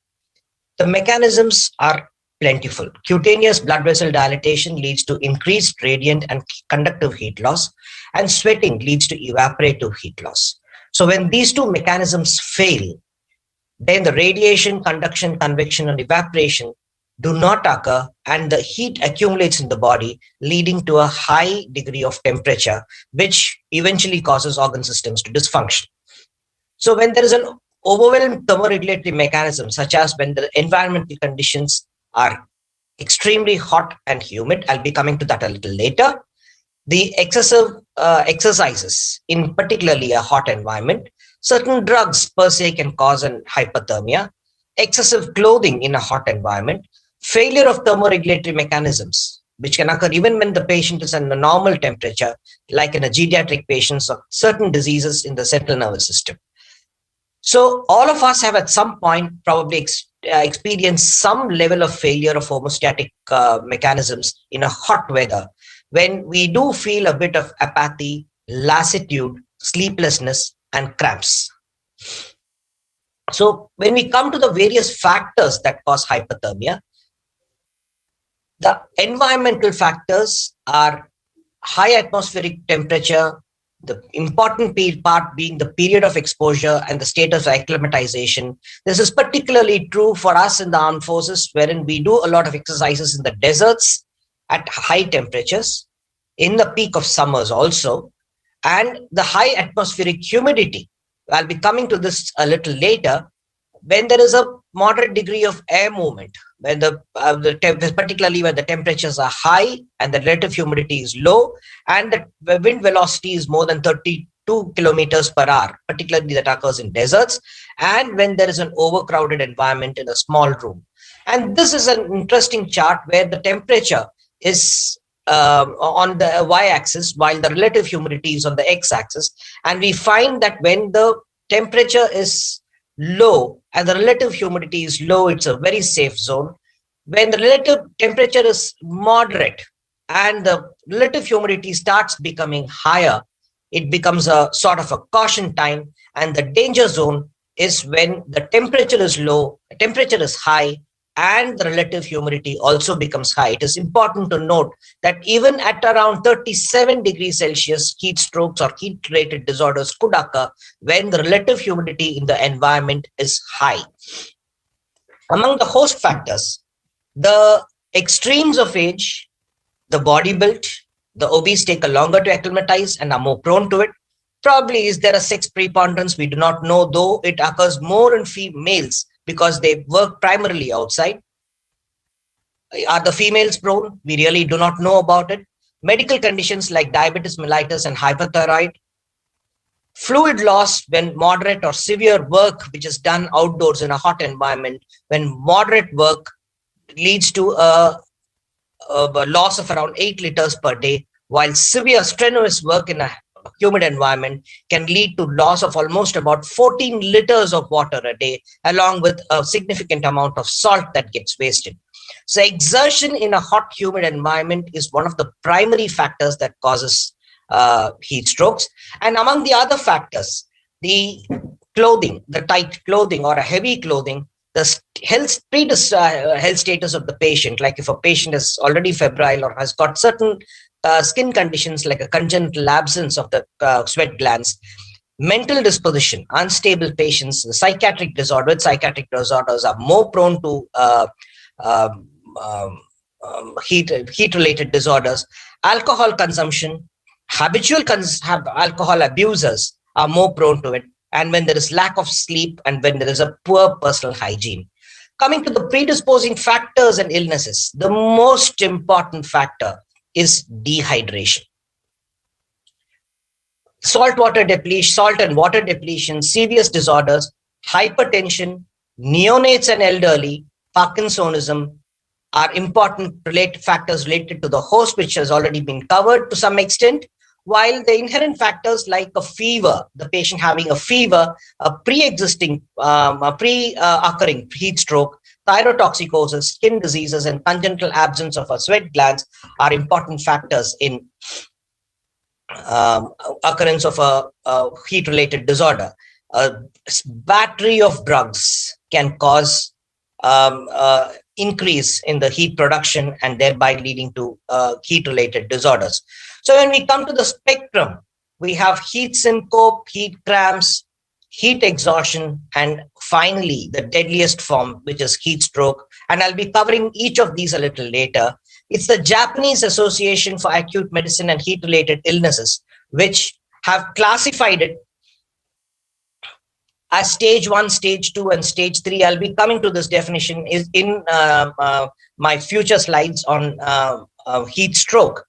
The mechanisms are plentiful. Cutaneous blood vessel dilatation leads to increased radiant and conductive heat loss, and sweating leads to evaporative heat loss. So when these two mechanisms fail, then the radiation, conduction, convection, and evaporation do not occur, and the heat accumulates in the body, leading to a high degree of temperature, which eventually causes organ systems to dysfunction. So when there is an overwhelming thermoregulatory mechanism, such as when the environmental conditions are extremely hot and humid, I'll be coming to that a little later, the excessive exercises in particularly a hot environment, certain drugs per se can cause an hypothermia, excessive clothing in a hot environment, failure of thermoregulatory mechanisms, which can occur even when the patient is in a normal temperature, like in a geriatric patients or certain diseases in the central nervous system. So all of us have at some point probably experienced some level of failure of homeostatic mechanisms in a hot weather, when we do feel a bit of apathy, lassitude, sleeplessness, and cramps. So when we come to the various factors that cause hypothermia, the environmental factors are high atmospheric temperature, the important part being the period of exposure and the status of acclimatization. This is particularly true for us in the armed forces, wherein we do a lot of exercises in the deserts at high temperatures, in the peak of summers also, and the high atmospheric humidity. I'll be coming to this a little later. When there is a moderate degree of air movement, when particularly when the temperatures are high and the relative humidity is low, and the wind velocity is more than 32 kilometers per hour, particularly that occurs in deserts, and when there is an overcrowded environment in a small room. And this is an interesting chart where the temperature is on the y-axis, while the relative humidity is on the x-axis. And we find that when the temperature is low and the relative humidity is low, it's a very safe zone. When the relative temperature is moderate and the relative humidity starts becoming higher, it becomes a sort of a caution time, and the danger zone is when the temperature is low, the temperature is high, and the relative humidity also becomes high. It is important to note that even at around 37 degrees Celsius, heat strokes or heat-related disorders could occur when the relative humidity in the environment is high. Among the host factors, the extremes of age, the body build, the obese take a longer to acclimatize and are more prone to it. Probably is there a sex preponderance? We do not know, though it occurs more in females because they work primarily outside. Are the females prone? We really do not know about it. Medical conditions like diabetes mellitus and hypothyroid. Fluid loss when moderate or severe work which is done outdoors in a hot environment, when moderate work leads to a loss of around 8 liters per day, while severe strenuous work in a humid environment can lead to loss of almost about 14 liters of water a day, along with a significant amount of salt that gets wasted. So exertion in a hot, humid environment is one of the primary factors that causes heat strokes. And among the other factors, the clothing, the tight clothing or a heavy clothing, the health status of the patient, like if a patient is already febrile or has got certain skin conditions like a congenital absence of the sweat glands, mental disposition, unstable patients, the psychiatric disorders are more prone to heat-related disorders. Alcohol consumption, habitual alcohol abusers are more prone to it. And when there is lack of sleep and when there is a poor personal hygiene. Coming to the predisposing factors and illnesses, the most important factor is dehydration. Salt and water depletion, serious disorders, hypertension, neonates and elderly, Parkinsonism are important factors related to the host, which has already been covered to some extent. While the inherent factors like a fever, the patient having a fever, a pre-existing, pre-occurring heat stroke, thyrotoxicosis, skin diseases, and congenital absence of a sweat glands are important factors in occurrence of a heat-related disorder. A battery of drugs can cause increase in the heat production and thereby leading to heat-related disorders. So when we come to the spectrum, we have heat syncope, heat cramps, heat exhaustion, and finally the deadliest form, which is heat stroke. And I'll be covering each of these a little later. It's the Japanese Association for Acute Medicine and Heat-Related Illnesses, which have classified it as stage 1, stage 2, and stage 3. I'll be coming to this definition is in my future slides on heat stroke.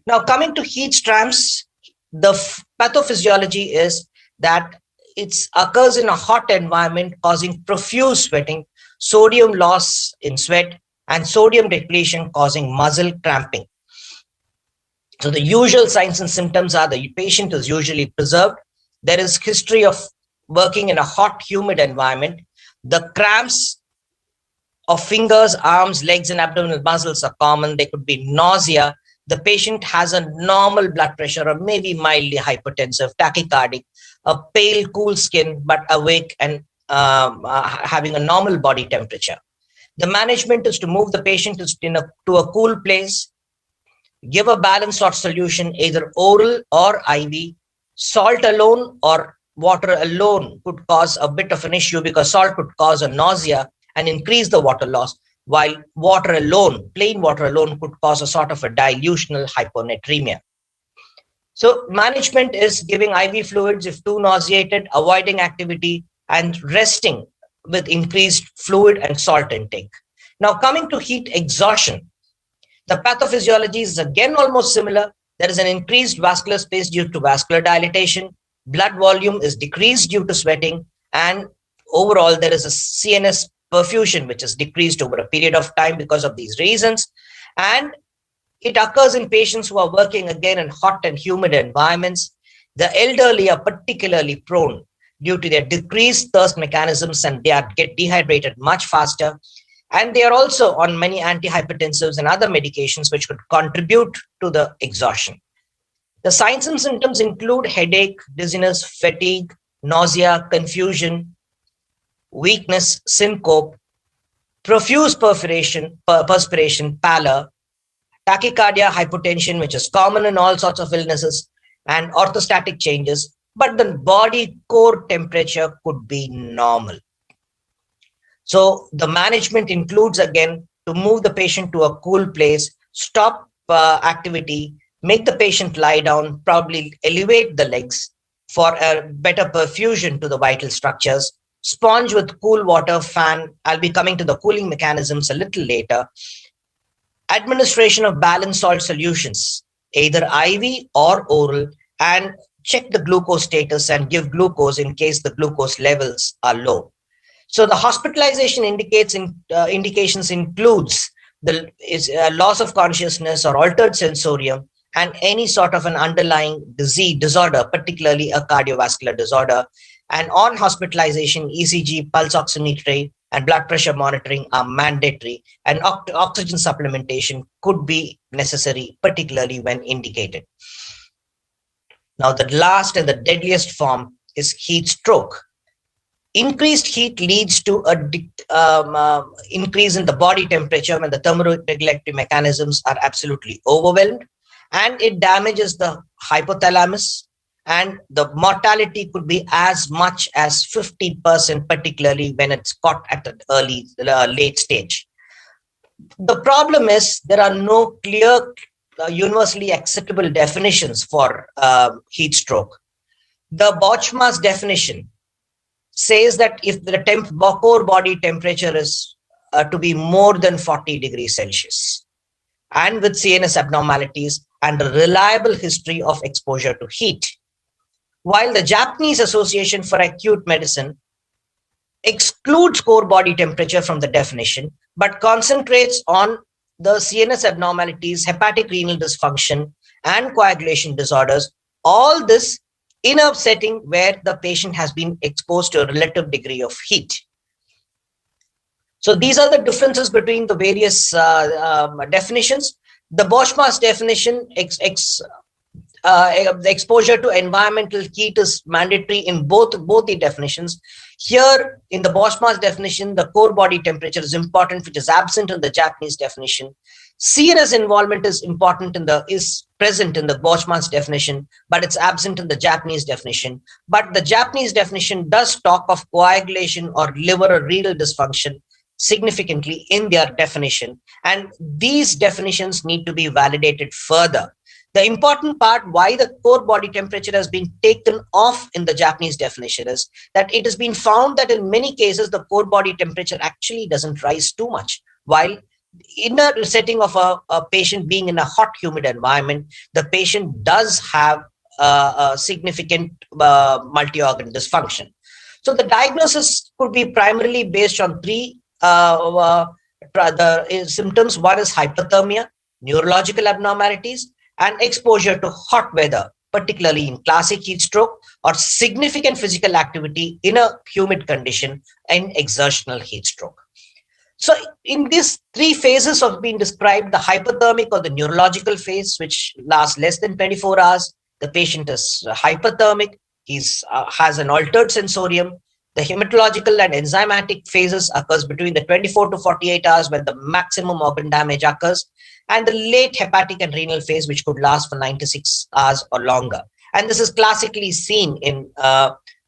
Now, coming to heat cramps, the pathophysiology is that it occurs in a hot environment, causing profuse sweating, sodium loss in sweat, and sodium depletion causing muscle cramping. So the usual signs and symptoms are the patient is usually preserved. There is history of working in a hot, humid environment. The cramps of fingers, arms, legs, and abdominal muscles are common. There could be nausea. The patient has a normal blood pressure or maybe mildly hypertensive, tachycardic, a pale, cool skin, but awake and having a normal body temperature. The management is to move the patient to a cool place, give a balanced salt solution, either oral or IV. Salt alone or water alone could cause a bit of an issue because salt could cause a nausea and increase the water loss, while water alone, plain water alone, could cause a sort of a dilutional hyponatremia. So management is giving IV fluids if too nauseated, avoiding activity, and resting with increased fluid and salt intake. Now, coming to heat exhaustion, the pathophysiology is again almost similar. There is an increased vascular space due to vascular dilatation. Blood volume is decreased due to sweating. And overall, there is a CNS perfusion, which is decreased over a period of time because of these reasons. And it occurs in patients who are working again in hot and humid environments. The elderly are particularly prone due to their decreased thirst mechanisms, and they get dehydrated much faster. And they are also on many antihypertensives and other medications which could contribute to the exhaustion. The signs and symptoms include headache, dizziness, fatigue, nausea, confusion, weakness, syncope, profuse perspiration, pallor, tachycardia, hypotension, which is common in all sorts of illnesses, and orthostatic changes, but the body core temperature could be normal. So the management includes, again, to move the patient to a cool place, stop activity, make the patient lie down, probably elevate the legs for a better perfusion to the vital structures, sponge with cool water, fan. I'll be coming to the cooling mechanisms a little later. Administration of balanced salt solutions, either IV or oral, and check the glucose status and give glucose in case the glucose levels are low. So the hospitalization indications includes the loss of consciousness or altered sensorium and any sort of an underlying disorder, particularly a cardiovascular disorder. And on hospitalization, ECG, pulse oximetry, and blood pressure monitoring are mandatory, and oxygen supplementation could be necessary, particularly when indicated. Now, the last and the deadliest form is heat stroke. Increased heat leads to a increase in the body temperature when the thermoregulatory mechanisms are absolutely overwhelmed, and it damages the hypothalamus, and the mortality could be as much as 50%, particularly when it's caught at an late stage. The problem is there are no clear, universally acceptable definitions for heat stroke. The Bochma's definition says that if the core body temperature is to be more than 40 degrees Celsius and with CNS abnormalities and a reliable history of exposure to heat. While the Japanese Association for Acute Medicine excludes core body temperature from the definition, but concentrates on the CNS abnormalities, hepatic renal dysfunction, and coagulation disorders, all this in a setting where the patient has been exposed to a relative degree of heat. So these are the differences between the various definitions. The Bochma's definition the exposure to environmental heat is mandatory in both the definitions. Here in the Boschmann's definition, the core body temperature is important, which is absent in the Japanese definition. CNS involvement is present in the Boschmann's definition, but it's absent in the Japanese definition. But the Japanese definition does talk of coagulation or liver or renal dysfunction significantly in their definition, and these definitions need to be validated further. The important part why the core body temperature has been taken off in the Japanese definition is that it has been found that in many cases the core body temperature actually doesn't rise too much, while in a setting of a patient being in a hot humid environment, the patient does have a significant multi-organ dysfunction. So the diagnosis could be primarily based on three symptoms. One is hypothermia, neurological abnormalities, and exposure to hot weather, particularly in classic heat stroke, or significant physical activity in a humid condition in exertional heat stroke. So in these three phases of being described, the hypothermic or the neurological phase, which lasts less than 24 hours, the patient is hypothermic, has an altered sensorium. The hematological and enzymatic phases occurs between the 24 to 48 hours when the maximum organ damage occurs, and the late hepatic and renal phase, which could last for 96 hours or longer. And this is classically seen in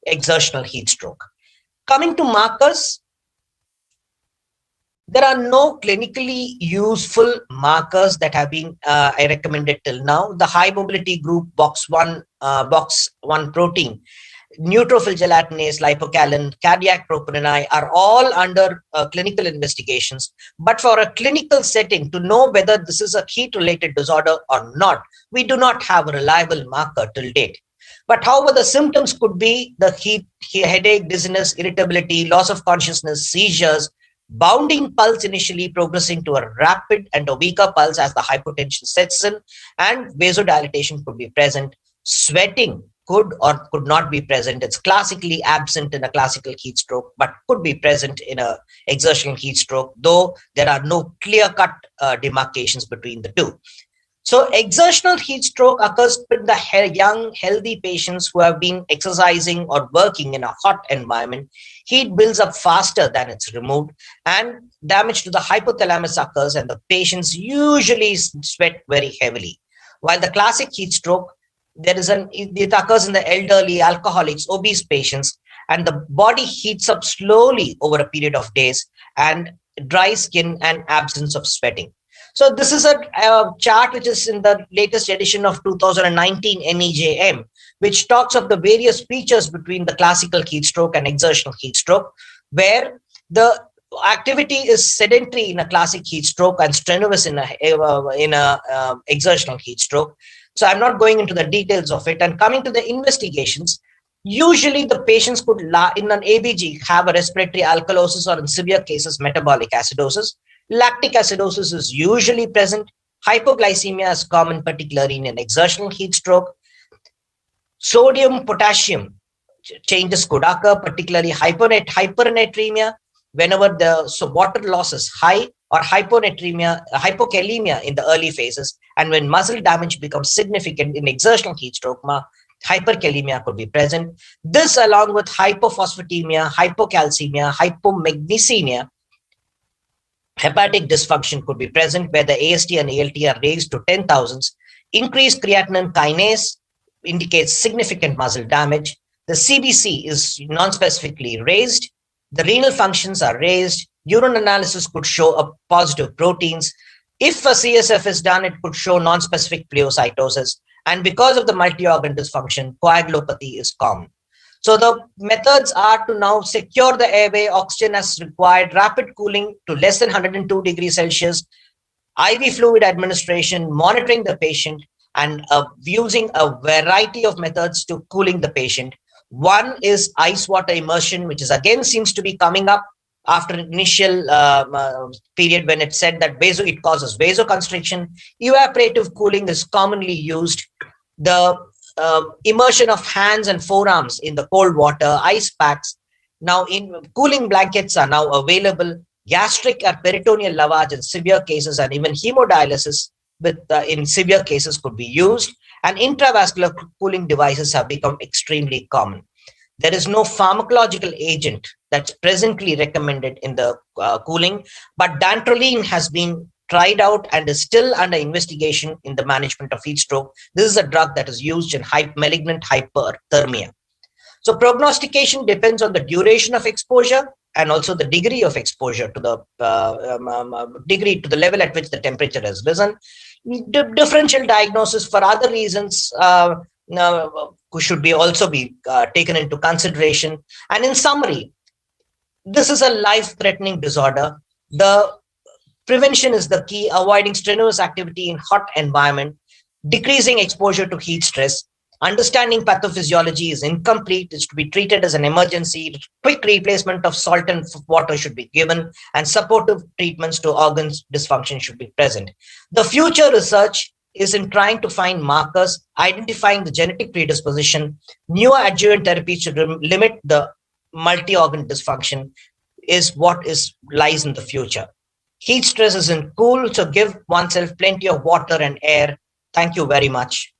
exertional heat stroke. Coming to markers, there are no clinically useful markers that have been recommended till now. The high mobility group box1 protein, neutrophil gelatinase, lipocalin, cardiac troponin are all under clinical investigations. But for a clinical setting, to know whether this is a heat-related disorder or not, we do not have a reliable marker till date. But however, the symptoms could be the heat, headache, dizziness, irritability, loss of consciousness, seizures, bounding pulse initially progressing to a rapid and a weaker pulse as the hypotension sets in, and vasodilatation could be present. Sweating could or could not be present. It's classically absent in a classical heat stroke, but could be present in a exertional heat stroke, though there are no clear-cut demarcations between the two. So exertional heat stroke occurs in the young, healthy patients who have been exercising or working in a hot environment. Heat builds up faster than it's removed, and damage to the hypothalamus occurs, and the patients usually sweat very heavily. While the classic heat stroke, it occurs in the elderly, alcoholics, obese patients, and the body heats up slowly over a period of days, and dry skin and absence of sweating. So this is a chart which is in the latest edition of 2019 NEJM, which talks of the various features between the classical heat stroke and exertional heat stroke, where the activity is sedentary in a classic heat stroke and strenuous in a exertional heat stroke. So I'm not going into the details of it. And coming to the investigations, usually the patients could, in an ABG, have a respiratory alkalosis or in severe cases, metabolic acidosis. Lactic acidosis is usually present. Hypoglycemia is common, particularly in an exertional heat stroke. Sodium, potassium changes could occur, particularly hypernatremia, whenever the water loss is high, or hyponatremia, hypokalemia in the early phases. And when muscle damage becomes significant in exertional heat stroke, hyperkalemia could be present. This, along with hypophosphatemia, hypocalcemia, hypomagnesemia, hepatic dysfunction could be present, where the AST and ALT are raised to 10,000s. Increased creatinine kinase indicates significant muscle damage. The CBC is non-specifically raised. The renal functions are raised. Urine analysis could show a positive proteins. If a CSF is done, it could show non-specific pleocytosis. And because of the multi-organ dysfunction, coagulopathy is common. So the methods are to now secure the airway, oxygen as required, rapid cooling to less than 102 degrees Celsius, IV fluid administration, monitoring the patient, and using a variety of methods to cooling the patient. One is ice water immersion, which is again seems to be coming up after an initial period when it said that it causes vasoconstriction. Evaporative cooling is commonly used. The immersion of hands and forearms in the cold water, ice packs. Now, cooling blankets are now available. Gastric or peritoneal lavage in severe cases, and even hemodialysis in severe cases could be used, and intravascular cooling devices have become extremely common. There is no pharmacological agent that's presently recommended in the cooling, but dantrolene has been tried out and is still under investigation in the management of heat stroke. This is a drug that is used in malignant hyperthermia. So prognostication depends on the duration of exposure and also the degree of exposure to the level at which the temperature has risen. Differential diagnosis for other reasons should also be taken into consideration. And in summary, this is a life-threatening disorder. The prevention is the key, avoiding strenuous activity in hot environment, decreasing exposure to heat stress. Understanding pathophysiology is incomplete. It's to be treated as an emergency. Quick replacement of salt and water should be given, and supportive treatments to organs dysfunction should be present. The future research is in trying to find markers, identifying the genetic predisposition. Newer adjuvant therapies to limit the multi-organ dysfunction is what lies in the future. Heat stress is in cool, so give oneself plenty of water and air. Thank you very much.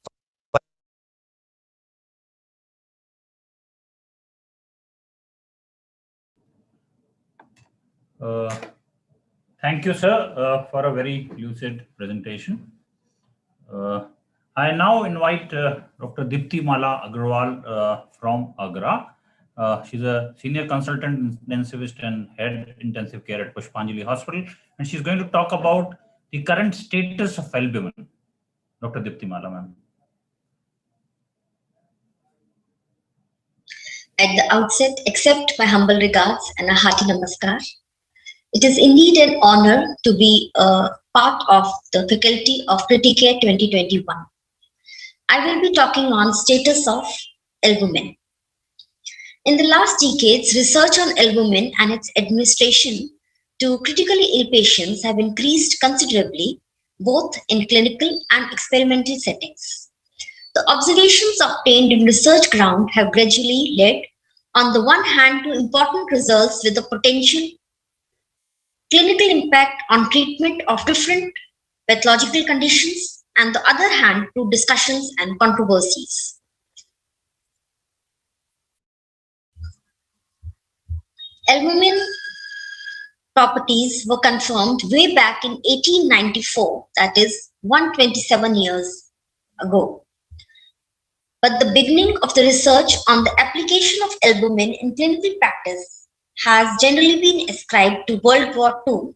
Thank you, sir, for a very lucid presentation. I now invite Dr. Dipti Mala Agarwal from Agra. She's a senior consultant intensivist and head intensive care at Pushpanjali Hospital, and she's going to talk about the current status of albumin. Dr. Dipti Mala, ma'am. At the outset, accept my humble regards and a hearty namaskar. It is indeed an honor to be a part of the faculty of Criticare 2021. I will be talking on status of albumin. In the last decades, research on albumin and its administration to critically ill patients have increased considerably, both in clinical and experimental settings. The observations obtained in research ground have gradually led, on the one hand, to important results with the potential clinical impact on treatment of different pathological conditions, and the other hand, to discussions and controversies. Albumin properties were confirmed way back in 1894, that is 127 years ago. But the beginning of the research on the application of albumin in clinical practice has generally been ascribed to World War II,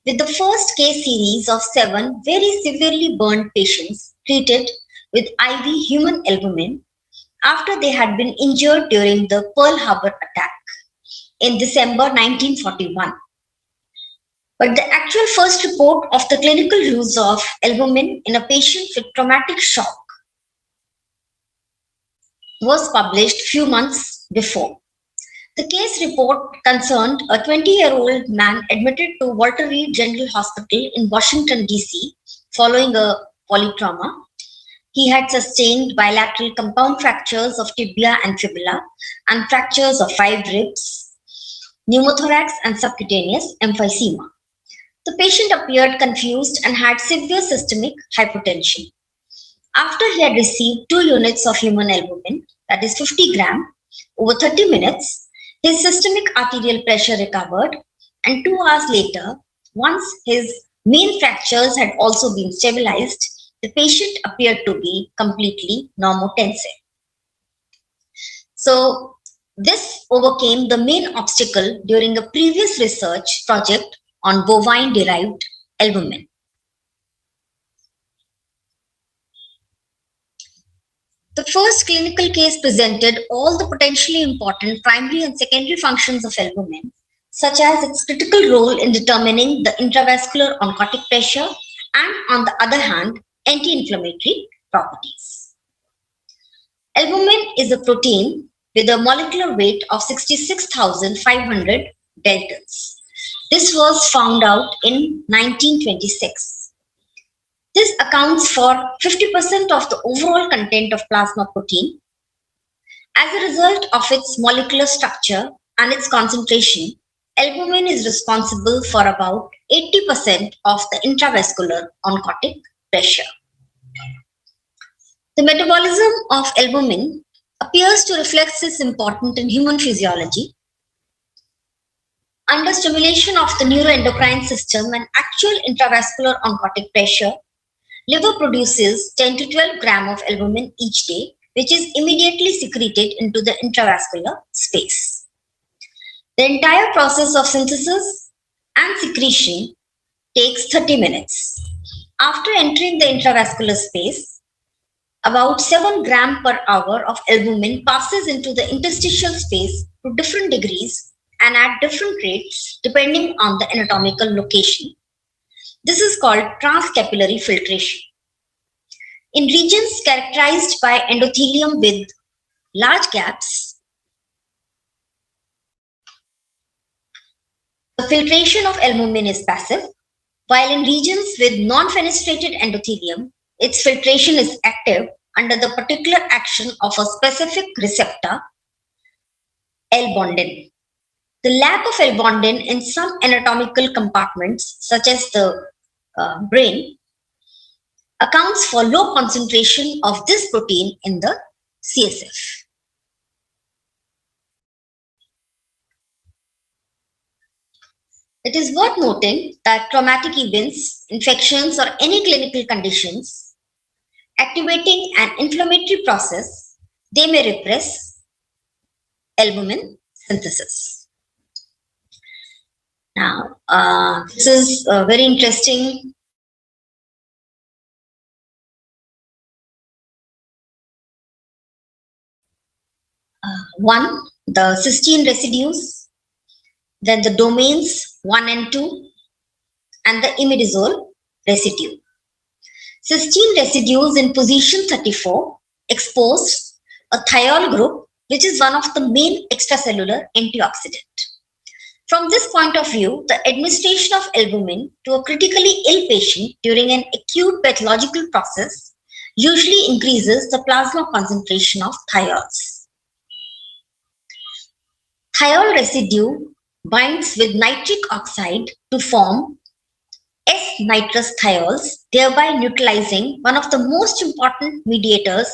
with the first case series of 7 very severely burned patients treated with IV human albumin after they had been injured during the Pearl Harbor attack in December 1941. But the actual first report of the clinical use of albumin in a patient with traumatic shock was published few months before. The case report concerned a 20-year-old man admitted to Walter Reed General Hospital in Washington, D.C. following a polytrauma. He had sustained bilateral compound fractures of tibia and fibula and fractures of 5 ribs, pneumothorax and subcutaneous emphysema. The patient appeared confused and had severe systemic hypotension. After he had received 2 units of human albumin, that is 50 grams, over 30 minutes, his systemic arterial pressure recovered, and 2 hours later, once his main fractures had also been stabilized, the patient appeared to be completely normotensive. So this overcame the main obstacle during a previous research project on bovine-derived albumin. The first clinical case presented all the potentially important primary and secondary functions of albumin, such as its critical role in determining the intravascular oncotic pressure and, on the other hand, anti-inflammatory properties. Albumin is a protein with a molecular weight of 66,500 daltons. This was found out in 1926. This accounts for 50% of the overall content of plasma protein. As a result of its molecular structure and its concentration, albumin is responsible for about 80% of the intravascular oncotic pressure. The metabolism of albumin appears to reflect this important in human physiology. Under stimulation of the neuroendocrine system and actual intravascular oncotic pressure, liver produces 10 to 12 gram of albumin each day, which is immediately secreted into the intravascular space. The entire process of synthesis and secretion takes 30 minutes. After entering the intravascular space, about 7 gram per hour of albumin passes into the interstitial space to different degrees and at different rates depending on the anatomical location. This is called transcapillary filtration. In regions characterized by endothelium with large gaps, the filtration of albumin is passive, while in regions with non-fenestrated endothelium, its filtration is active under the particular action of a specific receptor, L-bondin. The lack of L-bondin in some anatomical compartments, such as the brain, accounts for low concentration of this protein in the CSF. It is worth noting that traumatic events, infections, or any clinical conditions activating an inflammatory process, they may repress albumin synthesis. Now, this is very interesting. One, the cysteine residues, then the domains 1 and 2, and the imidazole residue. Cysteine residues in position 34 expose a thiol group, which is one of the main extracellular antioxidant. From this point of view, the administration of albumin to a critically ill patient during an acute pathological process usually increases the plasma concentration of thiols. Thiol residue binds with nitric oxide to form S-nitrous thiols, thereby neutralizing one of the most important mediators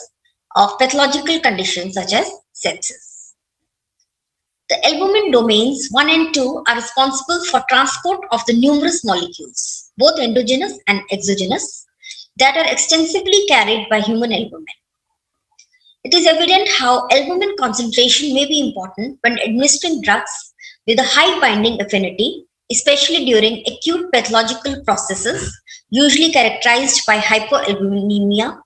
of pathological conditions such as sepsis. The albumin domains 1 and 2 are responsible for transport of the numerous molecules, both endogenous and exogenous, that are extensively carried by human albumin. It is evident how albumin concentration may be important when administering drugs with a high binding affinity, especially during acute pathological processes, usually characterized by hypoalbuminemia.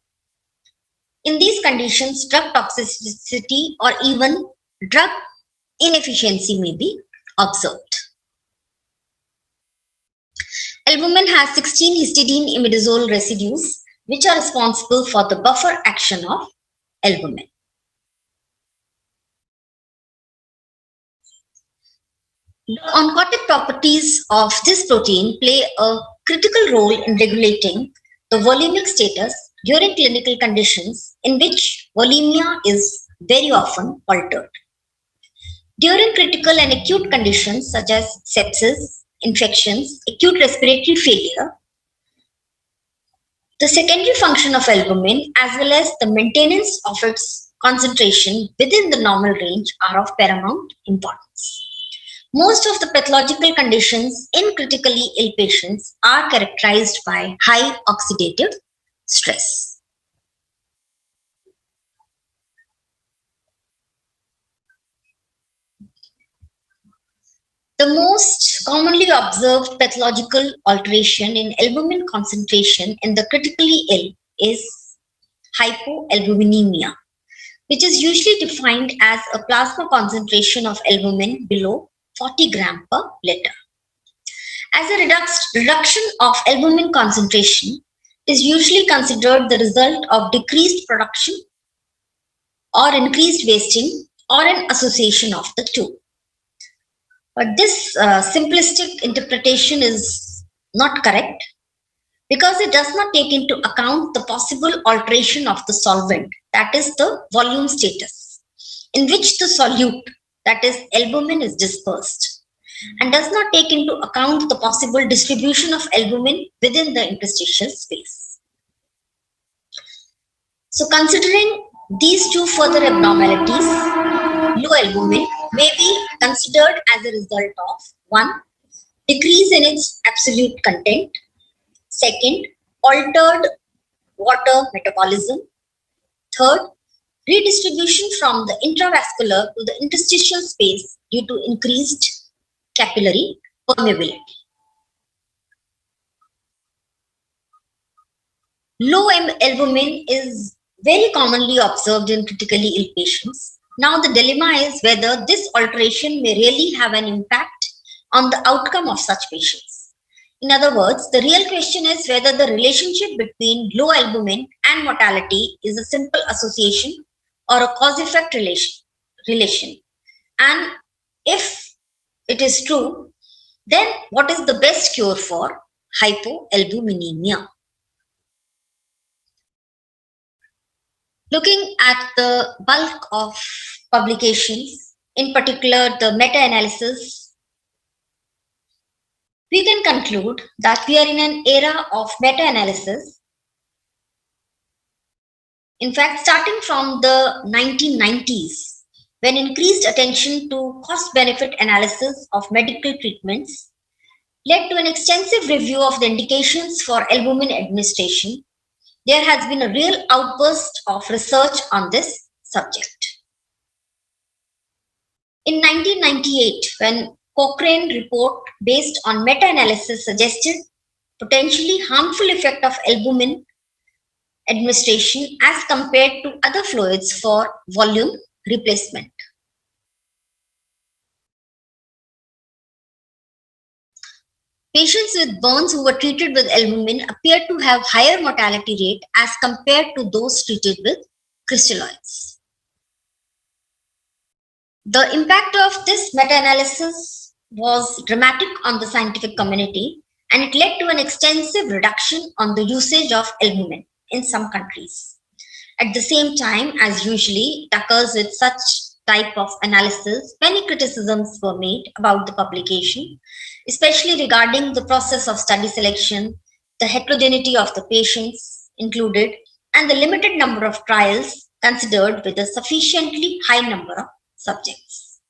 In these conditions, drug toxicity or even drug inefficiency may be observed. Albumin has 16 histidine imidazole residues, which are responsible for the buffer action of albumin. The oncotic properties of this protein play a critical role in regulating the volemic status during clinical conditions in which volemia is very often altered. During critical and acute conditions such as sepsis, infections, acute respiratory failure, the secondary function of albumin as well as the maintenance of its concentration within the normal range are of paramount importance. Most of the pathological conditions in critically ill patients are characterized by high oxidative stress. The most commonly observed pathological alteration in albumin concentration in the critically ill is hypoalbuminemia, which is usually defined as a plasma concentration of albumin below 40 gram per liter. As a reduction of albumin concentration is usually considered the result of decreased production or increased wasting or an association of the two. But this simplistic interpretation is not correct because it does not take into account the possible alteration of the solvent, that is the volume status, in which the solute, that is albumin, is dispersed, and does not take into account the possible distribution of albumin within the interstitial space. So considering these two further abnormalities, low albumin may be considered as a result of 1. Decrease in its absolute content. 2. Altered water metabolism. 3. Redistribution from the intravascular to the interstitial space due to increased capillary permeability. Low albumin is very commonly observed in critically ill patients. Now the dilemma is whether this alteration may really have an impact on the outcome of such patients. In other words, the real question is whether the relationship between low albumin and mortality is a simple association or a cause-effect relation. And if it is true, then what is the best cure for hypoalbuminemia? Looking at the bulk of publications, in particular the meta-analysis, we can conclude that we are in an era of meta-analysis. In fact, starting from the 1990s, when increased attention to cost-benefit analysis of medical treatments led to an extensive review of the indications for albumin administration, there has been a real outburst of research on this subject. In 1998, when Cochrane report based on meta-analysis suggested potentially harmful effect of albumin administration as compared to other fluids for volume replacement. Patients with burns who were treated with albumin appeared to have higher mortality rate as compared to those treated with crystalloids. The impact of this meta-analysis was dramatic on the scientific community, and it led to an extensive reduction on the usage of albumin in some countries. At the same time, as usually it occurs with such type of analysis, many criticisms were made about the publication, especially regarding the process of study selection, the heterogeneity of the patients included, and the limited number of trials considered with a sufficiently high number of subjects.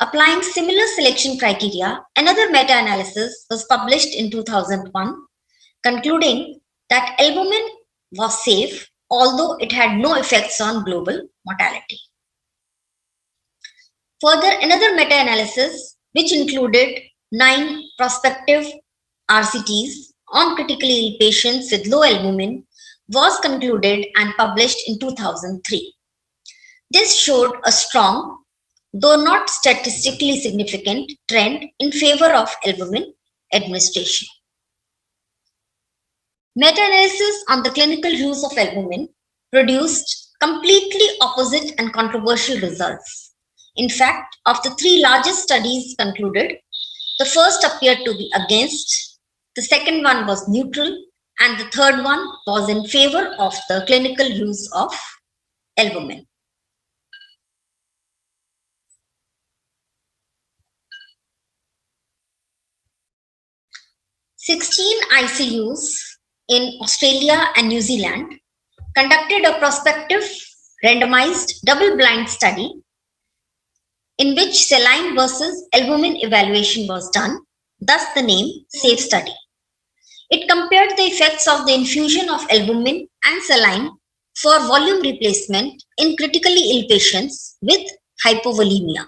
Applying similar selection criteria, another meta-analysis was published in 2001, concluding that albumin was safe, although it had no effects on global mortality. Further, another meta-analysis, which included 9 prospective RCTs on critically ill patients with low albumin, was concluded and published in 2003. This showed a strong, though not statistically significant, trend in favor of albumin administration. Meta-analysis on the clinical use of albumin produced completely opposite and controversial results. In fact, of the 3 largest studies concluded, the first appeared to be against, the second one was neutral, and the third one was in favor of the clinical use of albumin. Sixteen ICUs in Australia and New Zealand conducted a prospective randomized double-blind study in which saline versus albumin evaluation was done, thus the name SAFE study. It compared the effects of the infusion of albumin and saline for volume replacement in critically ill patients with hypovolemia.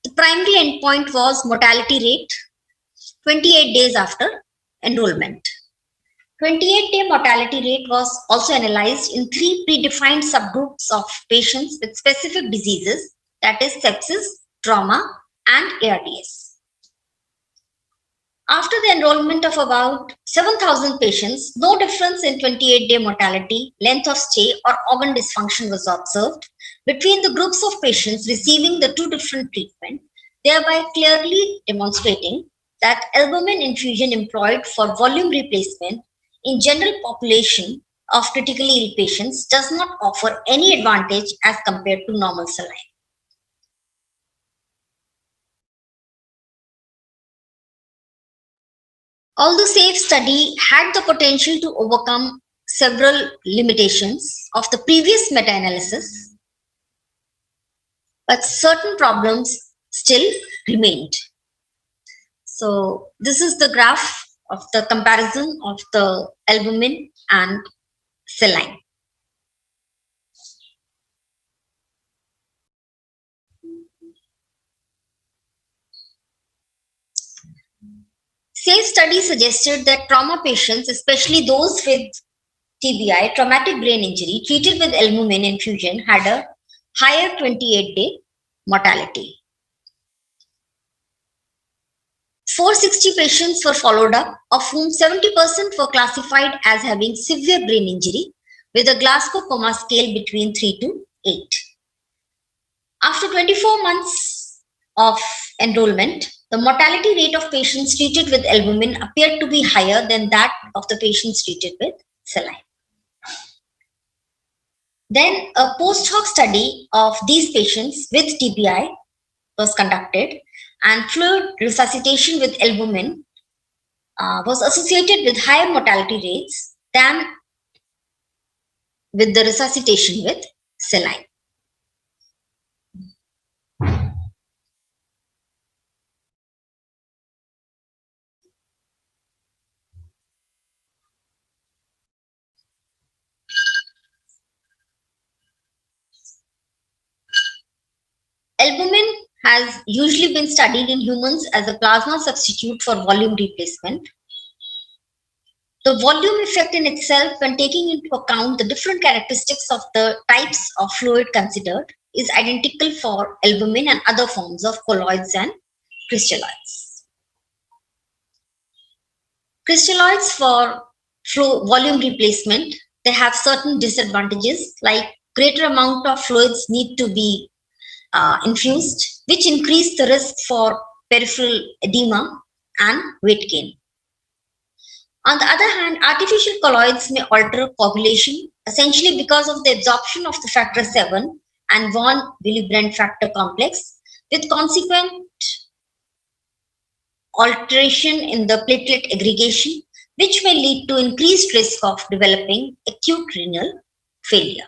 The primary endpoint was mortality rate 28 days after enrollment. 28-day mortality rate was also analyzed in 3 predefined subgroups of patients with specific diseases, that is sepsis, trauma, and ARDS. After the enrollment of about 7,000 patients, no difference in 28-day mortality, length of stay, or organ dysfunction was observed between the groups of patients receiving the 2 different treatments, thereby clearly demonstrating that albumin infusion employed for volume replacement in general population of critically ill patients does not offer any advantage as compared to normal saline. Although SAFE study had the potential to overcome several limitations of the previous meta-analysis, but certain problems still remained. So this is the graph of the comparison of the albumin and saline. Same study suggested that trauma patients, especially those with TBI, traumatic brain injury, treated with albumin infusion had a higher 28-day mortality. 460 patients were followed up, of whom 70% were classified as having severe brain injury with a Glasgow Coma scale between 3 to 8. After 24 months of enrollment, the mortality rate of patients treated with albumin appeared to be higher than that of the patients treated with saline. Then a post hoc study of these patients with TBI was conducted, and fluid resuscitation with albumin was associated with higher mortality rates than with the resuscitation with saline. Albumin has usually been studied in humans as a plasma substitute for volume replacement. The volume effect in itself, when taking into account the different characteristics of the types of fluid considered, is identical for albumin and other forms of colloids and crystalloids. Crystalloids for volume replacement, they have certain disadvantages, like greater amount of fluids need to be infused, which increase the risk for peripheral edema and weight gain. On the other hand, artificial colloids may alter coagulation, essentially because of the absorption of the factor 7 and von Willebrand factor complex, with consequent alteration in the platelet aggregation, which may lead to increased risk of developing acute renal failure.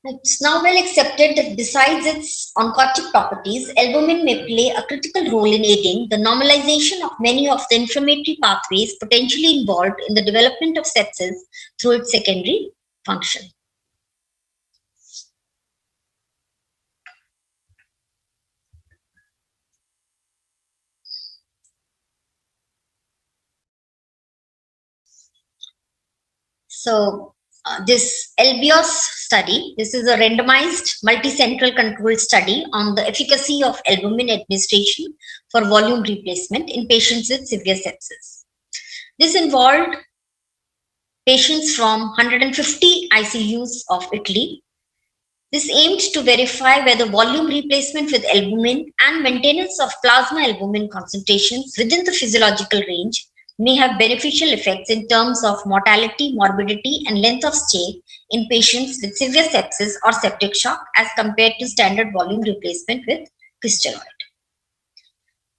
It's now well accepted that besides its oncotic properties, albumin may play a critical role in aiding the normalization of many of the inflammatory pathways potentially involved in the development of sepsis through its secondary function. So this LBOS study, this is a randomized multicentral controlled study on the efficacy of albumin administration for volume replacement in patients with severe sepsis. This involved patients from 150 ICUs of Italy. This aimed to verify whether volume replacement with albumin and maintenance of plasma albumin concentrations within the physiological range may have beneficial effects in terms of mortality, morbidity, and length of stay in patients with severe sepsis or septic shock as compared to standard volume replacement with crystalloid.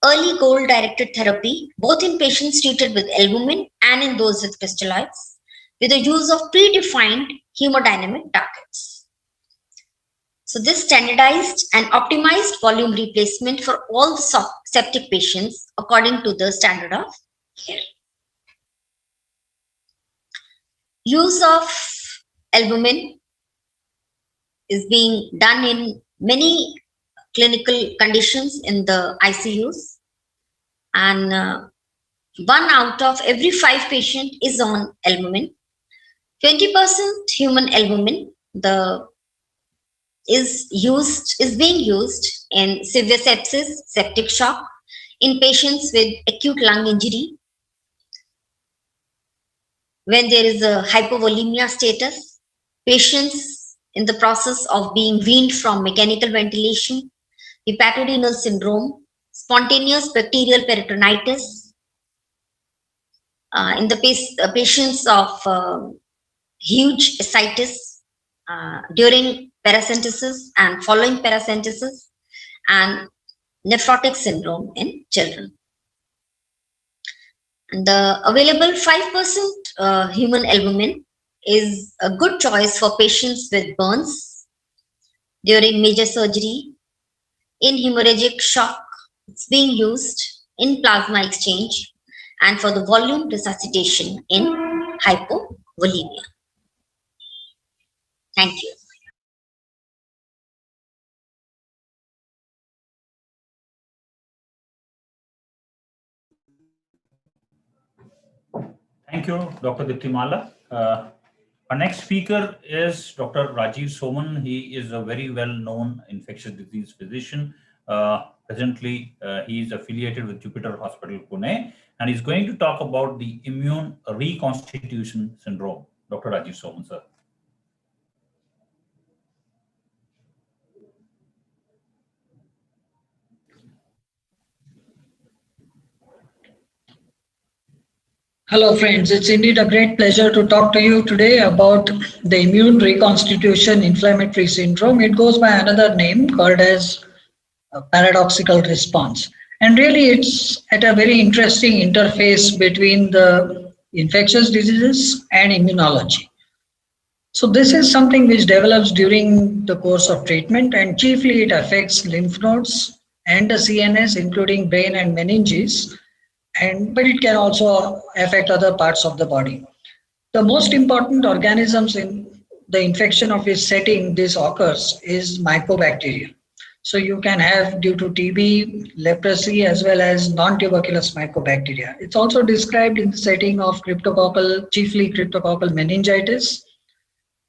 Early goal-directed therapy, both in patients treated with albumin and in those with crystalloids, with the use of predefined hemodynamic targets. So this standardized and optimized volume replacement for all the septic patients according to the standard of care. Use of albumin is being done in many clinical conditions in the ICUs, and 1 out of every 5 patients is on albumin. 20% human albumin is being used in severe sepsis, septic shock, in patients with acute lung injury, when there is a hypovolemia status, patients in the process of being weaned from mechanical ventilation, hepatorenal syndrome, spontaneous bacterial peritonitis, in the patients of huge ascites during paracentesis and following paracentesis, and nephrotic syndrome in children. And the available 5% human albumin is a good choice for patients with burns during major surgery, in hemorrhagic shock. It's being used in plasma exchange and for the volume resuscitation in hypovolemia. Thank you. Thank you, Dr. Diptimala. Our next speaker is Dr. Rajiv Soman. He is a very well-known infectious disease physician. Presently, he is affiliated with Jupiter Hospital, Pune, and he's going to talk about the immune reconstitution syndrome. Dr. Rajiv Soman, sir. Hello friends, it's indeed a great pleasure to talk to you today about the immune reconstitution inflammatory syndrome. It goes by another name called as a paradoxical response. And really it's at a very interesting interface between the infectious diseases and immunology. So this is something which develops during the course of treatment, and chiefly it affects lymph nodes and the CNS, including brain and meninges. But it can also affect other parts of the body. The most important organisms in the infection of which setting this occurs is mycobacteria. So you can have, due to TB, leprosy, as well as non-tuberculous mycobacteria. It's also described in the setting of chiefly cryptococcal meningitis.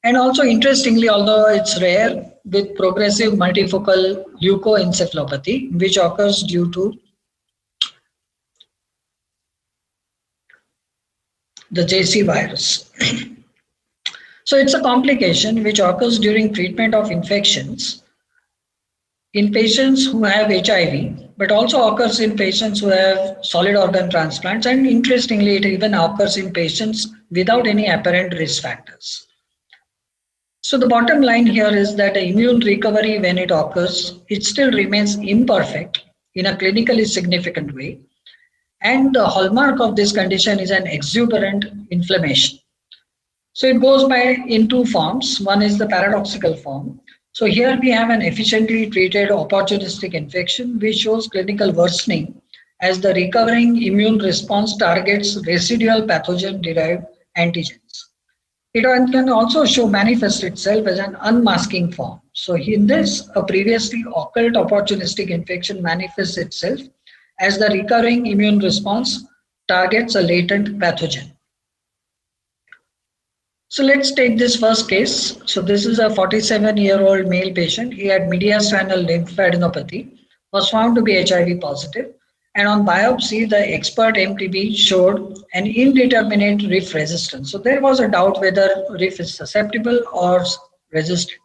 And also interestingly, although it's rare, with progressive multifocal leukoencephalopathy, which occurs due to the JC virus. So it's a complication which occurs during treatment of infections in patients who have HIV, but also occurs in patients who have solid organ transplants, and interestingly, it even occurs in patients without any apparent risk factors. So the bottom line here is that immune recovery, when it occurs, it still remains imperfect in a clinically significant way. And the hallmark of this condition is an exuberant inflammation. So it goes in two forms. One is the paradoxical form. So here we have an efficiently treated opportunistic infection which shows clinical worsening as the recovering immune response targets residual pathogen-derived antigens. It can also manifest itself as an unmasking form. So in this, a previously occult opportunistic infection manifests itself as the recurring immune response targets a latent pathogen. So let's take this first case. So this is a 47-year-old male patient. He had mediastinal lymphadenopathy, was found to be HIV positive, and on biopsy, the expert MTB showed an indeterminate RIF resistance. So there was a doubt whether RIF is susceptible or resistant.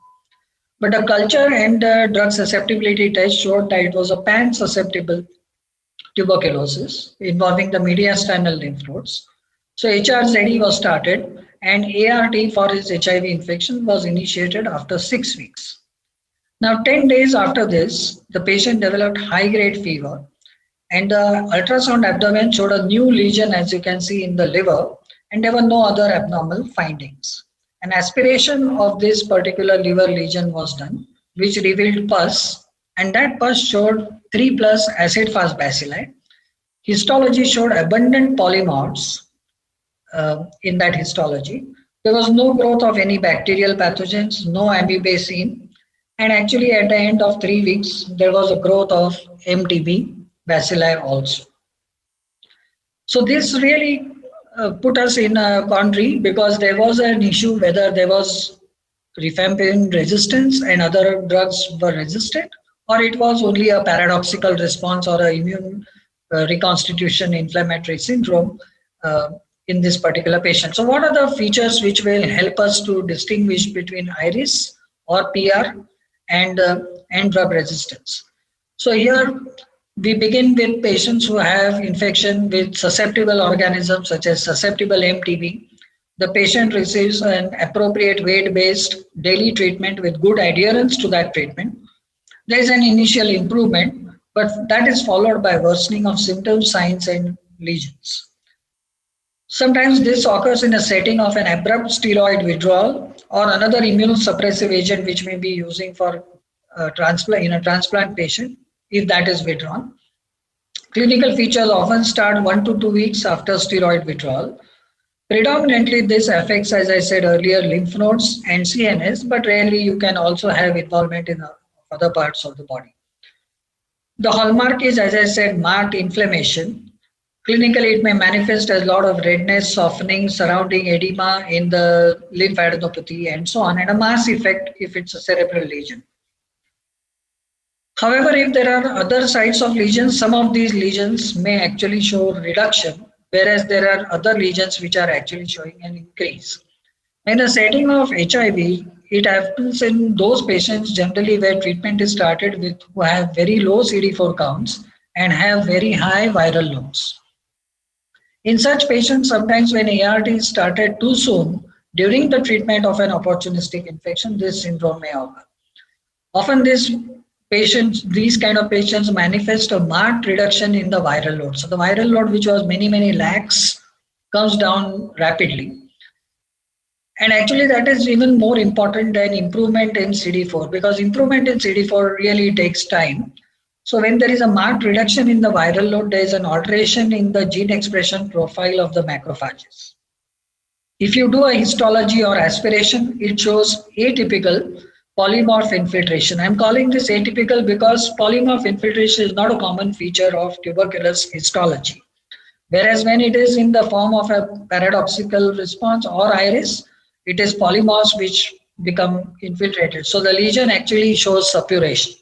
But the culture and the drug susceptibility test showed that it was a pan-susceptible tuberculosis involving the mediastinal lymph nodes. So HRZD was started, and ART for his HIV infection was initiated after 6 weeks. Now, 10 days after this, the patient developed high-grade fever, and the ultrasound abdomen showed a new lesion, as you can see in the liver, and there were no other abnormal findings. An aspiration of this particular liver lesion was done, which revealed pus, and that pus showed 3+ acid-fast bacilli. Histology showed abundant polymorphs in that histology. There was no growth of any bacterial pathogens, no amoebae seen, and actually at the end of 3 weeks, there was a growth of MTB bacilli also. So this really put us in a quandary, because there was an issue whether there was rifampicin resistance and other drugs were resistant, or it was only a paradoxical response or an immune reconstitution inflammatory syndrome in this particular patient. So what are the features which will help us to distinguish between IRIS or PR and drug resistance? So here we begin with patients who have infection with susceptible organisms such as susceptible MTB. the patient receives an appropriate weight-based daily treatment with good adherence to that treatment, there is an initial improvement, but that is followed by worsening of symptoms, signs, and lesions. Sometimes this occurs in a setting of an abrupt steroid withdrawal or another immunosuppressive agent which may be using for transplant in a transplant patient if that is withdrawn. Clinical features often start 1 to 2 weeks after steroid withdrawal. Predominantly, this affects, as I said earlier, lymph nodes and CNS, but rarely you can also have involvement in other parts of the body. The hallmark is, as I said, marked inflammation. Clinically, it may manifest as a lot of redness, softening, surrounding edema in the lymphadenopathy, and so on, and a mass effect if it's a cerebral lesion. However, if there are other sites of lesions, some of these lesions may actually show reduction, whereas there are other lesions which are actually showing an increase. In the setting of HIV, it happens in those patients generally where treatment is started with who have very low CD4 counts and have very high viral loads. In such patients, sometimes when ART is started too soon during the treatment of an opportunistic infection, this syndrome may occur. Often these kind of patients manifest a marked reduction in the viral load. So the viral load, which was many lakhs, comes down rapidly. And actually that is even more important than improvement in CD4, because improvement in CD4 really takes time. So when there is a marked reduction in the viral load, there is an alteration in the gene expression profile of the macrophages. If you do a histology or aspiration, it shows atypical polymorph infiltration. I'm calling this atypical because polymorph infiltration is not a common feature of tuberculous histology. Whereas when it is in the form of a paradoxical response or iris, it is polymorphs which become infiltrated. So the lesion actually shows suppuration.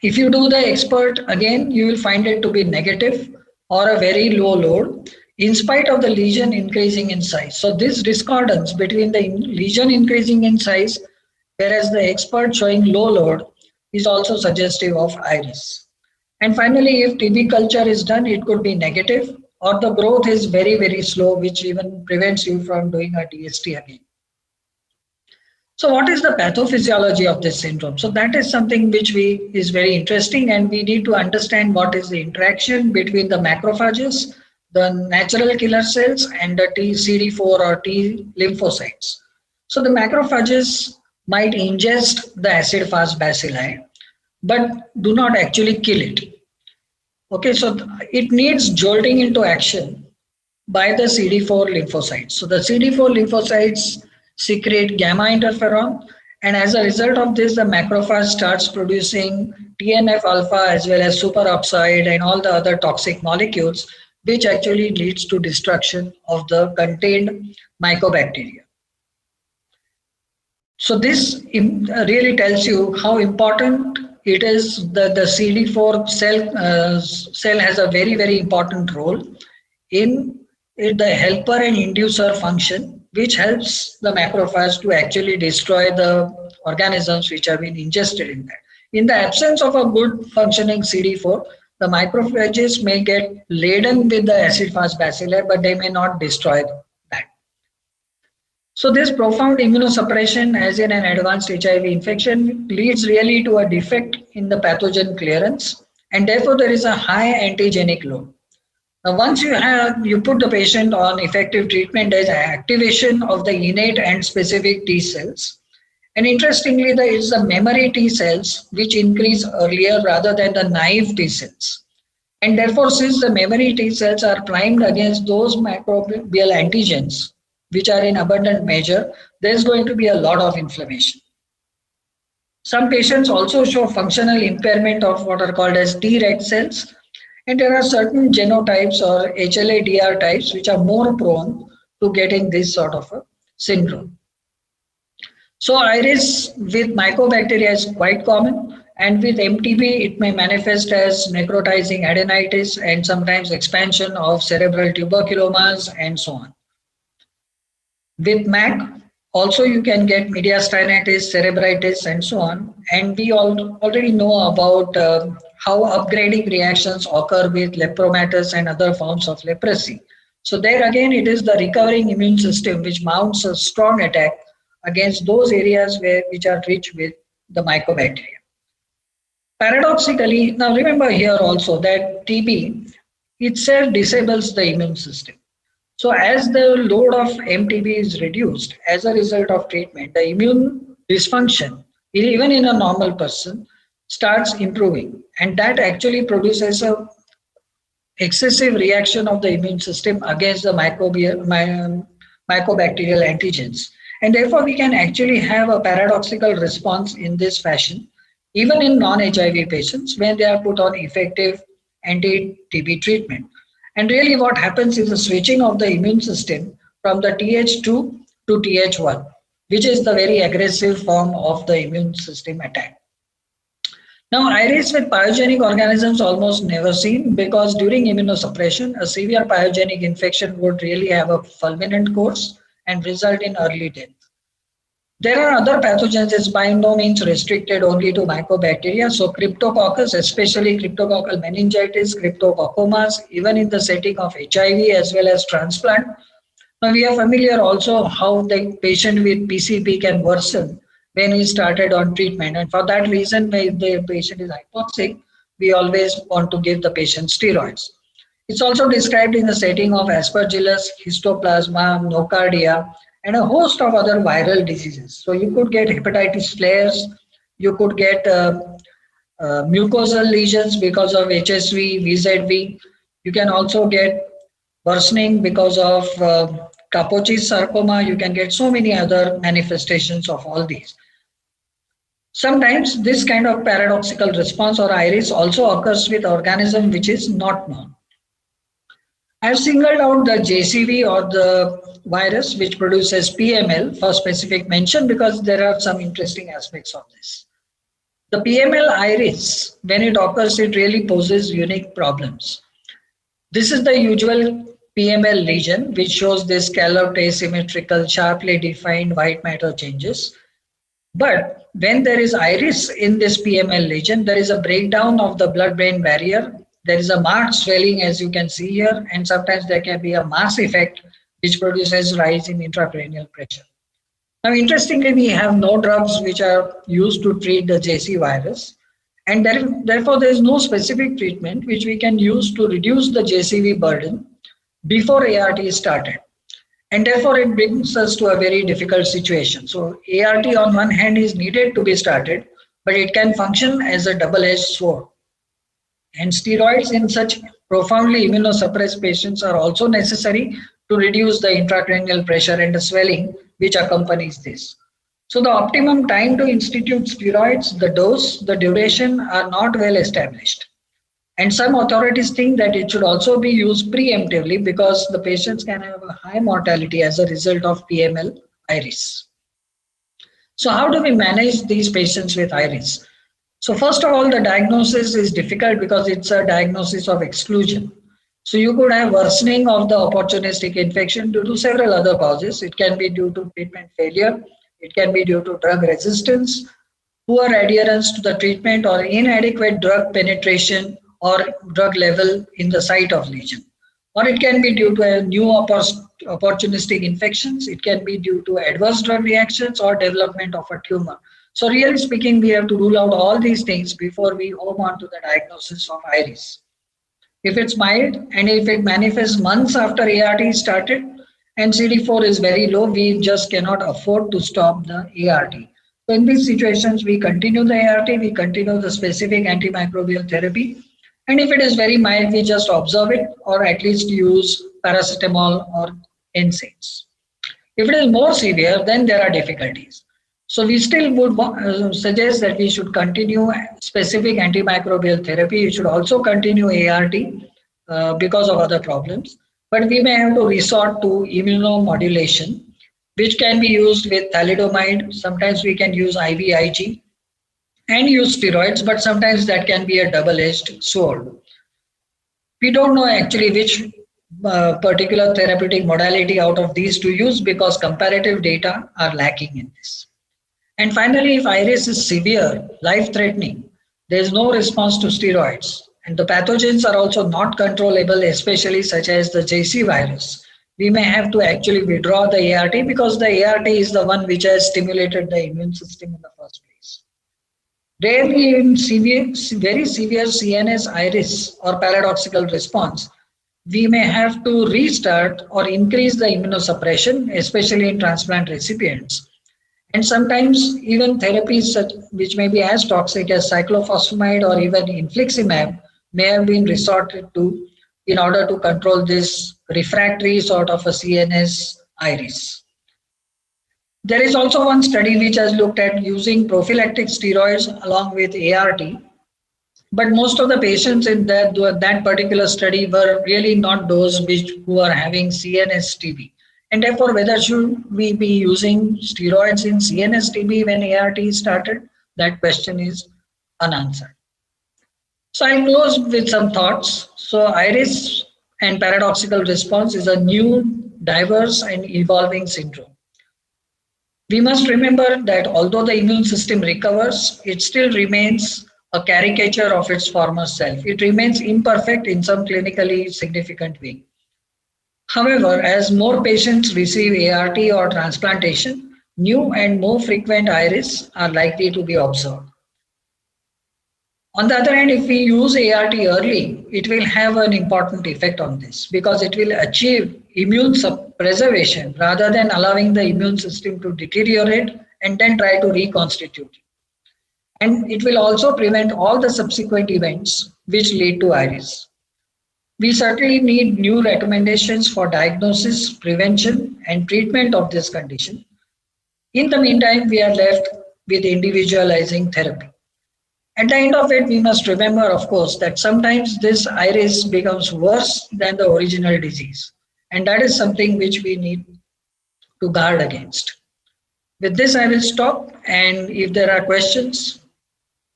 If you do the expert, again, you will find it to be negative or a very low load in spite of the lesion increasing in size. So this discordance between the lesion increasing in size, whereas the expert showing low load, is also suggestive of iris. And finally, if TB culture is done, it could be negative, or the growth is very slow, which even prevents you from doing a DST again. So what is the pathophysiology of this syndrome? So that is something which is very interesting, and we need to understand what is the interaction between the macrophages, the natural killer cells, and the CD4 or T lymphocytes. So the macrophages might ingest the acid-fast bacilli, but do not actually kill it. Okay, so it needs jolting into action by the CD4 lymphocytes. So the CD4 lymphocytes secrete gamma interferon, and as a result of this, the macrophage starts producing TNF alpha as well as superoxide and all the other toxic molecules, which actually leads to destruction of the contained mycobacteria. So this really tells you how important it is that the CD4 cell has a very important role in the helper and inducer function, which helps the macrophage to actually destroy the organisms which have been ingested in that. In the absence of a good functioning CD4, the macrophages may get laden with the acid-fast bacilli, but they may not destroy that. So this profound immunosuppression, as in an advanced HIV infection, leads really to a defect in the pathogen clearance, and therefore there is a high antigenic load. Now, once you put the patient on effective treatment, there is activation of the innate and specific T cells. And interestingly, there is the memory T cells which increase earlier rather than the naive T cells. And therefore, since the memory T cells are primed against those microbial antigens which are in abundant measure, there is going to be a lot of inflammation. Some patients also show functional impairment of what are called as Treg cells. And there are certain genotypes or HLA-DR types which are more prone to getting this sort of a syndrome. So iris with mycobacteria is quite common, and with MTB it may manifest as necrotizing adenitis and sometimes expansion of cerebral tuberculomas and so on. With MAC, also you can get mediastinitis, cerebritis and so on, and we already know about how upgrading reactions occur with lepromatous and other forms of leprosy. So there again, it is the recovering immune system which mounts a strong attack against those areas which are rich with the mycobacteria. Paradoxically, now remember here also that TB itself disables the immune system. So as the load of MTB is reduced as a result of treatment, the immune dysfunction, even in a normal person, starts improving. And that actually produces a excessive reaction of the immune system against the mycobacterial antigens. And therefore, we can actually have a paradoxical response in this fashion, even in non-HIV patients when they are put on effective anti-TB treatment. And really what happens is a switching of the immune system from the Th2 to Th1, which is the very aggressive form of the immune system attack. Now, iris with pyogenic organisms almost never seen because during immunosuppression, a severe pyogenic infection would really have a fulminant course and result in early death. There are other pathogens. It's by no means restricted only to mycobacteria. So cryptococcus, especially cryptococcal meningitis, cryptococcomas, even in the setting of HIV as well as transplant. Now we are familiar also how the patient with PCP can worsen when he started on treatment. And for that reason, when the patient is hypoxic, we always want to give the patient steroids. It's also described in the setting of aspergillus, histoplasma, nocardia, and a host of other viral diseases. So you could get hepatitis flares, you could get mucosal lesions because of HSV, VZV. You can also get worsening because of Kaposi's sarcoma. You can get so many other manifestations of all these. Sometimes this kind of paradoxical response or iris also occurs with organism which is not known. I've singled out the JCV or the virus which produces PML for specific mention because there are some interesting aspects of this. The PML iris, when it occurs, it really poses unique problems. This is the usual PML lesion which shows this scalloped, asymmetrical, sharply defined white matter changes. But when there is iris in this PML lesion, there is a breakdown of the blood-brain barrier. There is a marked swelling, as you can see here, and sometimes there can be a mass effect which produces rise in intracranial pressure. Now, interestingly, we have no drugs which are used to treat the JC virus, and therefore there is no specific treatment which we can use to reduce the JCV burden before ART is started. And therefore, it brings us to a very difficult situation. So ART on one hand is needed to be started, but it can function as a double-edged sword. And steroids in such profoundly immunosuppressed patients are also necessary to reduce the intracranial pressure and the swelling which accompanies this. So the optimum time to institute steroids, the dose, the duration are not well established. And some authorities think that it should also be used preemptively because the patients can have a high mortality as a result of PML iris. So how do we manage these patients with iris? So first of all, the diagnosis is difficult because it's a diagnosis of exclusion. So you could have worsening of the opportunistic infection due to several other causes. It can be due to treatment failure. It can be due to drug resistance, poor adherence to the treatment, or inadequate drug penetration or drug level in the site of lesion. Or it can be due to a new opportunistic infections. It can be due to adverse drug reactions or development of a tumor. So really speaking, we have to rule out all these things before we home on to the diagnosis of iris. If it's mild and if it manifests months after ART is started and CD4 is very low, we just cannot afford to stop the ART. So in these situations, we continue the ART, we continue the specific antimicrobial therapy. And if it is very mild, we just observe it or at least use paracetamol or NSAIDs. If it is more severe, then there are difficulties. So we still would suggest that we should continue specific antimicrobial therapy. We should also continue ART because of other problems. But we may have to resort to immunomodulation, which can be used with thalidomide. Sometimes we can use IVIG and use steroids, but sometimes that can be a double-edged sword. We don't know actually which particular therapeutic modality out of these to use because comparative data are lacking in this. And finally, if iris is severe, life-threatening, there is no response to steroids, And the pathogens are also not controllable, especially such as the JC virus. We may have to actually withdraw the ART because the ART is the one which has stimulated the immune system in the first place. Rarely in very severe CNS iris or paradoxical response, we may have to restart or increase the immunosuppression, especially in transplant recipients. And sometimes even therapies which may be as toxic as cyclophosphamide or even infliximab may have been resorted to in order to control this refractory sort of a CNS iris. There is also one study which has looked at using prophylactic steroids along with ART, but most of the patients in that particular study were really not those who are having CNS TB. And therefore, whether should we be using steroids in CNS TB when ART started? That question is unanswered. So I'll close with some thoughts. So iris and paradoxical response is a new, diverse and evolving syndrome. We must remember that although the immune system recovers, it still remains a caricature of its former self. It remains imperfect in some clinically significant way. However, as more patients receive ART or transplantation, new and more frequent iris are likely to be observed. On the other hand, if we use ART early, it will have an important effect on this because it will achieve immune preservation rather than allowing the immune system to deteriorate and then try to reconstitute. And it will also prevent all the subsequent events which lead to iris. We certainly need new recommendations for diagnosis, prevention, and treatment of this condition. In the meantime, we are left with individualizing therapy. At the end of it, we must remember, of course, that sometimes this iris becomes worse than the original disease. And that is something which we need to guard against. With this, I will stop. And if there are questions,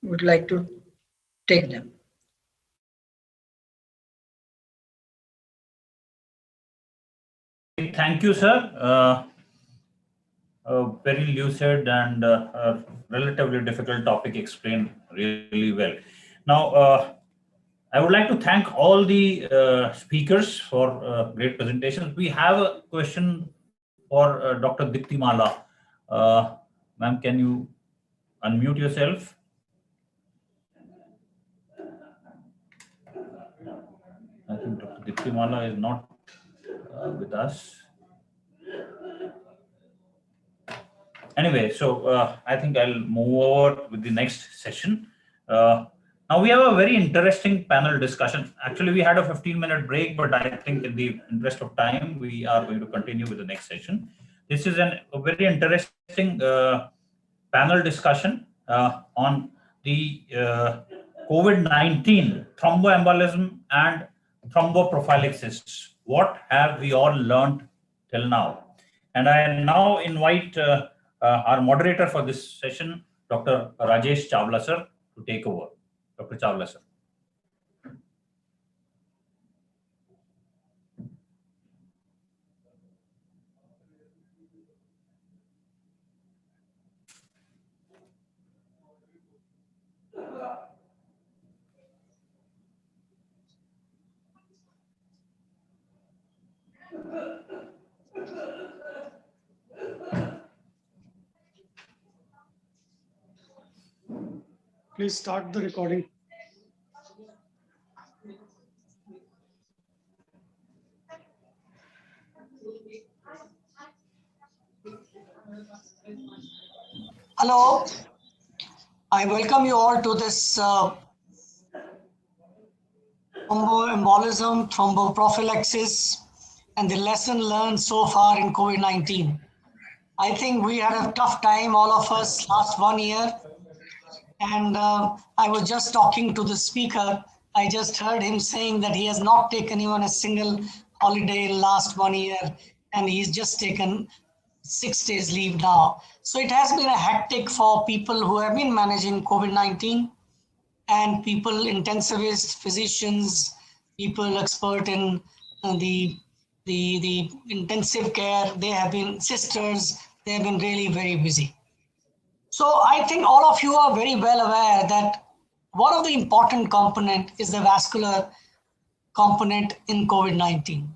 I would like to take them. Thank you, sir. Very lucid and relatively difficult topic explained really well. Now, I would like to thank all the speakers for great presentations. We have a question for Dr. Dipti Mala. Ma'am, can you unmute yourself? I think Dr. Dipti Mala is not with us. Anyway, so I think I'll move over with the next session. Now we have a very interesting panel discussion. Actually, we had a 15-minute break, but I think in the interest of time, we are going to continue with the next session. This is a very interesting panel discussion on the COVID-19 thromboembolism and thromboprophylaxis. What have we all learned till now? And I now invite our moderator for this session, Dr. Rajesh Chawla, sir, to take over. Dr. Chawla, sir. Please start the recording. Hello, I welcome you all to this thromboembolism, thromboprophylaxis, and the lesson learned so far in COVID-19. I think we had a tough time, all of us, last 1 year. And I was just talking to the speaker. I just heard him saying that he has not taken even a single holiday last 1 year, and he's just taken 6 days leave now. So it has been a hectic for people who have been managing COVID-19 and people, intensivists, physicians, people expert in the intensive care. They have been sisters. They have been really very busy. So I think all of you are very well aware that one of the important component is the vascular component in COVID-19,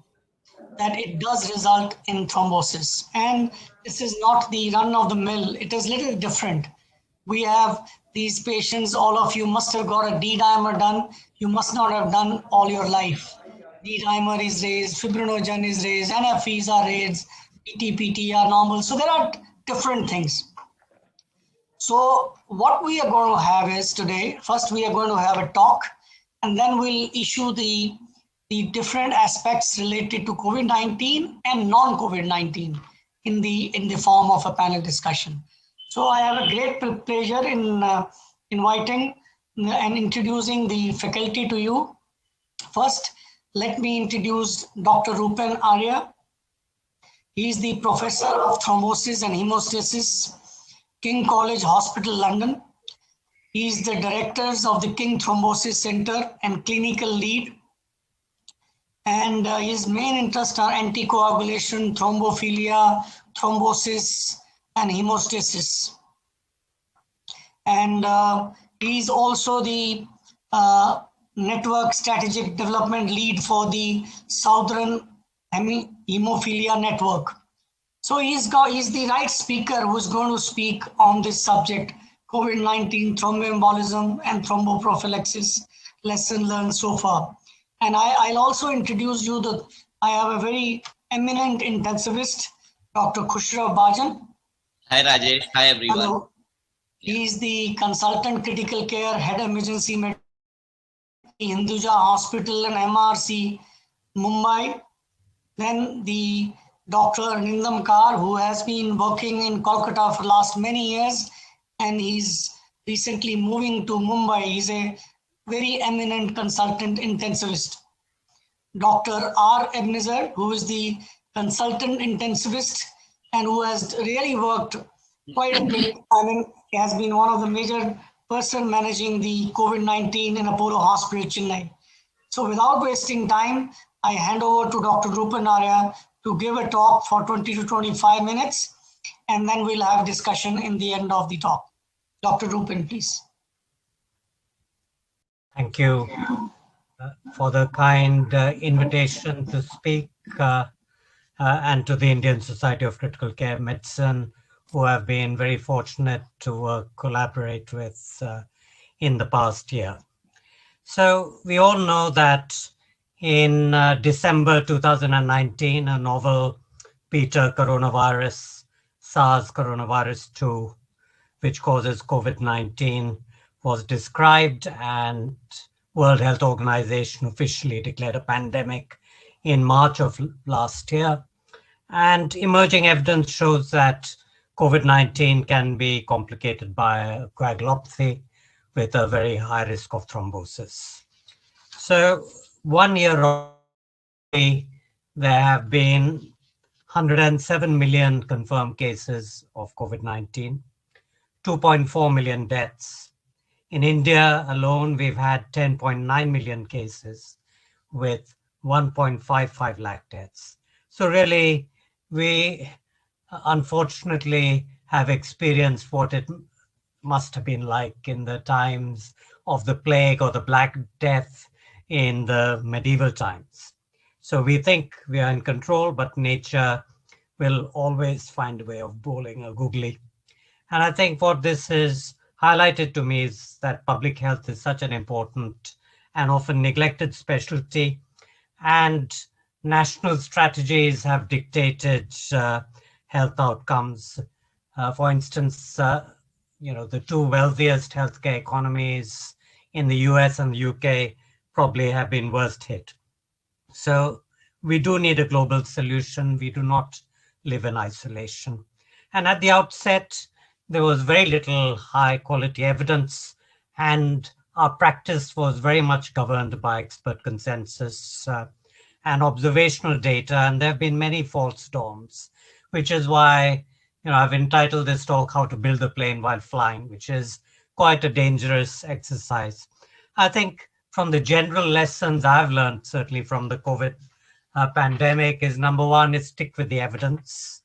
that it does result in thrombosis. And this is not the run of the mill. It is little different. We have these patients, all of you must have got a D dimer done. You must not have done all your life. D dimer is raised, fibrinogen is raised, NFEs are raised, PT are normal. So there are different things. So what we are going to have is today, first we are going to have a talk, and then we'll issue the different aspects related to COVID-19 and non-COVID-19 in the form of a panel discussion. So I have a great pleasure in inviting and introducing the faculty to you. First, let me introduce Dr. Rupen Arya. He is the Professor of Thrombosis and Hemostasis, King College Hospital, London. He is the Director of the King Thrombosis Center and Clinical Lead. And his main interests are anticoagulation, thrombophilia, thrombosis, and hemostasis. And he is also the Network Strategic Development Lead for the Southern Hemophilia Network. So he's the right speaker who's going to speak on this subject, COVID-19, thromboembolism, and thromboprophylaxis, lesson learned so far. And I'll also introduce you I have a very eminent intensivist, Dr. Khushrav Bajan. Hi Rajesh, hi everyone. Hello. He is the consultant critical care, head emergency medicine, Hinduja Hospital and MRC, Mumbai. Then the Dr. Nindam Kar, who has been working in Kolkata for the last many years, and he's recently moving to Mumbai. He's a very eminent consultant intensivist. Dr. R. Ebenezer, who is the consultant intensivist and who has really worked quite a bit. I mean, he has been one of the major person managing the COVID-19 in Apollo Hospital, Chennai. So without wasting time, I hand over to Dr. Rupen Arya to give a talk for 20 to 25 minutes, and then we'll have discussion in the end of the talk. Dr. Rupen, please. Thank you for the kind invitation to speak and to the Indian Society of Critical Care Medicine, who have been very fortunate to collaborate with in the past year. So we all know that in December 2019, a novel beta coronavirus, SARS coronavirus 2, which causes COVID-19, was described, and World Health Organization officially declared a pandemic in March of last year. And emerging evidence shows that COVID-19 can be complicated by coagulopathy with a very high risk of thrombosis. So 1 year on, there have been 107 million confirmed cases of COVID-19, 2.4 million deaths. In India alone, we've had 10.9 million cases with 1.55 lakh deaths. So really, we unfortunately have experienced what it must have been like in the times of the plague or the Black Death in the medieval times. So we think we are in control, but nature will always find a way of bowling a googly. And I think what this is highlighted to me is that public health is such an important and often neglected specialty, and national strategies have dictated health outcomes. For instance, the two wealthiest healthcare economies in the US and the UK probably have been worst hit. So we do need a global solution. We do not live in isolation. And at the outset, there was very little high quality evidence, and our practice was very much governed by expert consensus and observational data. And there have been many false storms, which is why I've entitled this talk, How to Build a Plane While Flying, which is quite a dangerous exercise. I think from the general lessons I've learned, certainly from the COVID pandemic, is number one, is stick with the evidence,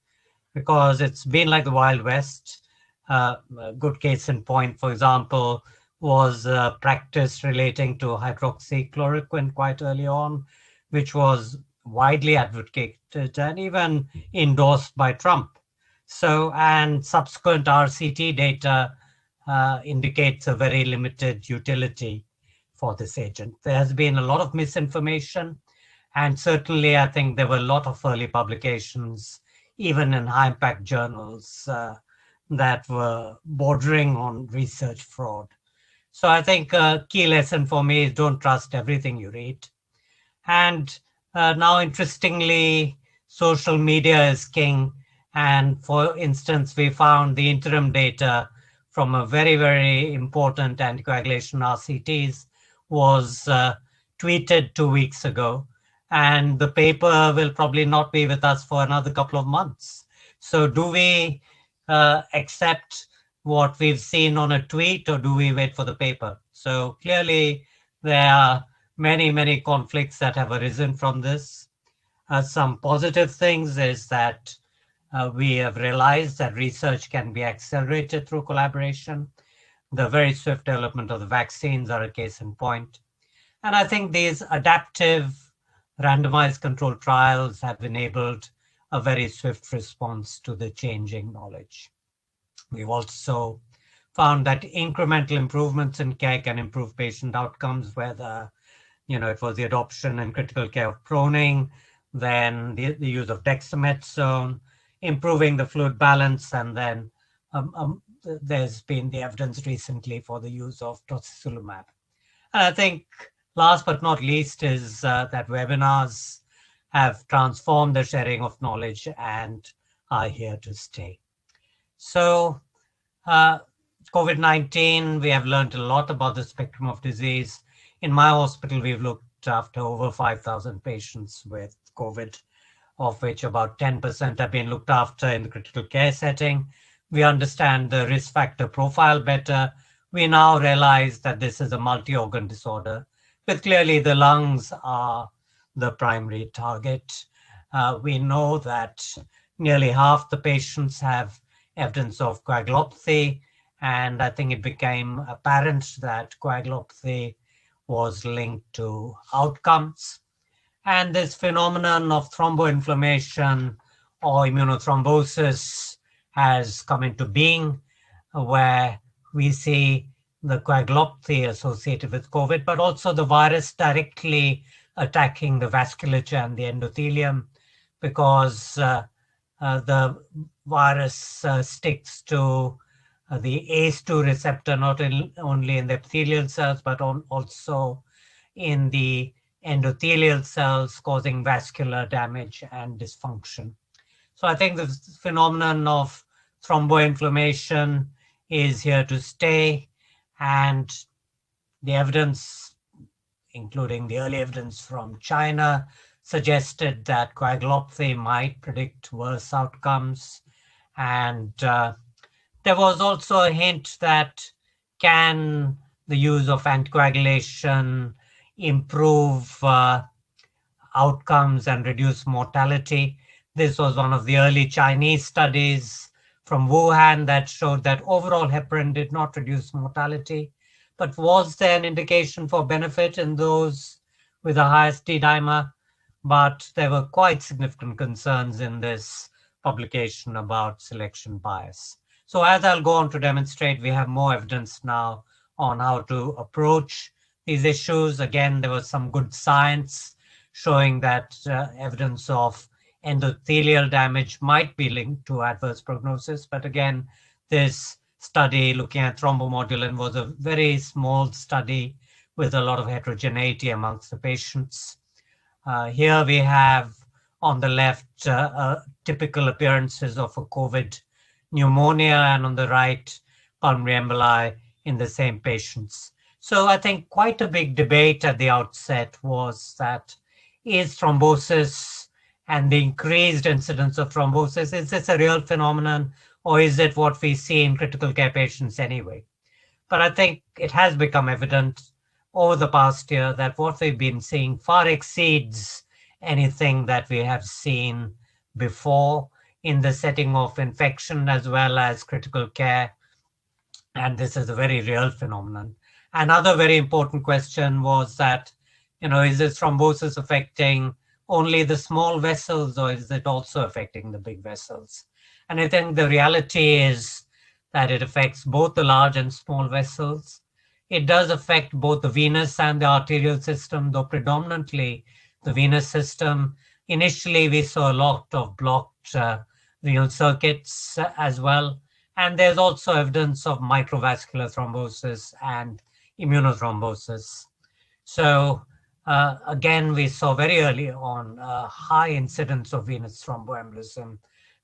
because it's been like the Wild West. A good case in point, for example, was a practice relating to hydroxychloroquine quite early on, which was widely advocated and even endorsed by Trump. So, and subsequent RCT data indicates a very limited utility for this agent. There has been a lot of misinformation, and certainly I think there were a lot of early publications, even in high impact journals, that were bordering on research fraud. So I think a key lesson for me is don't trust everything you read. And now, interestingly, social media is king. And for instance, we found the interim data from a very, very important anticoagulation RCTs was tweeted 2 weeks ago. And the paper will probably not be with us for another couple of months. So do we accept what we've seen on a tweet, or do we wait for the paper? So clearly there are many, many conflicts that have arisen from this. Some positive things is that we have realized that research can be accelerated through collaboration. The very swift development of the vaccines are a case in point. And I think these adaptive randomized controlled trials have enabled a very swift response to the changing knowledge. We've also found that incremental improvements in care can improve patient outcomes, whether it was the adoption and critical care of proning, then the use of dexamethasone, improving the fluid balance, and then there's been the evidence recently for the use of tocilizumab. And I think last but not least is that webinars have transformed the sharing of knowledge and are here to stay. So COVID-19, we have learned a lot about the spectrum of disease. In my hospital, we've looked after over 5,000 patients with COVID, of which about 10% have been looked after in the critical care setting. We understand the risk factor profile better. We now realize that this is a multi-organ disorder, but clearly the lungs are the primary target. We know that nearly half the patients have evidence of coagulopathy, and I think it became apparent that coagulopathy was linked to outcomes. And this phenomenon of thromboinflammation or immunothrombosis has come into being, where we see the coagulopathy associated with COVID, but also the virus directly attacking the vasculature and the endothelium, because the virus sticks to the ACE2 receptor, not only in the epithelial cells, but also in the endothelial cells, causing vascular damage and dysfunction. So I think the phenomenon of thromboinflammation is here to stay, and the evidence, including the early evidence from China, suggested that coagulopathy might predict worse outcomes. And there was also a hint that can the use of anticoagulation improve outcomes and reduce mortality. This was one of the early Chinese studies from Wuhan that showed that overall heparin did not reduce mortality. But was there an indication for benefit in those with the highest D-dimer? But there were quite significant concerns in this publication about selection bias. So as I'll go on to demonstrate, we have more evidence now on how to approach these issues. Again, there was some good science showing that evidence of endothelial damage might be linked to adverse prognosis. But again, this study looking at thrombomodulin was a very small study with a lot of heterogeneity amongst the patients. Here we have on the left typical appearances of a COVID pneumonia, and on the right, pulmonary emboli in the same patients. So I think quite a big debate at the outset was that is thrombosis and the increased incidence of thrombosis, is this a real phenomenon, or is it what we see in critical care patients anyway? But I think it has become evident over the past year that what we've been seeing far exceeds anything that we have seen before in the setting of infection as well as critical care. And this is a very real phenomenon. Another very important question was that, is this thrombosis affecting only the small vessels, or is it also affecting the big vessels? And I think the reality is that it affects both the large and small vessels. It does affect both the venous and the arterial system, though predominantly the venous system. Initially, we saw a lot of blocked renal circuits as well. And there's also evidence of microvascular thrombosis and immunothrombosis. So again, we saw very early on a high incidence of venous thromboembolism,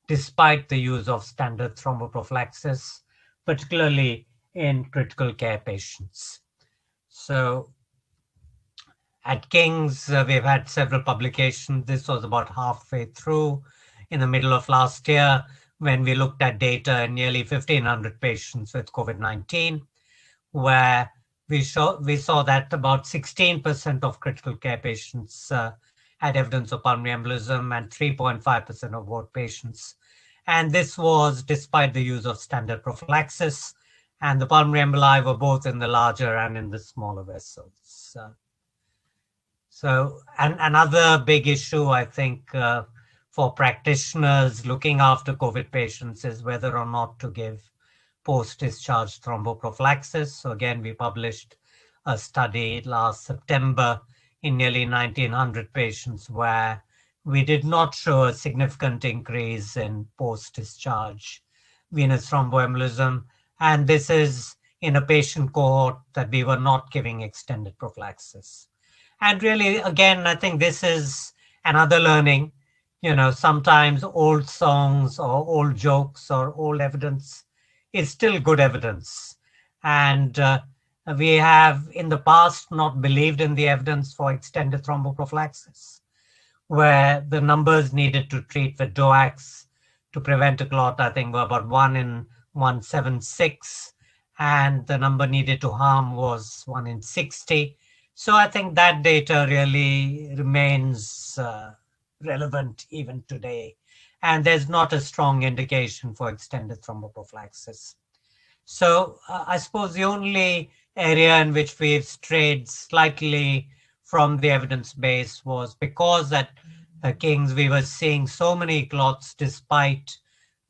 despite the use of standard thromboprophylaxis, particularly in critical care patients. So at King's, we've had several publications. This was about halfway through in the middle of last year, when we looked at data in nearly 1,500 patients with COVID-19, where we saw that about 16% of critical care patients had evidence of pulmonary embolism and 3.5% of ward patients. And this was despite the use of standard prophylaxis, and the pulmonary emboli were both in the larger and in the smaller vessels. So, and another big issue, I think, for practitioners looking after COVID patients is whether or not to give post-discharge thromboprophylaxis. So again, we published a study last September in nearly 1,900 patients where we did not show a significant increase in post-discharge venous thromboembolism. And this is in a patient cohort that we were not giving extended prophylaxis. And really, again, I think this is another learning. Sometimes old songs or old jokes or old evidence is still good evidence. And we have in the past not believed in the evidence for extended thromboprophylaxis, where the numbers needed to treat with DOACs to prevent a clot, I think, were about 1 in 176, and the number needed to harm was 1 in 60. So I think that data really remains relevant even today. And there's not a strong indication for extended thromboprophylaxis. So I suppose the only area in which we've strayed slightly from the evidence base was because at King's we were seeing so many clots despite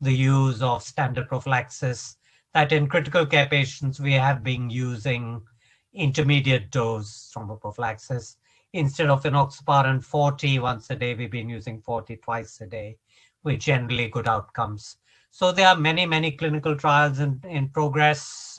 the use of standard prophylaxis that in critical care patients we have been using intermediate dose thromboprophylaxis. Instead of enoxaparin 40 once a day, we've been using 40 twice a day, with generally good outcomes. So there are many, many clinical trials in progress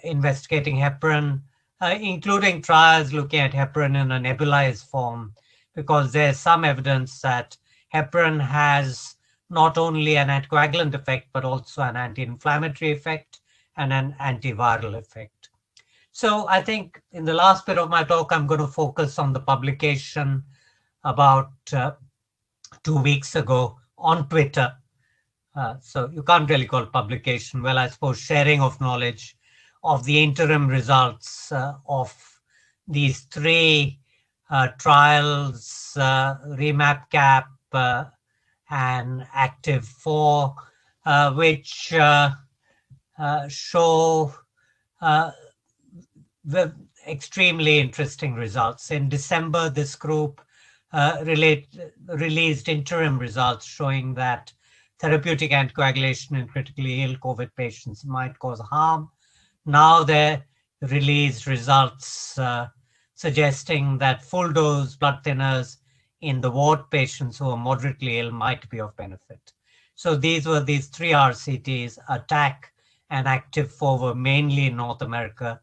investigating heparin, including trials looking at heparin in a nebulized form, because there's some evidence that heparin has not only an anticoagulant effect, but also an anti-inflammatory effect and an antiviral effect. So I think in the last bit of my talk, I'm going to focus on the publication about 2 weeks ago on Twitter. So you can't really call it publication. Well, I suppose sharing of knowledge of the interim results of these 3 trials, REMAP-CAP and ACTIV-4, which show the extremely interesting results. In December, this group released interim results showing that therapeutic anticoagulation in critically ill COVID patients might cause harm. Now they released results suggesting that full dose blood thinners in the ward patients who are moderately ill might be of benefit. So these 3 RCTs, ATTACK and ACTIV-4, were mainly in North America,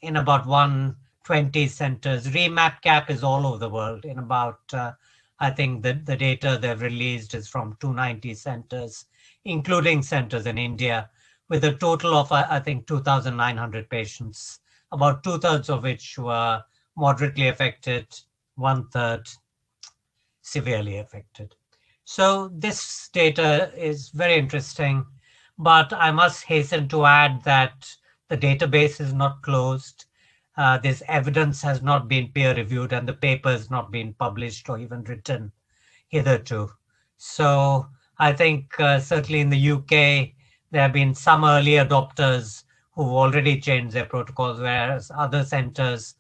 in about 120 centers. REMAP-CAP is all over the world. In about, I think the data they've released is from 290 centers, including centers in India, with a total of, I think, 2,900 patients, about 2/3 of which were moderately affected, 1/3 severely affected. So this data is very interesting, but I must hasten to add that the database is not closed. This evidence has not been peer reviewed and the paper has not been published or even written hitherto. So I think certainly in the UK, there have been some early adopters who've already changed their protocols, whereas other centers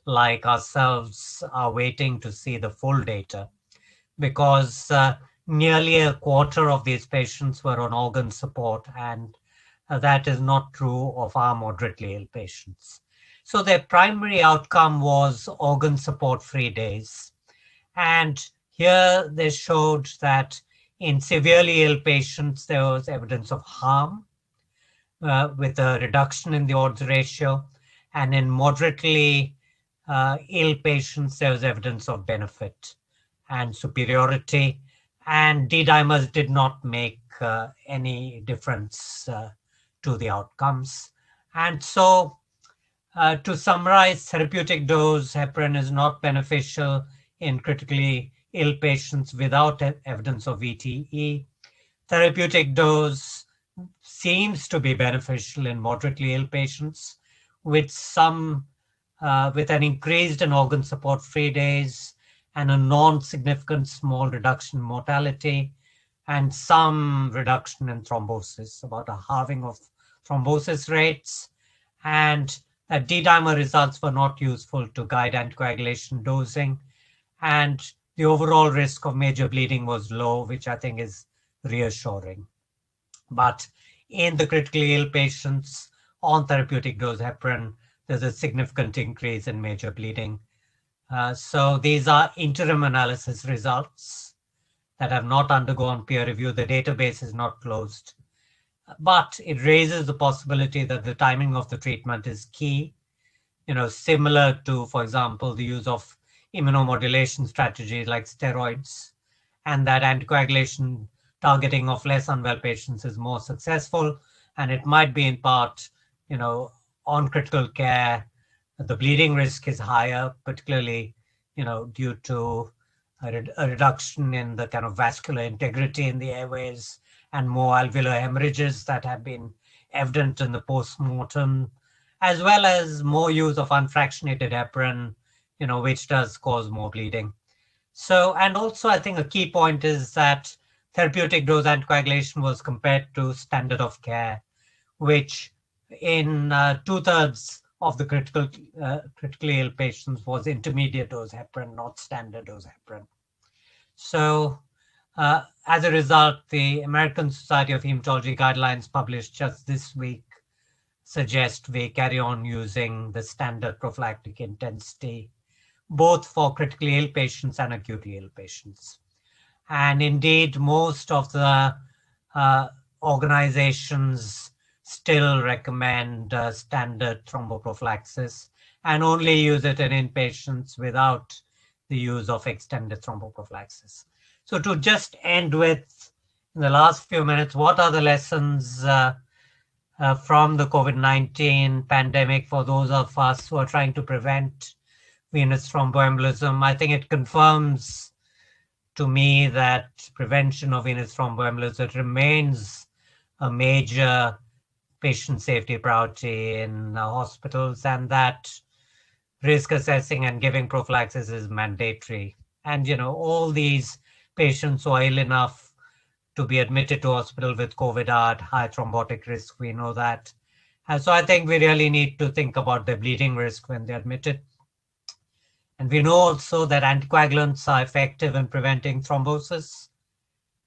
like ourselves are waiting to see the full data, because nearly a quarter of these patients were on organ support, and that is not true of our moderately ill patients. So their primary outcome was organ support-free days. And here they showed that in severely ill patients, there was evidence of harm with a reduction in the odds ratio. And in moderately ill patients, there was evidence of benefit and superiority. And D-dimers did not make any difference to the outcomes. And so to summarize, therapeutic dose heparin is not beneficial in critically ill patients without evidence of VTE. Therapeutic dose seems to be beneficial in moderately ill patients with with an increased in organ support free days and a non-significant small reduction in mortality and some reduction in thrombosis, about a halving of thrombosis rates. And D-dimer results were not useful to guide anticoagulation dosing. And the overall risk of major bleeding was low, which I think is reassuring. But in the critically ill patients on therapeutic dose heparin, there's a significant increase in major bleeding. So these are interim analysis results that have not undergone peer review. The database is not closed. But it raises the possibility that the timing of the treatment is key, similar to, for example, the use of immunomodulation strategies like steroids, and that anticoagulation targeting of less unwell patients is more successful. And it might be in part, on critical care, the bleeding risk is higher, particularly, due to a reduction in the kind of vascular integrity in the airways and more alveolar hemorrhages that have been evident in the post-mortem, as well as more use of unfractionated heparin, which does cause more bleeding. So, and also I think a key point is that therapeutic dose anticoagulation was compared to standard of care, which in 2/3 of the critically ill patients was intermediate dose heparin, not standard dose heparin. So as a result, the American Society of Hematology guidelines published just this week suggest we carry on using the standard prophylactic intensity, both for critically ill patients and acutely ill patients. And indeed, most of the organizations still recommend standard thromboprophylaxis and only use it in patients without the use of extended thromboprophylaxis. So to just end with, in the last few minutes, what are the lessons from the COVID-19 pandemic for those of us who are trying to prevent venous thromboembolism? I think it confirms to me that prevention of venous thromboembolism remains a major patient safety priority in hospitals, and that risk assessing and giving prophylaxis is mandatory. And, all these patients who are ill enough to be admitted to hospital with COVID are at high thrombotic risk. We know that. And so I think we really need to think about the bleeding risk when they're admitted. And we know also that anticoagulants are effective in preventing thrombosis.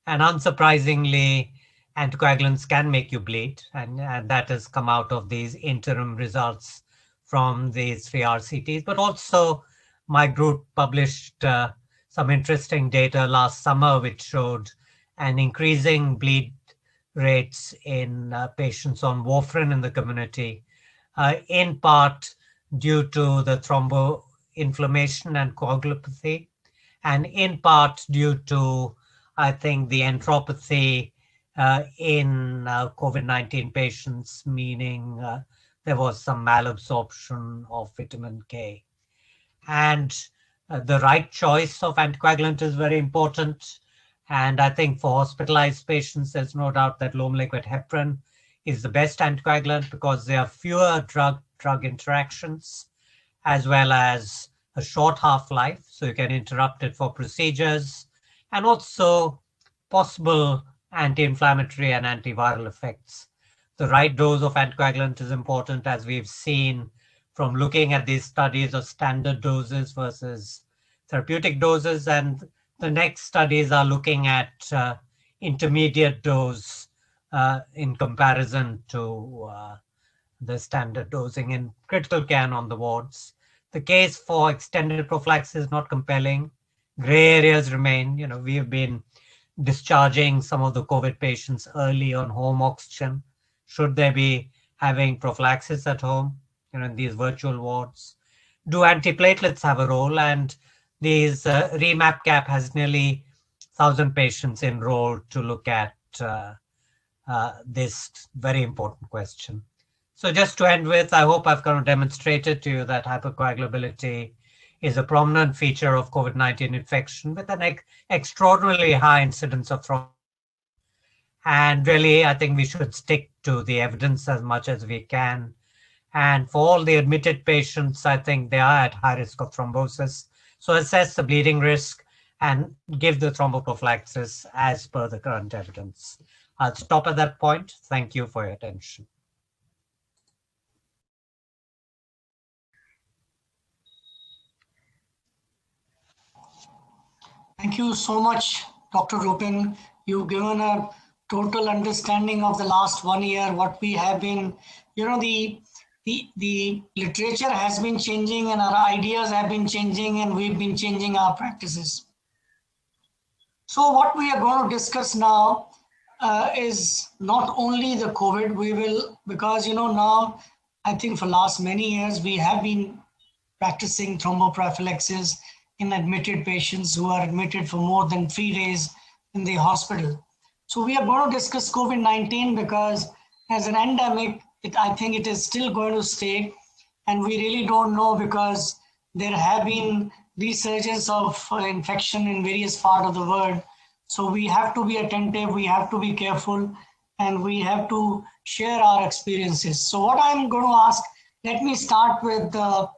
And unsurprisingly, anticoagulants can make you bleed. And that has come out of these interim results from these 3 RCTs. But also, my group published some interesting data last summer, which showed an increasing bleed rates in patients on warfarin in the community, in part due to the thromboinflammation and coagulopathy, and in part due to, I think, the enteropathy in COVID-19 patients, meaning there was some malabsorption of vitamin K. And the right choice of anticoagulant is very important. And I think for hospitalized patients, there's no doubt that low molecular heparin is the best anticoagulant because there are fewer drug interactions, as well as a short half-life, so you can interrupt it for procedures, and also possible anti-inflammatory and antiviral effects. The right dose of anticoagulant is important, as we've seen from looking at these studies of standard doses versus therapeutic doses. And the next studies are looking at intermediate dose in comparison to the standard dosing in critical care and on the wards. The case for extended prophylaxis is not compelling. Gray areas remain. We have been discharging some of the COVID patients early on home oxygen. Should they be having prophylaxis at home, in these virtual wards? Do antiplatelets have a role? And these remap cap has nearly 1,000 patients enrolled to look at this very important question. So just to end with, I hope I've kind of demonstrated to you that hypercoagulability is a prominent feature of COVID-19 infection with an extraordinarily high incidence of thrombosis. And really, I think we should stick to the evidence as much as we can. And for all the admitted patients, I think they are at high risk of thrombosis. So assess the bleeding risk and give the thromboprophylaxis as per the current evidence. I'll stop at that point. Thank you for your attention. Thank you so much, Dr. Rupin. You've given a total understanding of the last 1 year, what we have been, the literature has been changing and our ideas have been changing and we've been changing our practices. So what we are going to discuss now is not only the COVID, because now I think for last many years, we have been practicing thromboprophylaxis in admitted patients who are admitted for more than 3 days in the hospital. So we are going to discuss COVID-19 because as an endemic, I think it is still going to stay. And we really don't know because there have been resurgence of infection in various parts of the world. So we have to be attentive, we have to be careful, and we have to share our experiences. So what I'm going to ask, let me start with Dr.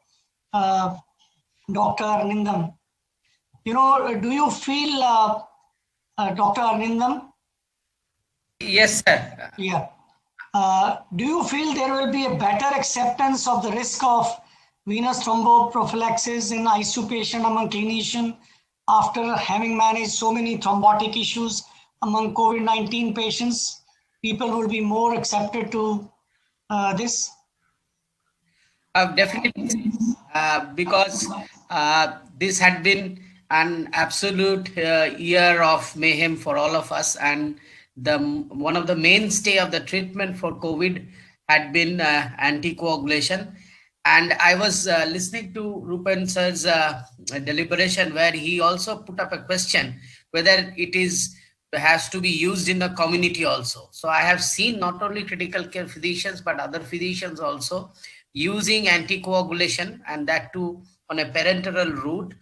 Arnindam. Do you feel, Dr. Arnindam? Yes, sir. Yeah. Do you feel there will be a better acceptance of the risk of venous thromboprophylaxis in ICU patient among clinicians after having managed so many thrombotic issues among COVID-19 patients? People will be more accepted to this? Definitely, because this had been an absolute year of mayhem for all of us, and one of the mainstay of the treatment for COVID had been anticoagulation. And I was listening to Rupen sir's deliberation where he also put up a question whether it has to be used in the community also. So I have seen not only critical care physicians but other physicians also using anticoagulation, and that too on a parenteral route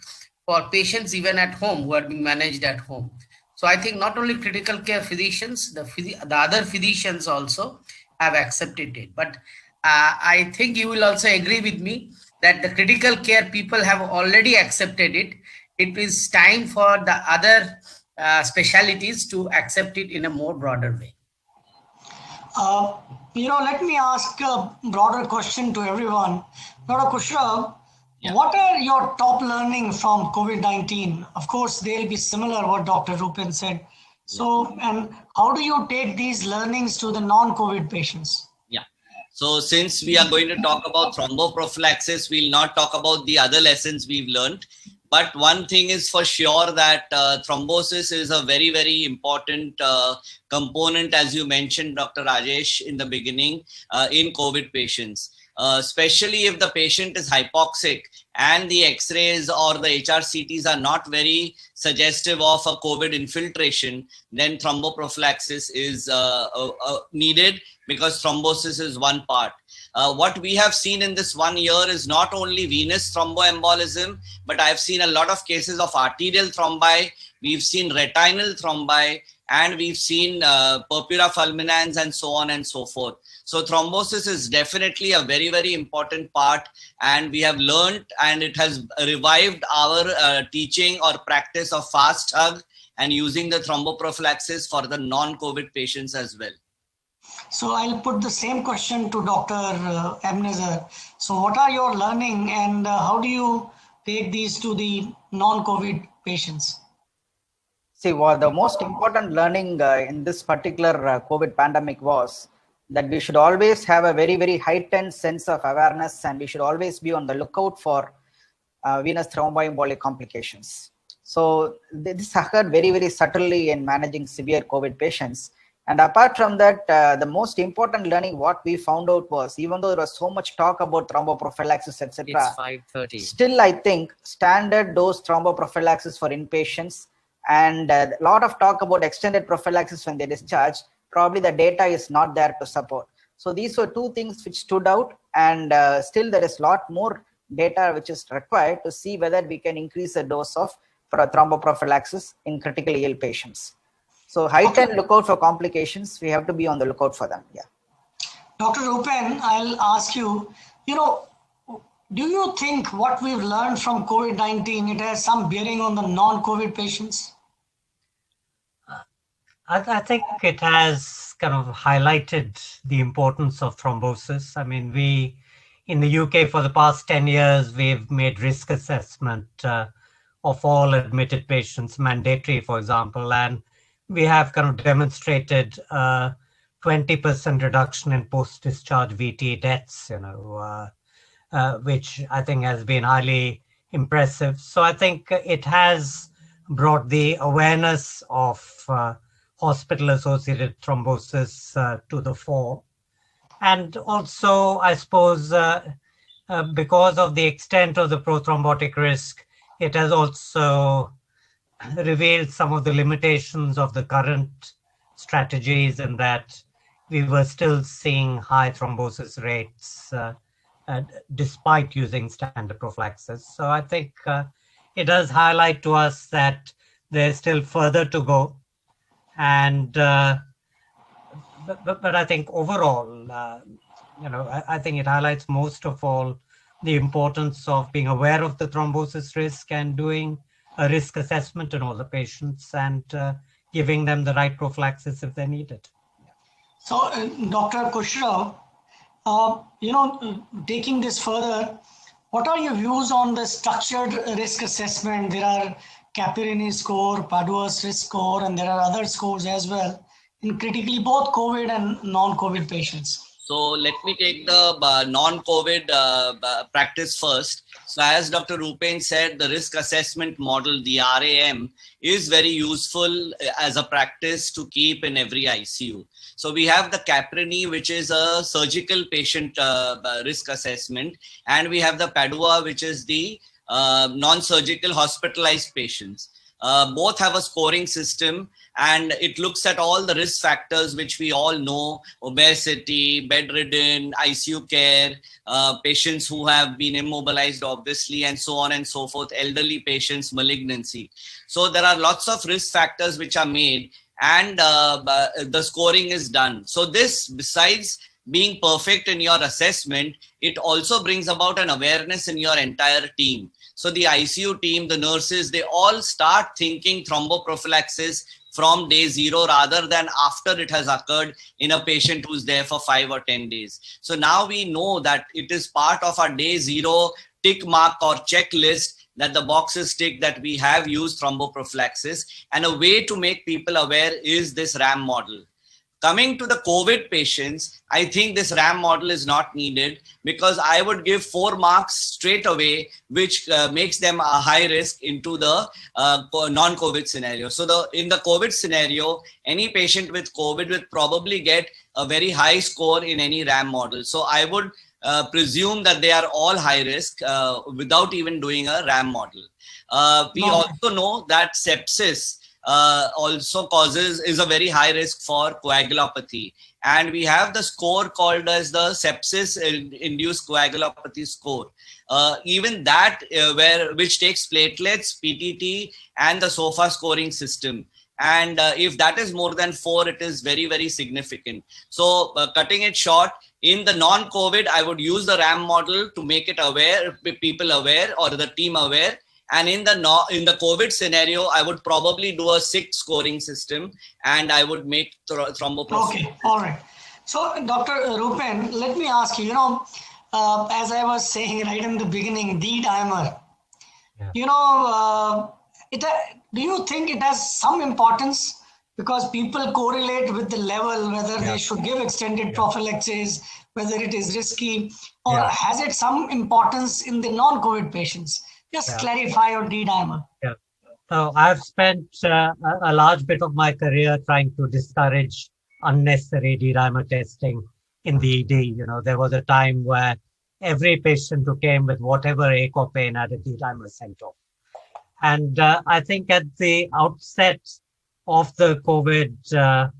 for patients even at home who are being managed at home. So I think not only critical care physicians, the other physicians also have accepted it. But I think you will also agree with me that the critical care people have already accepted it. It is time for the other specialties to accept it in a more broader way. Let me ask a broader question to everyone. Dr. Kushrab, what are your top learnings from COVID-19? Of course, they'll be similar what Dr. Rupin said. So, and how do you take these learnings to the non-COVID patients? Yeah. So since we are going to talk about thromboprophylaxis, we'll not talk about the other lessons we've learned. But one thing is for sure that thrombosis is a very, very important component, as you mentioned, Dr. Rajesh, in the beginning, in COVID patients. Especially if the patient is hypoxic and the X-rays or the HRCTs are not very suggestive of a COVID infiltration, then thromboprophylaxis is needed because thrombosis is one part. What we have seen in this 1 year is not only venous thromboembolism, but I've seen a lot of cases of arterial thrombi. We've seen retinal thrombi, and we've seen purpura fulminans and so on and so forth. So thrombosis is definitely a very, very important part, and we have learned, and it has revived our teaching or practice of fast hug and using the thromboprophylaxis for the non-COVID patients as well. So I'll put the same question to Dr. Ebenezer. So what are your learning and how do you take these to the non-COVID patients? See, the most important learning in this particular COVID pandemic was that we should always have a very, very heightened sense of awareness, and we should always be on the lookout for venous thromboembolic complications. So this occurred very, very subtly in managing severe COVID patients. And apart from that, the most important learning what we found out was, even though there was so much talk about thromboprophylaxis, etc., It's 5:30. still I think standard dose thromboprophylaxis for inpatients and a lot of talk about extended prophylaxis when they discharge, probably the data is not there to support. So these were two things which stood out, and still there is a lot more data which is required to see whether we can increase the dose of thromboprophylaxis in critically ill patients. So heightened lookout for complications, we have to be on the lookout for them. Yeah. Dr. Rupen, I'll ask you, do you think what we've learned from COVID-19, it has some bearing on the non-COVID patients? I think it has kind of highlighted the importance of thrombosis. I mean, we, in the UK for the past 10 years, we've made risk assessment of all admitted patients mandatory, for example, and we have kind of demonstrated 20% reduction in post-discharge VT deaths, which I think has been highly impressive. So I think it has brought the awareness of hospital-associated thrombosis to the fore. And also, I suppose, because of the extent of the prothrombotic risk, it has also revealed some of the limitations of the current strategies, in that we were still seeing high thrombosis rates despite using standard prophylaxis. So I think it does highlight to us that there's still further to go. And but I think overall, I think it highlights most of all the importance of being aware of the thrombosis risk and doing a risk assessment in all the patients and giving them the right prophylaxis if they need it. So, Dr. Kushrao, taking this further, what are your views on the structured risk assessment? There are Caprini score, Padua's risk score, and there are other scores as well in critically both COVID and non-COVID patients. So let me take the non-COVID practice first. So as Dr. Rupen said, the risk assessment model, the RAM, is very useful as a practice to keep in every ICU. So we have the Caprini, which is a surgical patient risk assessment, and we have the Padua, which is the non-surgical hospitalized patients. Both have a scoring system, and it looks at all the risk factors which we all know: obesity, bedridden, ICU care, patients who have been immobilized, obviously, and so on and so forth, elderly patients, malignancy. So there are lots of risk factors which are made, and the scoring is done. So this, besides being perfect in your assessment, it also brings about an awareness in your entire team. So the ICU team, the nurses, they all start thinking thromboprophylaxis from day 0 rather than after it has occurred in a patient who's there for 5 or 10 days. So now we know that it is part of our day 0 tick mark or checklist, that the box is ticked that we have used thromboprophylaxis, and a way to make people aware is this RAM model. Coming to the COVID patients, I think this RAM model is not needed, because I would give 4 marks straight away, which makes them a high risk into the non-COVID scenario. So in the COVID scenario, any patient with COVID would probably get a very high score in any RAM model. So I would presume that they are all high risk without even doing a RAM model. We also know that sepsis also is a very high risk for coagulopathy, and we have the score called as the sepsis induced coagulopathy score. Even that which takes platelets, PTT, and the SOFA scoring system. And if that is more than 4, it is very, very significant. So cutting it short, in the non-COVID, I would use the RAM model to make it aware, people aware, or the team aware. And in the COVID scenario, I would probably do a 6 scoring system, and I would make thromboprophylaxis. Okay, all right. So, Dr. Rupen, let me ask you, as I was saying right in the beginning, D-dimer, do you think it has some importance? Because people correlate with the level, whether they should give extended prophylaxis, whether it is risky, or has it some importance in the non-COVID patients? Just clarify on D-dimer. Yeah. So I've spent a large bit of my career trying to discourage unnecessary D-dimer testing in the ED. There was a time where every patient who came with whatever ache or pain had a D-dimer sent off. And I think at the outset of the COVID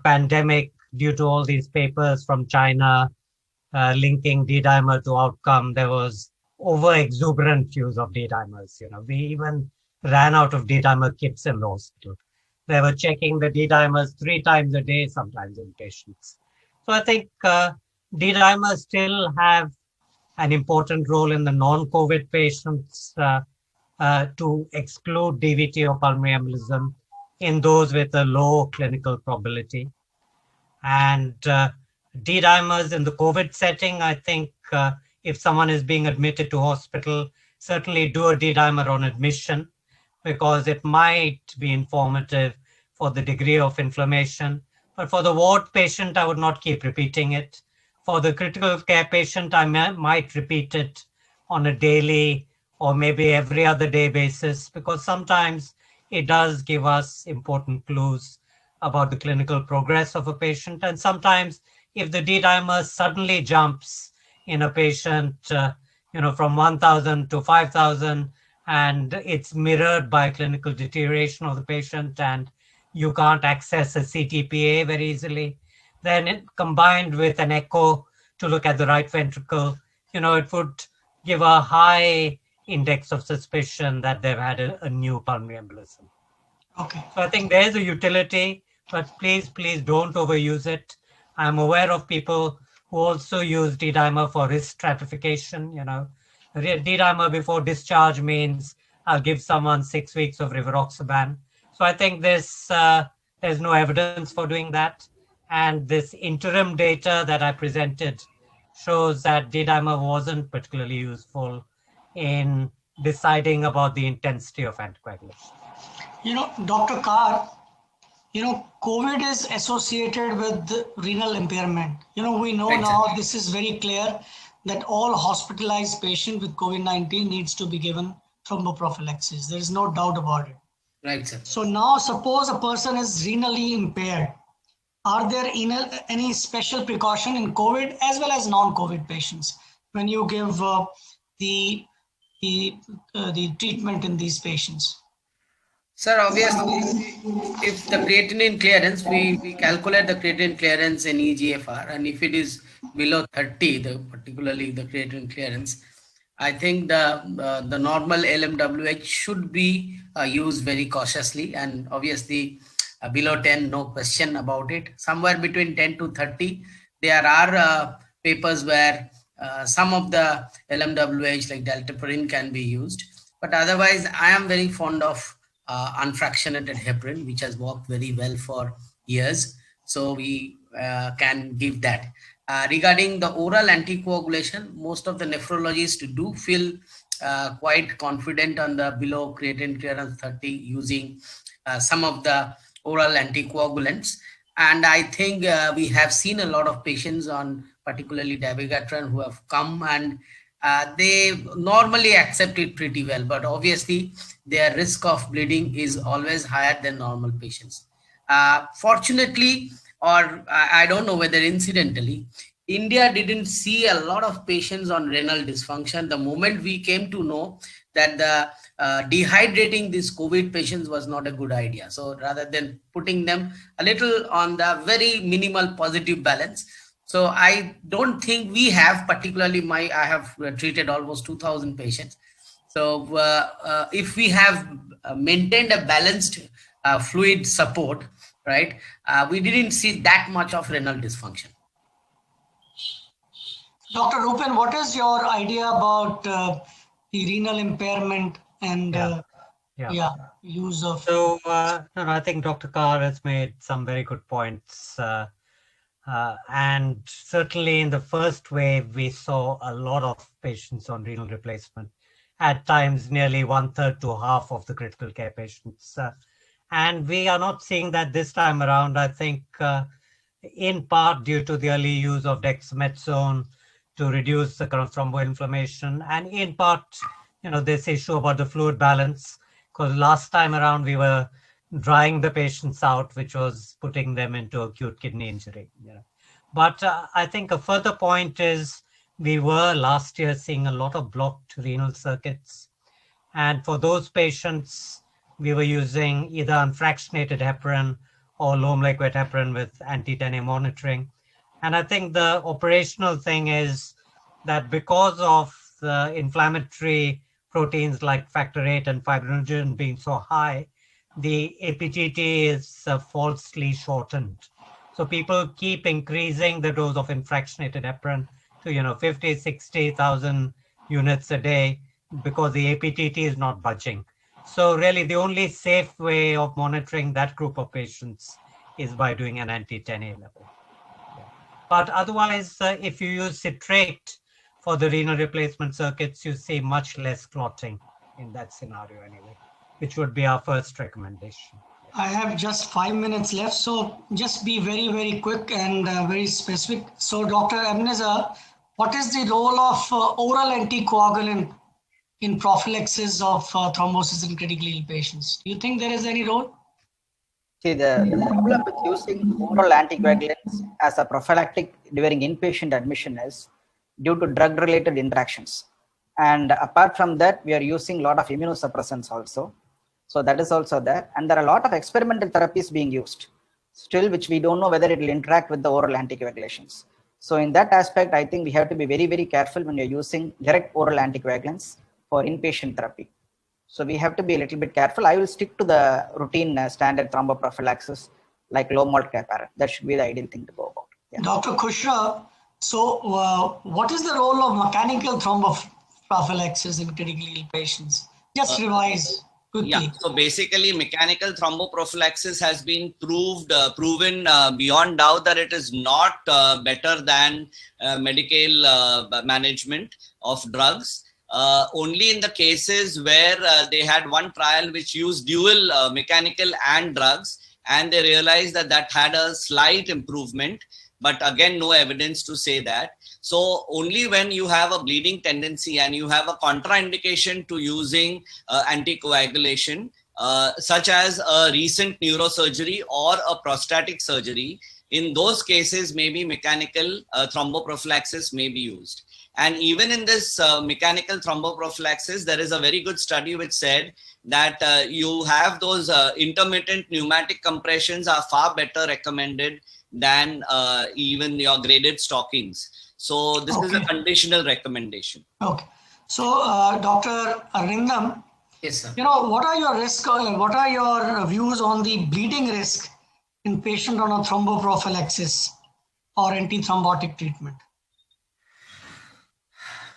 pandemic, due to all these papers from China linking D-dimer to outcome, there was over-exuberant use of D-dimers. We even ran out of D-dimer kits in the hospital. They were checking the D-dimers 3 times a day, sometimes in patients. So I think D-dimers still have an important role in the non-COVID patients to exclude DVT or pulmonary embolism in those with a low clinical probability. And D-dimers in the COVID setting, I think if someone is being admitted to hospital, certainly do a D-dimer on admission, because it might be informative for the degree of inflammation. But for the ward patient, I would not keep repeating it. For the critical care patient, I might repeat it on a daily or maybe every other day basis, because sometimes it does give us important clues about the clinical progress of a patient. And sometimes if the D-dimer suddenly jumps in a patient, from 1,000 to 5,000, and it's mirrored by clinical deterioration of the patient, and you can't access a CTPA very easily, then it, combined with an echo to look at the right ventricle, it would give a high index of suspicion that they've had a new pulmonary embolism. Okay. So I think there's a utility, but please don't overuse it. I'm aware of people who also use D-dimer for risk stratification. D-dimer before discharge means I'll give someone 6 weeks of rivaroxaban. So I think there's no evidence for doing that. And this interim data that I presented shows that D-dimer wasn't particularly useful in deciding about the intensity of anticoagulation. Dr. Carr, COVID is associated with renal impairment. We know now this is very clear that all hospitalized patients with COVID-19 needs to be given thromboprophylaxis. There is no doubt about it. Right, sir. So now suppose a person is renally impaired. Are there any special precaution in COVID as well as non-COVID patients when you give the treatment in these patients? Sir, obviously, if the creatinine clearance, we calculate the creatinine clearance in EGFR, and if it is below 30, particularly the creatinine clearance, I think the normal LMWH should be used very cautiously, and obviously below 10, no question about it. Somewhere between 10 to 30, there are papers where some of the LMWH like dalteparin can be used, but otherwise I am very fond of unfractionated heparin, which has worked very well for years. So we can give that. Regarding the oral anticoagulation, most of the nephrologists do feel quite confident on the below creatinine clearance 30 using some of the oral anticoagulants. And I think we have seen a lot of patients on particularly dabigatran who have come, and they normally accept it pretty well, but obviously their risk of bleeding is always higher than normal patients. Fortunately, or I don't know whether incidentally, India didn't see a lot of patients on renal dysfunction the moment we came to know that the dehydrating these COVID patients was not a good idea. So rather than putting them a little on the very minimal positive balance, so I don't think we have, particularly I have treated almost 2,000 patients. So if we have maintained a balanced fluid support, right, we didn't see that much of renal dysfunction. Dr. Rupen, what is your idea about the renal impairment and use of? So I think Dr. Carr has made some very good points. And certainly in the first wave, we saw a lot of patients on renal replacement, at times nearly 1/3 to half of the critical care patients. And we are not seeing that this time around, I think, in part due to the early use of dexamethasone to reduce the current thromboinflammation, and in part, this issue about the fluid balance, because last time around we were drying the patients out, which was putting them into acute kidney injury. But I think a further point is we were last year seeing a lot of blocked renal circuits. And for those patients, we were using either unfractionated heparin or low molecular heparin with anti-10A monitoring. And I think the operational thing is that because of the inflammatory proteins like factor VIII and fibrinogen being so high, the APTT is falsely shortened. So people keep increasing the dose of infractionated heparin to 50, 60,000 units a day because the APTT is not budging. So really the only safe way of monitoring that group of patients is by doing an anti-10A level. But otherwise, if you use citrate for the renal replacement circuits, you see much less clotting in that scenario anyway, which would be our first recommendation. I have just 5 minutes left, so just be very, very quick and very specific. So Dr. Ebenezer, what is the role of oral anticoagulant in prophylaxis of thrombosis in critically ill patients? Do you think there is any role? See, the problem with using oral anticoagulants as a prophylactic during inpatient admission is due to drug-related interactions. And apart from that, we are using a lot of immunosuppressants also. So that is also there. And there are a lot of experimental therapies being used still, which we don't know whether it will interact with the oral anticoagulations. So in that aspect, I think we have to be very, very careful when you're using direct oral anticoagulants for inpatient therapy. So we have to be a little bit careful. I will stick to the routine standard thromboprophylaxis like low malt heparin. That should be the ideal thing to go about. Yeah. Dr. Kushra, so what is the role of mechanical thromboprophylaxis in critically ill patients? Just revise quickly. Yeah, so basically mechanical thromboprophylaxis has been proven beyond doubt that it is not better than medical management of drugs. Only in the cases where they had one trial which used dual mechanical and drugs, and they realized that that had a slight improvement, but again, no evidence to say that. So only when you have a bleeding tendency and you have a contraindication to using anticoagulation, such as a recent neurosurgery or a prostatic surgery, in those cases, maybe mechanical thromboprophylaxis may be used. And even in this mechanical thromboprophylaxis, there is a very good study which said that you have those intermittent pneumatic compressions are far better recommended than even your graded stockings. So this is a conditional recommendation. Okay. So Dr. Arindam, yes, sir. What are your what are your views on the bleeding risk in patient on a thromboprophylaxis or antithrombotic treatment?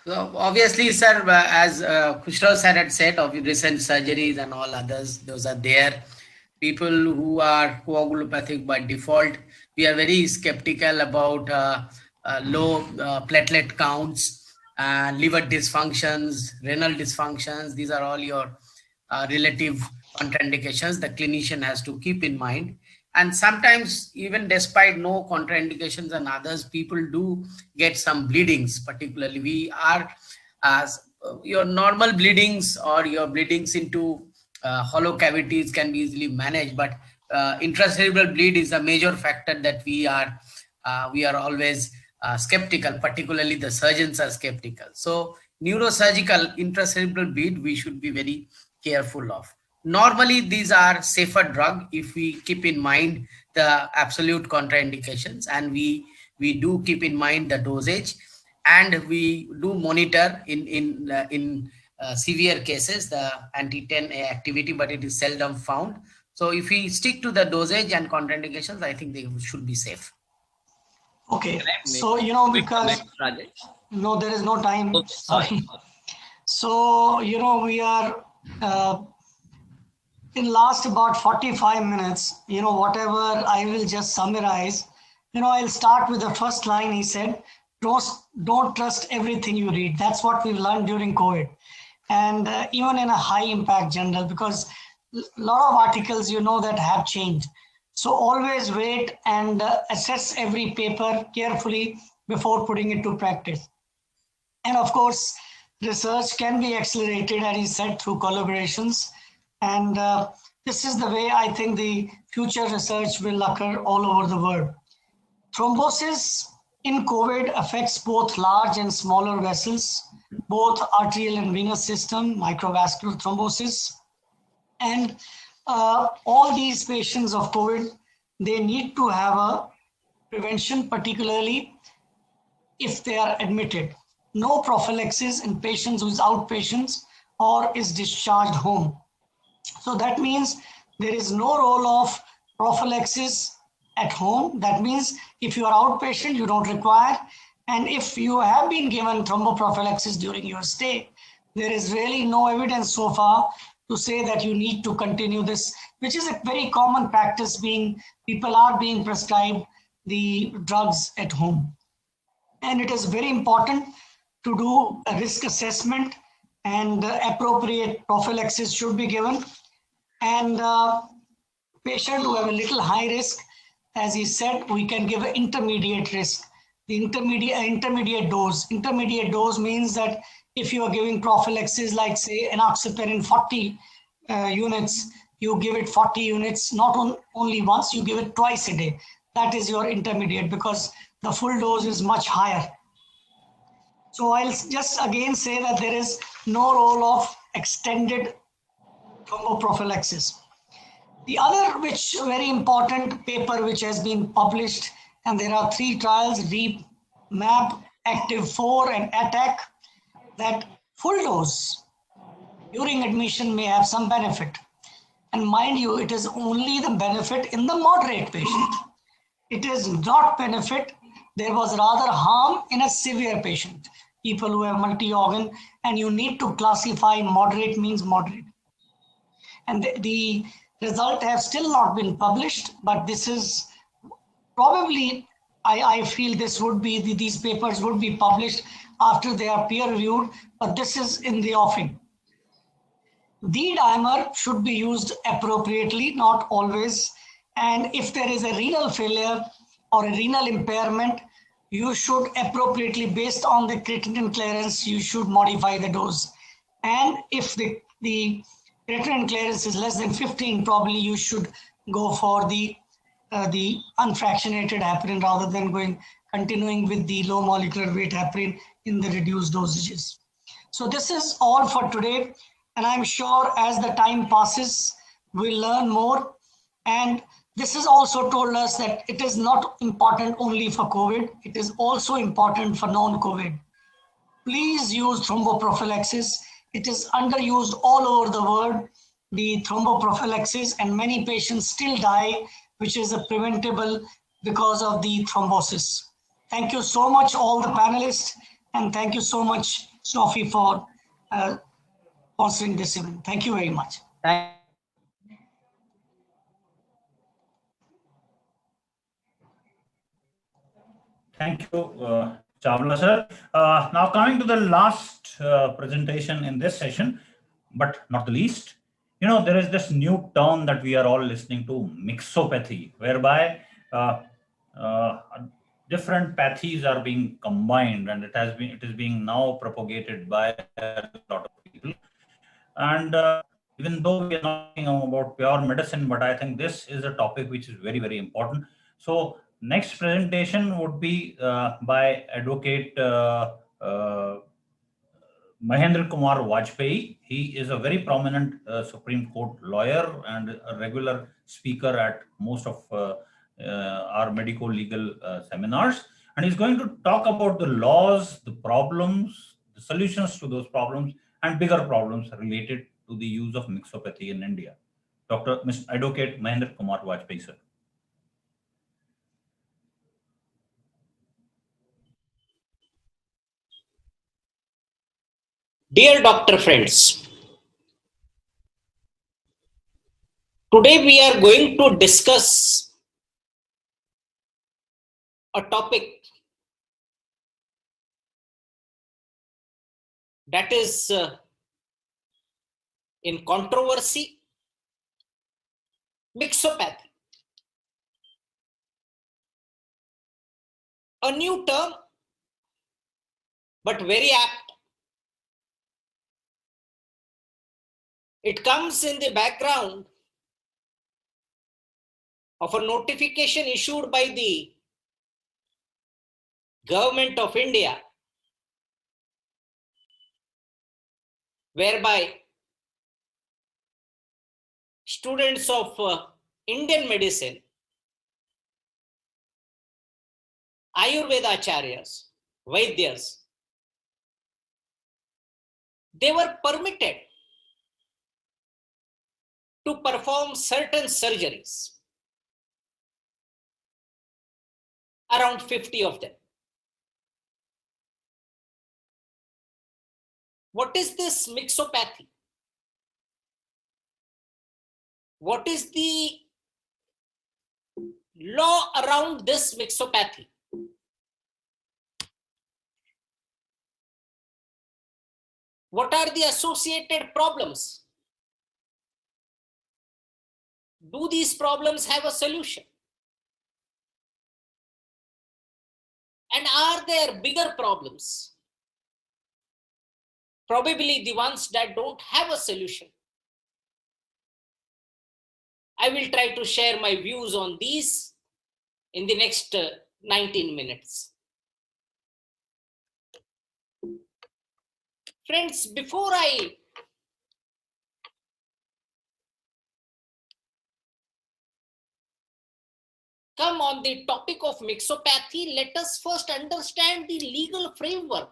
So obviously, sir, as Kushra sir had said, of recent surgeries and all others, those are there. People who are coagulopathic by default, we are very skeptical about low platelet counts, liver dysfunctions, renal dysfunctions. These are all your relative contraindications the clinician has to keep in mind. And sometimes, even despite no contraindications and others, people do get some bleedings. Particularly, we are your normal bleedings or your bleedings into hollow cavities can be easily managed, but intracerebral bleed is a major factor that we are always skeptical. Particularly, the surgeons are skeptical. So, neurosurgical intracerebral bleed we should be very careful of. Normally, these are safer drug if we keep in mind the absolute contraindications, and we do keep in mind the dosage, and we do monitor in severe cases the anti-10A activity, but it is seldom found. So if we stick to the dosage and contraindications, I think they should be safe. Okay, so because no, there is no time. Sorry. So we are in last about 45 minutes. Whatever I will just summarize I'll start with the first line. He said, don't trust everything you read. That's what we've learned during COVID. And even in a high impact journal, because a lot of articles, that have changed. So always wait and assess every paper carefully before putting it to practice. And of course, research can be accelerated, as he said, through collaborations. And this is the way I think the future research will occur all over the world. Thrombosis in COVID affects both large and smaller vessels, both arterial and venous system, microvascular thrombosis. And all these patients of COVID, they need to have a prevention, particularly if they are admitted. No prophylaxis in patients who is outpatients or is discharged home. So that means there is no role of prophylaxis at home. That means if you are outpatient, you don't require. And if you have been given thromboprophylaxis during your stay, there is really no evidence so far to say that you need to continue this, which is a very common practice, being people are being prescribed the drugs at home. And it is very important to do a risk assessment, and appropriate prophylaxis should be given. And patients who have a little high risk, as he said, we can give an intermediate risk. The intermediate dose. Intermediate dose means that if you are giving prophylaxis, like say enoxaparin 40 units, you give it 40 units, not only once, you give it twice a day. That is your intermediate, because the full dose is much higher. So I'll just again say that there is no role of extended thromboprophylaxis. The other very important paper which has been published, and there are 3 trials, REAP, MAP, Active 4 and ATTACK, that full dose during admission may have some benefit. And mind you, it is only the benefit in the moderate patient. It is not benefit. There was rather harm in a severe patient, people who have multi-organ, and you need to classify moderate means moderate. And the result have still not been published, but this is probably, I feel this would be, these papers would be published after they are peer reviewed, but this is in the offing. D-dimer should be used appropriately, not always. And if there is a renal failure or a renal impairment, you should appropriately, based on the creatinine clearance, you should modify the dose. And if the creatinine clearance is less than 15, probably you should go for the unfractionated heparin rather than continuing with the low molecular weight heparin in the reduced dosages. So this is all for today. And I'm sure as the time passes, we'll learn more. And this has also told us that it is not important only for COVID, it is also important for non-COVID. Please use thromboprophylaxis. It is underused all over the world, the thromboprophylaxis, and many patients still die, which is a preventable because of the thrombosis. Thank you so much, all the panelists, and thank you so much, Sophie, for sponsoring this event. Thank you very much. Thank you, Chawla sir. Now coming to the last presentation in this session, but not the least, there is this new term that we are all listening to, mixopathy, whereby different pathies are being combined, and it is being now propagated by a lot of people. And even though we are not talking about pure medicine, but I think this is a topic which is very, very important. So next presentation would be by Advocate Mahendra Kumar Vajpayee. He is a very prominent Supreme Court lawyer and a regular speaker at most of our medico-legal seminars. And he's going to talk about the laws, the problems, the solutions to those problems, and bigger problems related to the use of mixopathy in India. Mr. Advocate Mahendra Kumar Vajpayee, sir. Dear doctor friends, today we are going to discuss a topic that is in controversy, mixopathy. A new term, but very apt. It comes in the background of a notification issued by the Government of India, whereby students of Indian medicine, Ayurvedacharyas, Vaidyas, they were permitted to perform certain surgeries, around 50 of them. What is this mixopathy? What is the law around this mixopathy? What are the associated problems? Do these problems have a solution? And are there bigger problems? Probably the ones that don't have a solution. I will try to share my views on these in the next 19 minutes. Friends, before I come on the topic of mixopathy, let us first understand the legal framework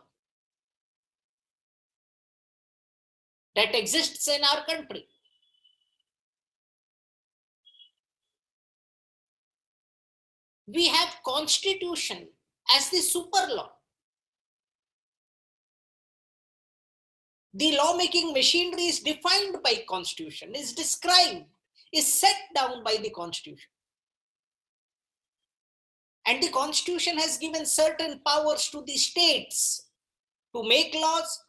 that exists in our country. We have Constitution as the super law. The lawmaking machinery is defined by Constitution, is described, is set down by the Constitution. And the Constitution has given certain powers to the states to make laws,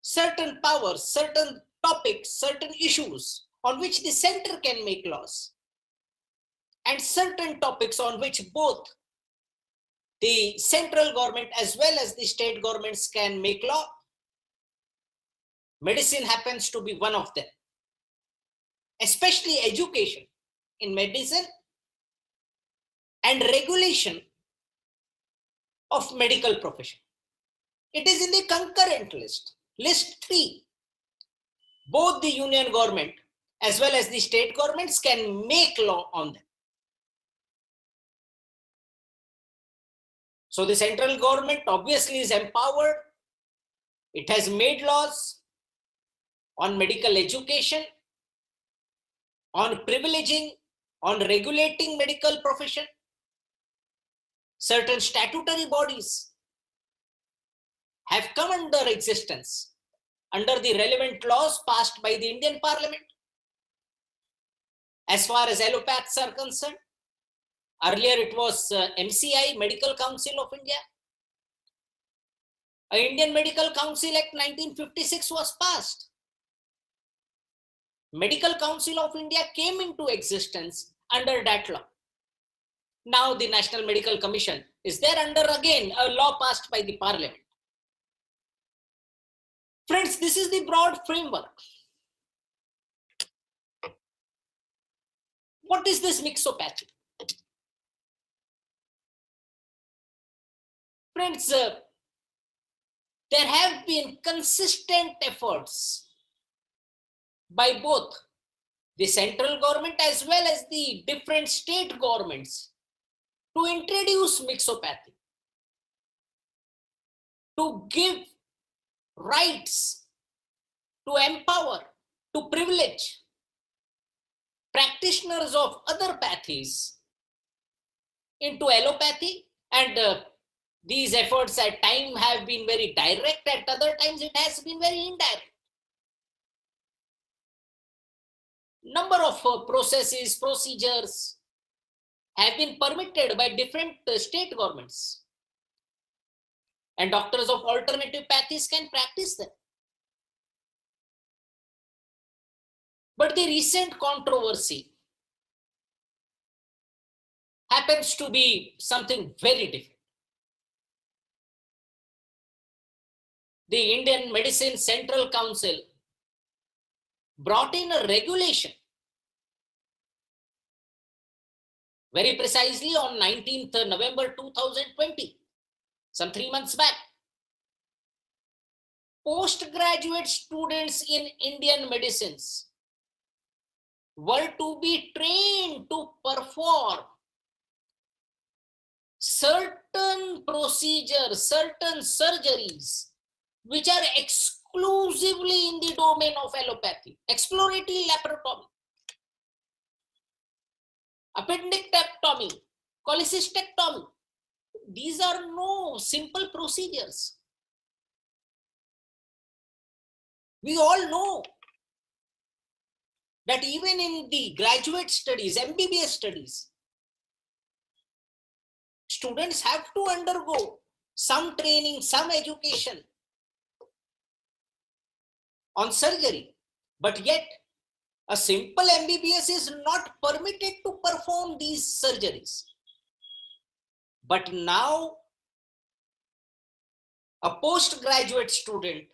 certain powers, certain topics, certain issues on which the center can make laws, and certain topics on which both the central government as well as the state governments can make law. Medicine happens to be one of them, especially education in medicine and regulation of medical profession. It is in the concurrent list, list 3. Both the union government as well as the state governments can make law on them. So the central government obviously is empowered. It has made laws on medical education, on privileging, on regulating medical profession. Certain statutory bodies have come under existence under the relevant laws passed by the Indian Parliament. As far as allopaths are concerned, earlier it was MCI, Medical Council of India. An Indian Medical Council Act 1956 was passed. Medical Council of India came into existence under that law. Now the National Medical Commission is there under again a law passed by the Parliament. Friends, this is the broad framework. What is this mixopathy? Friends, there have been consistent efforts by both the central government as well as the different state governments to introduce mixopathy, to give rights, to empower, to privilege practitioners of other pathies into allopathy. And these efforts at times have been very direct, at other times it has been very indirect. Number of processes, procedures have been permitted by different state governments, and doctors of alternative pathies can practice them. But the recent controversy happens to be something very different. The Indian Medicine Central Council brought in a regulation very precisely on 19th November 2020, some 3 months back. Postgraduate students in Indian medicines were to be trained to perform certain procedures, certain surgeries, which are exclusively in the domain of allopathy. Exploratory laparotomy, appendectomy, cholecystectomy. These are no simple procedures. We all know that even in the graduate studies, MBBS studies, students have to undergo some training, some education on surgery, but yet a simple MBBS is not permitted to perform these surgeries. But now a postgraduate student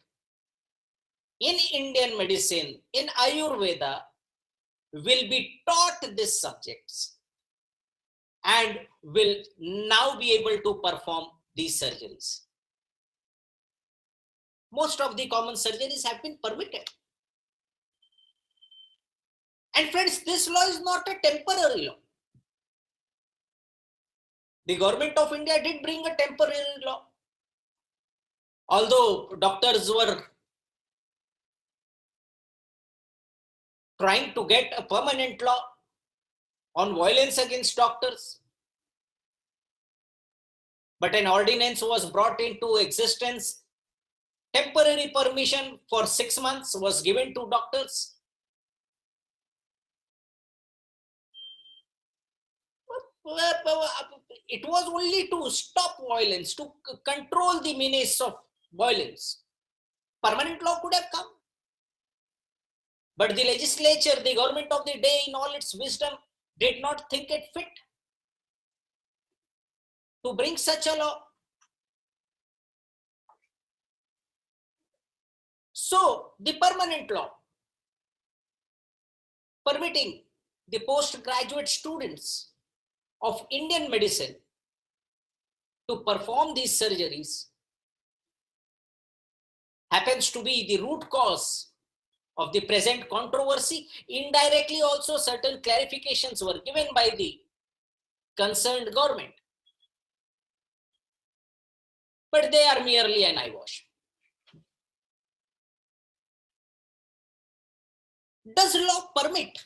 in Indian medicine, in Ayurveda, will be taught these subjects and will now be able to perform these surgeries. Most of the common surgeries have been permitted. And friends, this law is not a temporary law. The government of India did bring a temporary law. Although doctors were trying to get a permanent law on violence against doctors, but an ordinance was brought into existence. Temporary permission for 6 months was given to doctors. It was only to stop violence, to control the menace of violence. Permanent law could have come. But the legislature, the government of the day, in all its wisdom, did not think it fit to bring such a law. So, the permanent law permitting the postgraduate students of Indian medicine to perform these surgeries happens to be the root cause of the present controversy. Indirectly also certain clarifications were given by the concerned government, but they are merely an eyewash. Does law permit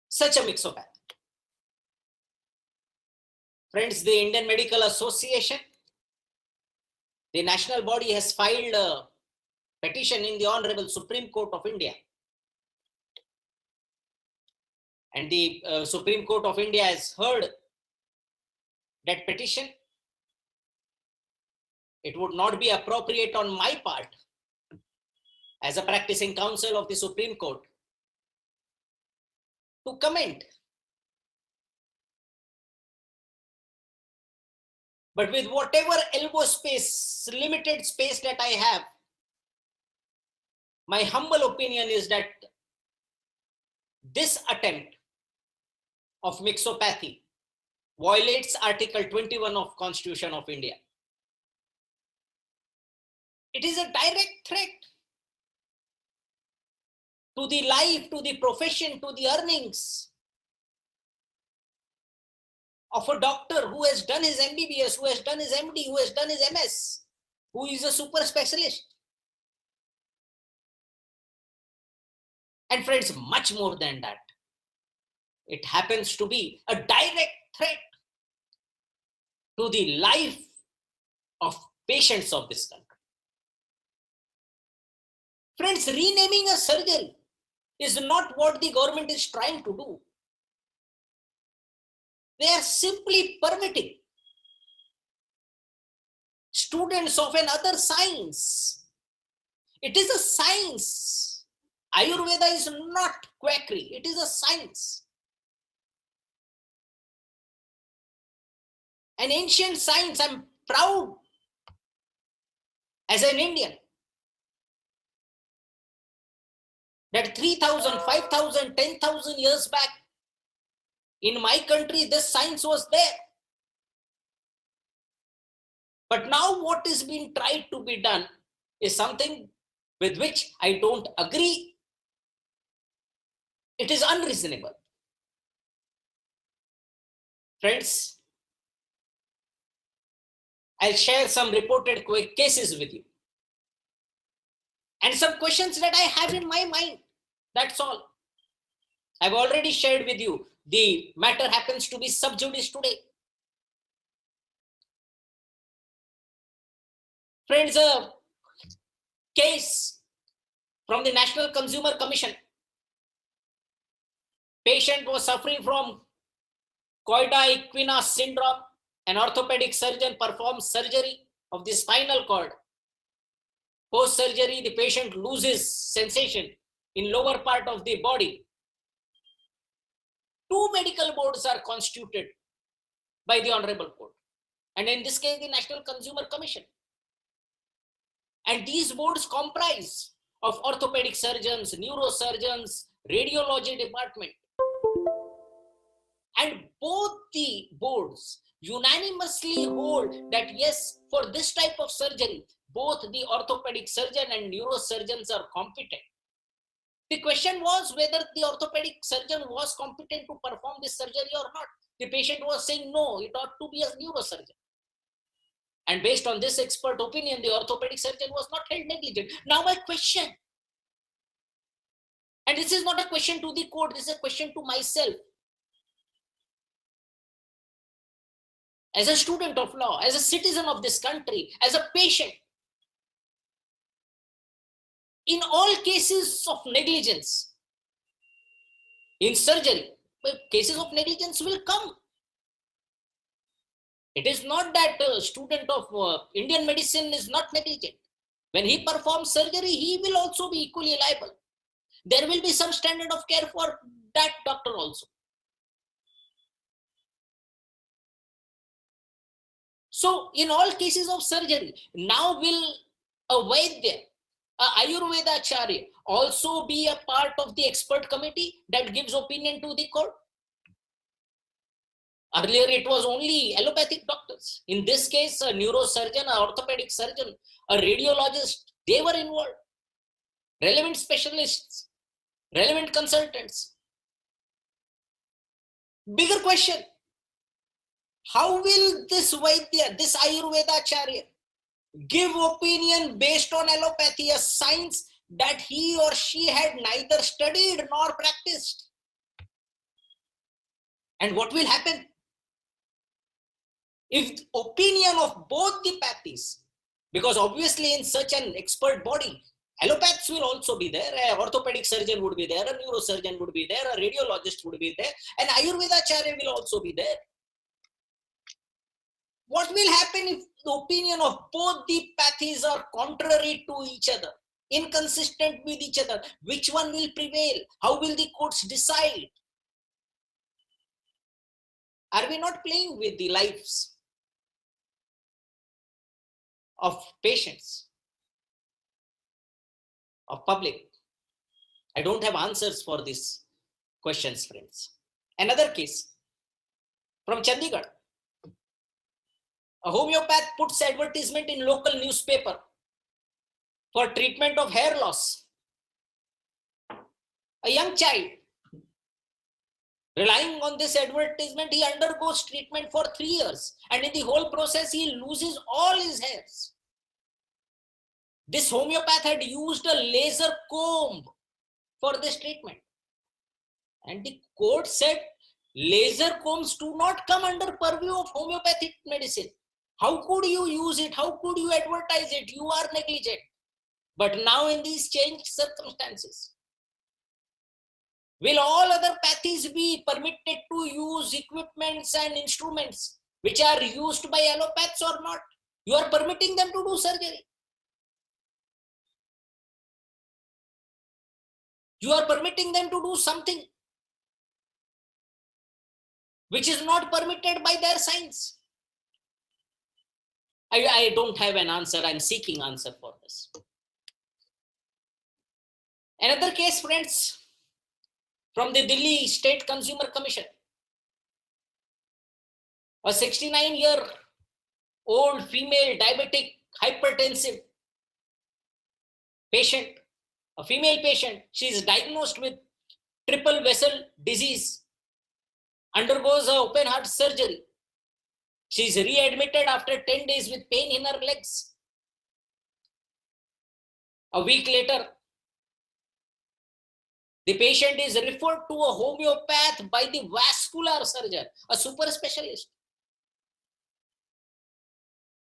such a mixopath? Friends, the Indian Medical Association, the national body, has filed a petition in the Honorable Supreme Court of India. And the Supreme Court of India has heard that petition. It would not be appropriate on my part as a practicing counsel of the Supreme Court to comment. But with whatever elbow space, limited space that I have, my humble opinion is that this attempt of mixopathy violates Article 21 of Constitution of India. It is a direct threat to the life, to the profession, to the earnings of a doctor who has done his MBBS, who has done his MD, who has done his MS, who is a super specialist. And friends, much more than that, it happens to be a direct threat to the life of patients of this country. Friends, renaming a surgery is not what the government is trying to do. They are simply permitting students of another science. It is a science. Ayurveda is not quackery. It is a science. An ancient science. I'm proud as an Indian that 3,000, 5,000, 10,000 years back in my country, this science was there. But now what is being tried to be done is something with which I don't agree. It is unreasonable. Friends, I'll share some reported cases with you and some questions that I have in my mind. That's all. I've already shared with you. The matter happens to be sub judice today. Friends, a case from the National Consumer Commission. Patient was suffering from coida equina syndrome. An orthopedic surgeon performs surgery of the spinal cord. Post-surgery, the patient loses sensation in lower part of the body. 2 medical boards are constituted by the Honorable Court. And in this case, the National Consumer Commission. And these boards comprise of orthopedic surgeons, neurosurgeons, radiology department. And both the boards unanimously hold that yes, for this type of surgery, both the orthopedic surgeon and neurosurgeons are competent. The question was whether the orthopedic surgeon was competent to perform this surgery or not. The patient was saying no, it ought to be a neurosurgeon. And based on this expert opinion, the orthopedic surgeon was not held negligent. Now my question, and this is not a question to the court, this is a question to myself. As a student of law, as a citizen of this country, as a patient, in all cases of negligence, in surgery, cases of negligence will come. It is not that a student of Indian medicine is not negligent. When he performs surgery, he will also be equally liable. There will be some standard of care for that doctor also. So in all cases of surgery, now will a Vaidya, a Ayurveda Acharya also be a part of the expert committee that gives opinion to the court? Earlier, it was only allopathic doctors. In this case, a neurosurgeon, an orthopedic surgeon, a radiologist, they were involved. Relevant specialists, relevant consultants. Bigger question, how will this Vaidya, this Ayurveda Acharya, give opinion based on allopathy, a science that he or she had neither studied nor practiced? And what will happen? If opinion of both the pathies, because obviously in such an expert body, allopaths will also be there, an orthopedic surgeon would be there, a neurosurgeon would be there, a radiologist would be there, and Ayurveda Acharya will also be there. What will happen if the opinion of both the pathies are contrary to each other, inconsistent with each other? Which one will prevail? How will the courts decide? Are we not playing with the lives of patients, of public? I don't have answers for these questions, friends. Another case from Chandigarh. A homeopath puts advertisement in local newspaper for treatment of hair loss. A young child, relying on this advertisement, he undergoes treatment for 3 years, and in the whole process, he loses all his hairs. This homeopath had used a laser comb for this treatment. And the court said, laser combs do not come under purview of homeopathic medicine. How could you use it? How could you advertise it? You are negligent. But now in these changed circumstances, Will all other pathies be permitted to use equipments and instruments which are used by allopaths or not? You are permitting them to do surgery. You are permitting them to do something which is not permitted by their science. I don't have an answer. I'm seeking answer for this. Another case, friends, from the Delhi State Consumer Commission. A 69-year-old female diabetic hypertensive patient, a female patient, she is diagnosed with triple vessel disease, undergoes a open heart surgery. She is readmitted after 10 days with pain in her legs. A week later, the patient is referred to a homeopath by the vascular surgeon, a super specialist.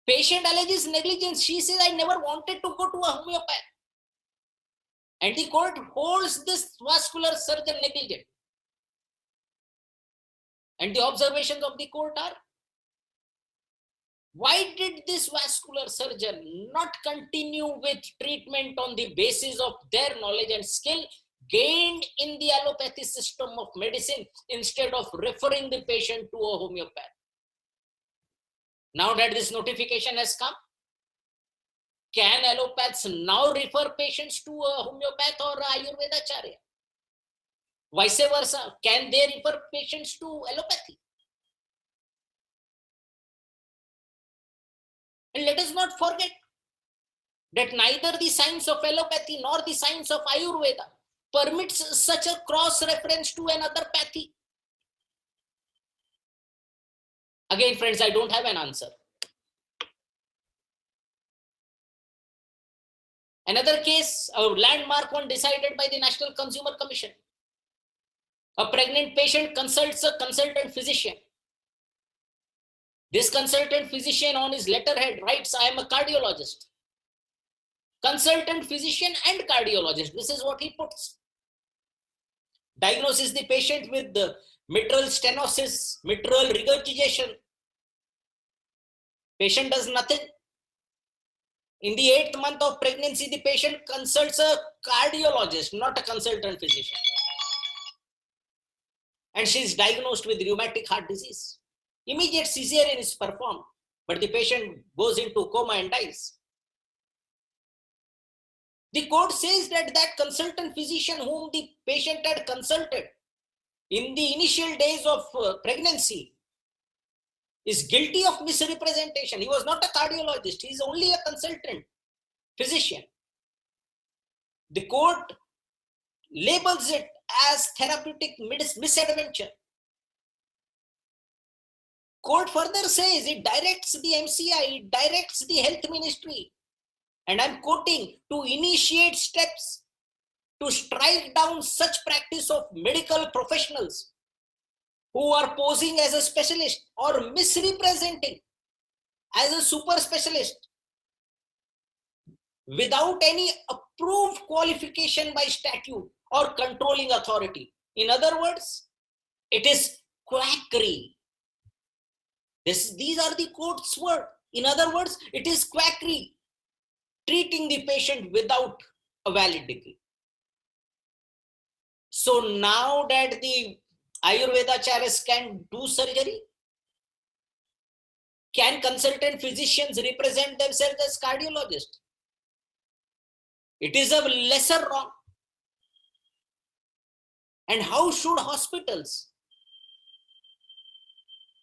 Patient alleges negligence. She says, I never wanted to go to a homeopath. And the court holds this vascular surgeon negligent. And the observations of the court are, why did this vascular surgeon not continue with treatment on the basis of their knowledge and skill gained in the allopathy system of medicine instead of referring the patient to a homeopath? Now that this notification has come, can allopaths now refer patients to a homeopath or a Ayurvedacharya? Vice versa, can they refer patients to allopathy? And let us not forget that neither the science of allopathy nor the science of Ayurveda permits such a cross-reference to another pathy. Again, friends, I don't have an answer. Another case, a landmark one decided by the National Consumer Commission. A pregnant patient consults a consultant physician. This consultant physician on his letterhead writes, I am a cardiologist. Consultant physician and cardiologist, this is what he puts. Diagnoses the patient with the mitral stenosis, mitral regurgitation. Patient does nothing. In the 8th month of pregnancy, the patient consults a cardiologist, not a consultant physician. And she is diagnosed with rheumatic heart disease. Immediate cesarean is performed, but the patient goes into coma and dies. The court says that that consultant physician whom the patient had consulted in the initial days of pregnancy is guilty of misrepresentation. He was not a cardiologist. He is only a consultant physician. The court labels it as therapeutic misadventure. Court further says it directs the MCI, it directs the health ministry, and I'm quoting, to initiate steps to strike down such practice of medical professionals who are posing as a specialist or misrepresenting as a super specialist without any approved qualification by statute or controlling authority. In other words, it is quackery. These are the court's words. In other words, it is quackery, treating the patient without a valid degree. So now that the Ayurvedacharyas can do surgery, can consultant physicians represent themselves as cardiologists? It is a lesser wrong. And how should hospitals?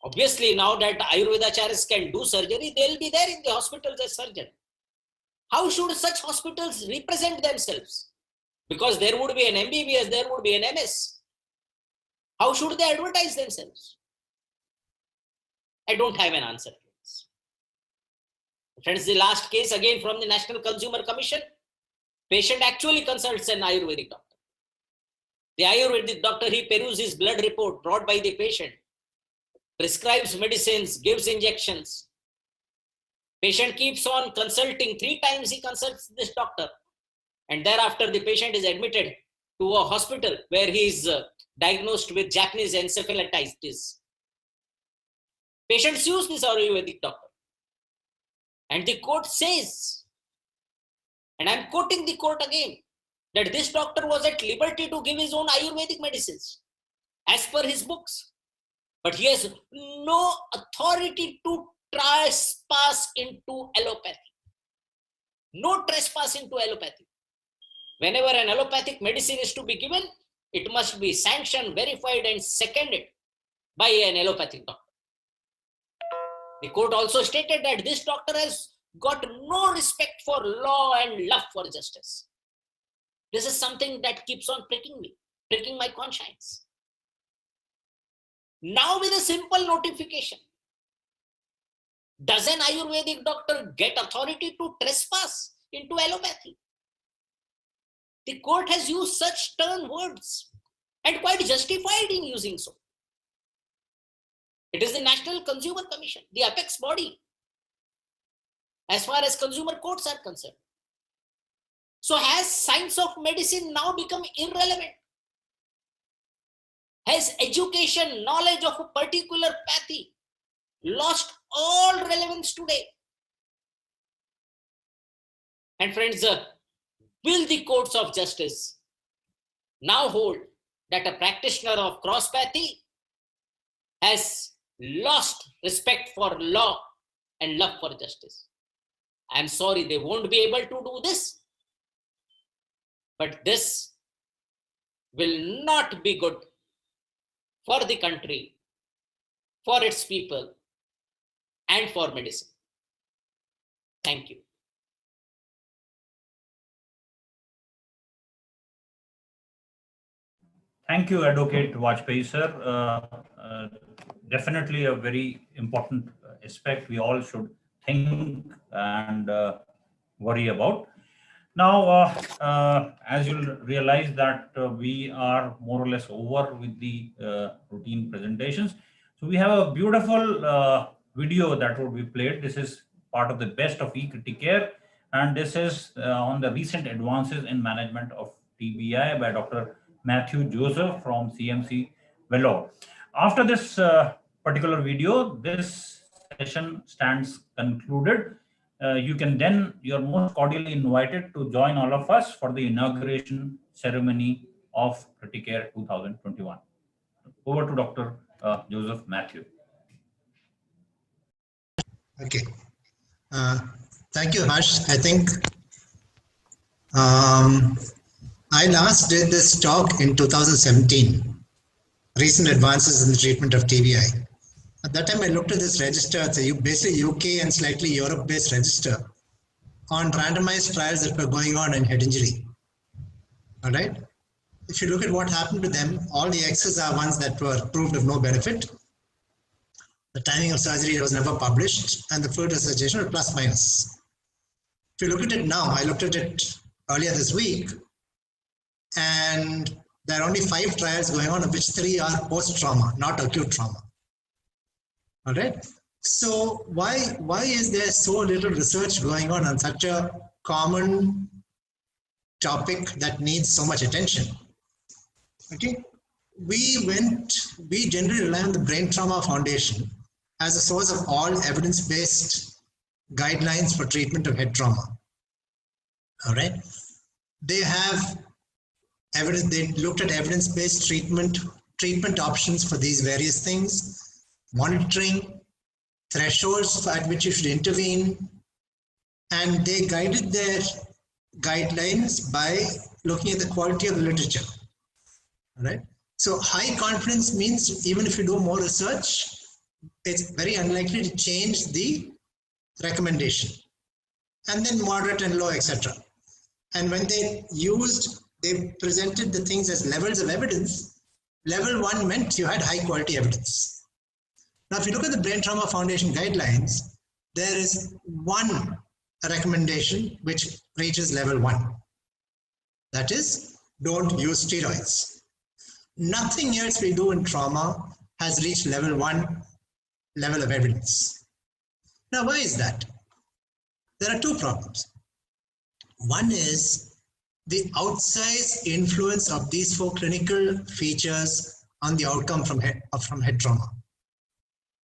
Obviously, now that Ayurvedacharyas can do surgery, they will be there in the hospitals as surgeon. How should such hospitals represent themselves? Because there would be an MBBS, there would be an MS. How should they advertise themselves? I don't have an answer to this. Friends, the last case again from the National Consumer Commission. Patient actually consults an Ayurvedic doctor. The Ayurvedic doctor, he peruses blood report brought by the patient, prescribes medicines, gives injections. Patient keeps on consulting. 3 times he consults this doctor. And thereafter the patient is admitted to a hospital where he is diagnosed with Japanese encephalitis. Patients use this Ayurvedic doctor. And the court says, and I'm quoting the court again, that this doctor was at liberty to give his own Ayurvedic medicines as per his books. But he has no authority to trespass into allopathy. No trespass into allopathy. Whenever an allopathic medicine is to be given, it must be sanctioned, verified, and seconded by an allopathic doctor. The court also stated that this doctor has got no respect for law and love for justice. This is something that keeps on pricking me, pricking my conscience. Now with a simple notification, does an Ayurvedic doctor get authority to trespass into allopathy? The court has used such stern words and quite justified in using so. It is the National Consumer Commission, the apex body, as far as consumer courts are concerned. So has science of medicine now become irrelevant? Has education, knowledge of a particular pathy lost all relevance today? And friends, will the courts of justice now hold that a practitioner of cross-pathy has lost respect for law and love for justice? I'm sorry, they won't be able to do this. But this will not be good for the country, for its people, and for medicine. Thank you. Thank you, Advocate Vajpayee, sir. Definitely a very important aspect we all should think and worry about. Now, as you'll realize that we are more or less over with the routine presentations. So we have a beautiful video that would be played. This is part of the best of e-Criticare, and this is on the recent advances in management of TBI by Dr. Matthew Joseph from CMC Vellore. After this particular video, this session stands concluded. You're most cordially invited to join all of us for the inauguration ceremony of Criticare 2021. Over to Dr. Joseph Matthew. Okay. Thank you, Harsh. I think I last did this talk in 2017, recent advances in the treatment of TBI. At that time, I looked at this register, it's a basically UK and slightly Europe-based register on randomized trials that were going on in head injury. All right. If you look at what happened to them, all the X's are ones that were proved of no benefit. The timing of surgery was never published, and the fluid resuscitation was plus minus. If you look at it now, I looked at it earlier this week, and there are only 5 trials going on, of which 3 are post-trauma, not acute trauma. All right. So why is there so little research going on such a common topic that needs so much attention? Okay. We generally rely on the Brain Trauma Foundation as a source of all evidence-based guidelines for treatment of head trauma. All right. They have evidence, they looked at evidence-based treatment options for these various things, monitoring, thresholds at which you should intervene, and they guided their guidelines by looking at the quality of the literature. All right. So high confidence means even if you do more research, it's very unlikely to change the recommendation. And then moderate and low, etc. And when they presented the things as levels of evidence, level 1 meant you had high quality evidence. Now, if you look at the Brain Trauma Foundation guidelines, there is one recommendation which reaches level 1. That is, don't use steroids. Nothing else we do in trauma has reached level 1 level of evidence. Now, why is that? There are 2 problems. One is the outsized influence of these 4 clinical features on the outcome from head trauma.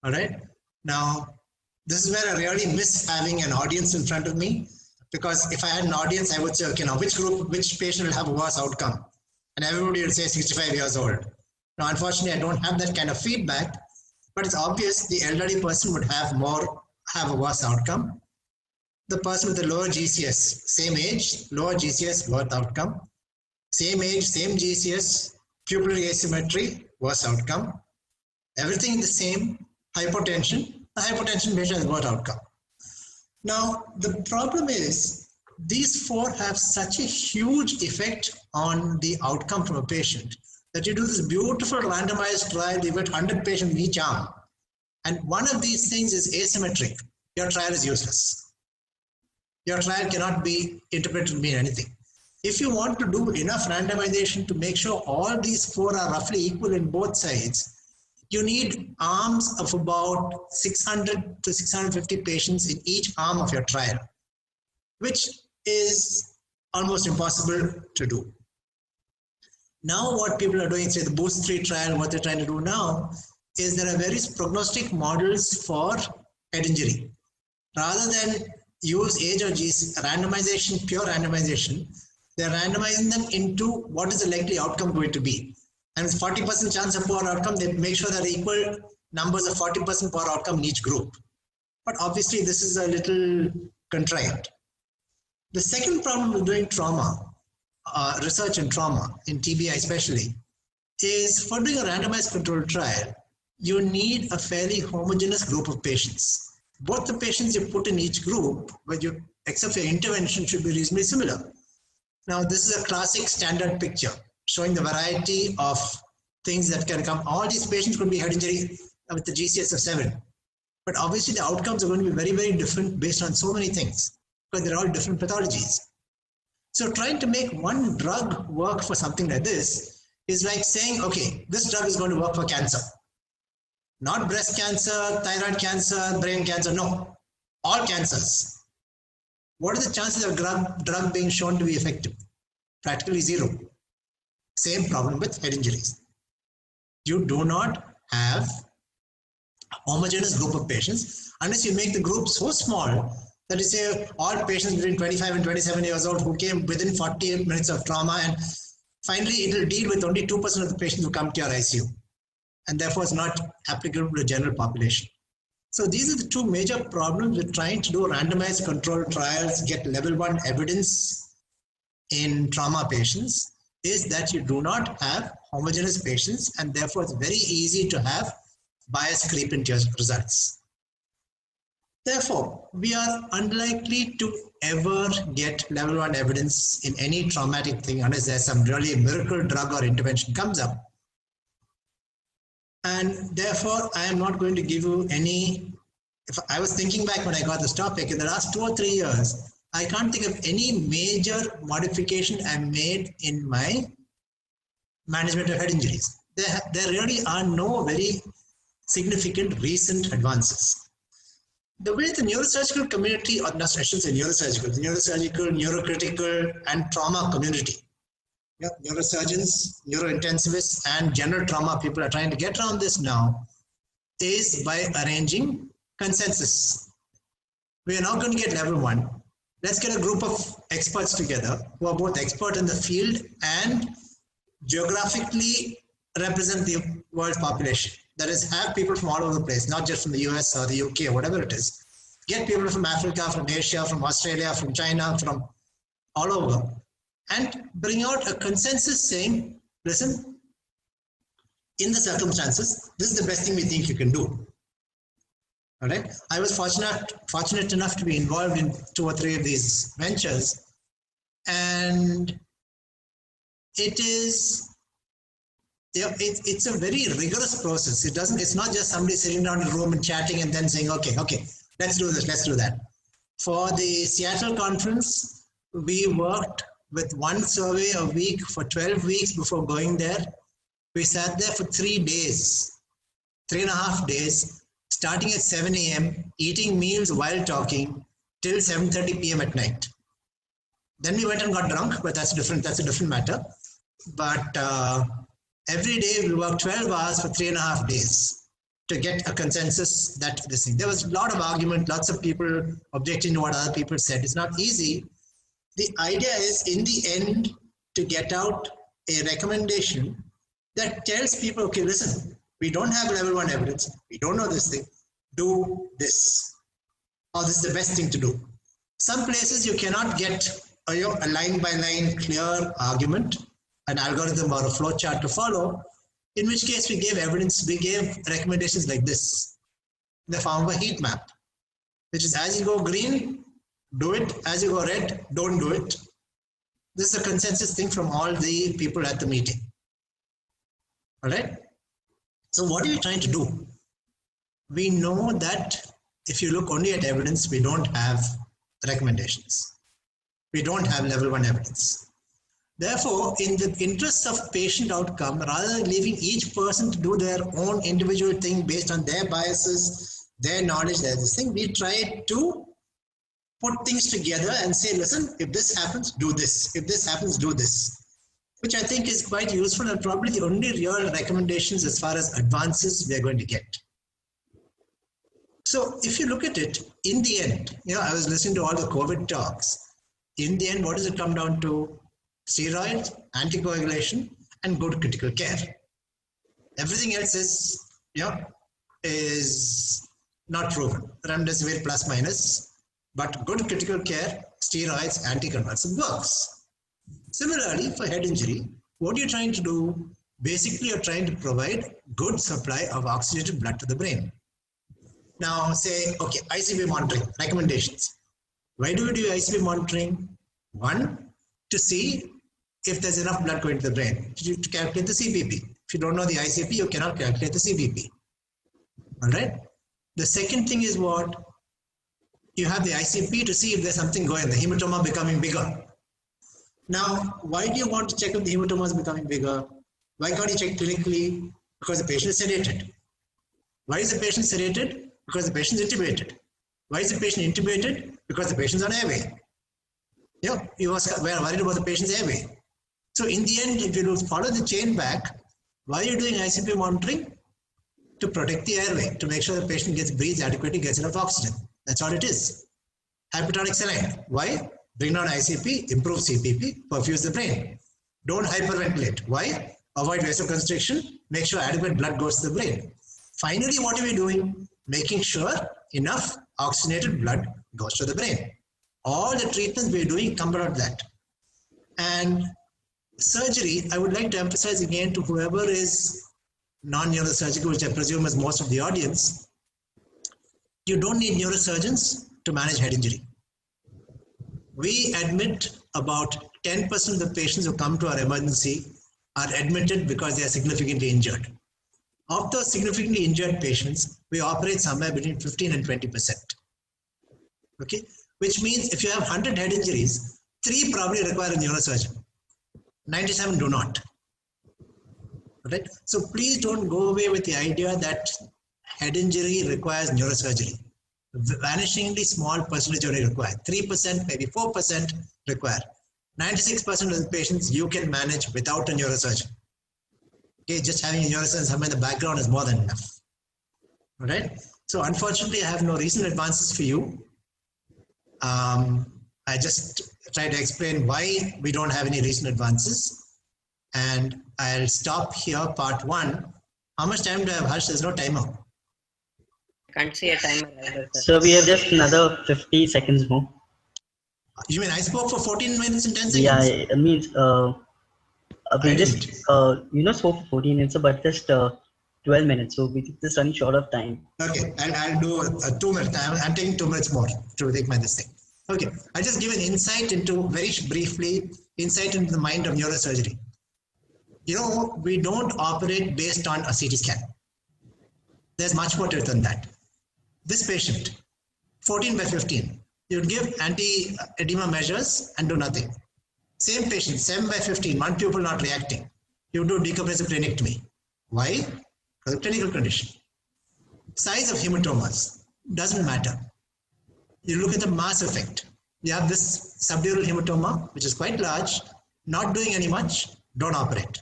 All right. Now, this is where I really miss having an audience in front of me, because if I had an audience, I would say, okay, now which patient will have a worse outcome? And everybody would say 65 years old. Now, unfortunately, I don't have that kind of feedback, but it's obvious the elderly person would have a worse outcome. The person with the lower GCS, same age, lower GCS, worse outcome. Same age, same GCS, pupillary asymmetry, worse outcome. Everything the same, hypotension, the hypotension patient has worse outcome. Now, the problem is these 4 have such a huge effect on the outcome from a patient that you do this beautiful randomized trial, you get 100 patients in each arm. And one of these things is asymmetric. Your trial is useless. Your trial cannot be interpreted to mean anything. If you want to do enough randomization to make sure all these 4 are roughly equal in both sides, you need arms of about 600 to 650 patients in each arm of your trial, which is almost impossible to do. Now what people are doing, say the Boost 3 trial, what they're trying to do now is there are various prognostic models for head injury. Rather than use age or randomization, pure randomization, they're randomizing them into what is the likely outcome going to be. And with 40% chance of poor outcome, they make sure there are equal numbers of 40% poor outcome in each group. But obviously this is a little contrived. The second problem with doing trauma, research in trauma, in TBI especially, is for doing a randomized controlled trial, you need a fairly homogeneous group of patients. Both the patients you put in each group, except for your intervention, should be reasonably similar. Now, this is a classic standard picture showing the variety of things that can come. All these patients could be head injury with the GCS of 7. But obviously the outcomes are going to be very, very different based on so many things, because they're all different pathologies. So trying to make one drug work for something like this is like saying, okay, this drug is going to work for cancer. Not breast cancer, thyroid cancer, brain cancer, no, all cancers. What are the chances of drug being shown to be effective? Practically 0. Same problem with head injuries. You do not have a homogeneous group of patients unless you make the group so small that you say all patients between 25 and 27 years old who came within 48 minutes of trauma, and finally it will deal with only 2% of the patients who come to your ICU, and therefore it's not applicable to the general population. So these are the 2 major problems with trying to do randomized controlled trials, get level 1 evidence in trauma patients, is that you do not have homogeneous patients, and therefore it's very easy to have bias creep into your results. Therefore, we are unlikely to ever get level 1 evidence in any traumatic thing unless there's some really miracle drug or intervention comes up. And therefore, I am not going to give you any, if I was thinking back when I got this topic, in the last 2 or 3 years, I can't think of any major modification I made in my management of head injuries. There really are no very significant recent advances. The way the neurosurgical community, or not, I shouldn't say neurosurgical, the neurosurgical, neurocritical, and trauma community, neurosurgeons, neurointensivists, and general trauma people are trying to get around this now, is by arranging consensus. We are not going to get level 1. Let's get a group of experts together who are both expert in the field and geographically represent the world population. That is, have people from all over the place, not just from the US or the UK or whatever it is. Get people from Africa, from Asia, from Australia, from China, from all over, and bring out a consensus saying, listen, in the circumstances, this is the best thing we think you can do. All right. I was fortunate enough to be involved in 2 or 3 of these ventures, and it is, it's a very rigorous process. It's not just somebody sitting down in a room and chatting and then saying, okay, let's do this, let's do that. For the Seattle conference, we worked with 1 survey a week for 12 weeks before going there. We sat there for 3 days, 3.5 days, starting at 7 a.m., eating meals while talking till 7:30 p.m. at night. Then we went and got drunk, but that's a different matter. But every day we worked 12 hours for 3.5 days to get a consensus that this thing. There was a lot of argument, lots of people objecting to what other people said. It's not easy. The idea is, in the end, to get out a recommendation that tells people, okay, listen, we don't have level 1 evidence. We don't know this thing. Do this. Or this is the best thing to do. Some places you cannot get a line by line clear argument, an algorithm or a flow chart to follow, in which case we gave evidence, we gave recommendations like this in the form of a heat map, which is as you go green, do it. As you go red, don't do it. This is a consensus thing from all the people at the meeting. All right. So what are we trying to do? We know that if you look only at evidence, we don't have recommendations. We don't have level 1 evidence. Therefore, in the interest of patient outcome, rather than leaving each person to do their own individual thing based on their biases, their knowledge, their this thing, we try to put things together and say, listen, if this happens, do this. If this happens, do this. Which I think is quite useful and probably the only real recommendations as far as advances we are going to get. So if you look at it, in the end, I was listening to all the COVID talks. In the end, what does it come down to? Steroids, anticoagulation, and good critical care. Everything else is not proven. Remdesivir plus minus, but good critical care, steroids, anticonvulsant works. Similarly, for head injury, what you're trying to do, basically you're trying to provide good supply of oxygenated blood to the brain. Now say, okay, ICP monitoring, recommendations. Why do we do ICP monitoring? One, to see if there's enough blood going to the brain to calculate the CPP. If you don't know the ICP, you cannot calculate the CPP. All right. The second thing is what? You have the ICP to see if there's something going, the hematoma becoming bigger. Now, why do you want to check if the hematoma is becoming bigger? Why can't you check clinically? Because the patient is sedated. Why is the patient sedated? Because the patient is intubated. Why is the patient intubated? Because the patient is on airway. You are worried about the patient's airway. So in the end, if you follow the chain back, why are you doing ICP monitoring? To protect the airway, to make sure the patient breathes adequately, gets enough oxygen. That's all it is. Hypertonic saline. Why? Bring down ICP, improve CPP, perfuse the brain. Don't hyperventilate. Why? Avoid vasoconstriction, make sure adequate blood goes to the brain. Finally, what are we doing? Making sure enough oxygenated blood goes to the brain. All the treatments we're doing come out of that. And surgery, I would like to emphasize again to whoever is non-neurosurgical, which I presume is most of the audience, you don't need neurosurgeons to manage head injury. We admit about 10% of the patients who come to our emergency are admitted because they are significantly injured. Of those significantly injured patients, we operate somewhere between 15 and 20%. Okay, which means if you have 100 head injuries, 3 probably require a neurosurgeon. 97 do not. Right? So please don't go away with the idea that head injury requires neurosurgery. Vanishingly small percentage only require. 3%, maybe 4% require. 96% of the patients you can manage without a neurosurgeon. Okay, just having a neurosurgeon somewhere in the background is more than enough. All right? So unfortunately, I have no recent advances for you. I just try to explain why we don't have any recent advances. And I'll stop here, part 1. How much time do I have, Harsh? There's no timer. Can't see a timer either, sir. So we have just another 50 seconds more. You mean I spoke for 14 minutes and 10 seconds? Yeah, it means we just spoke for 14 minutes, but just 12 minutes. So we're just running short of time. Okay, I'll do 2 minutes. I'm taking 2 minutes more to take my this thing. Okay, I'll just give an insight into, very briefly, insight into the mind of neurosurgery. We don't operate based on a CT scan. There's much more to it than that. This patient, 14 by 15, you'd give anti-edema measures and do nothing. Same patient, 7 by 15, one pupil not reacting. You do decompressive craniectomy. Why? Because of clinical condition. Size of hematomas doesn't matter. You look at the mass effect. You have this subdural hematoma, which is quite large, not doing any much, don't operate.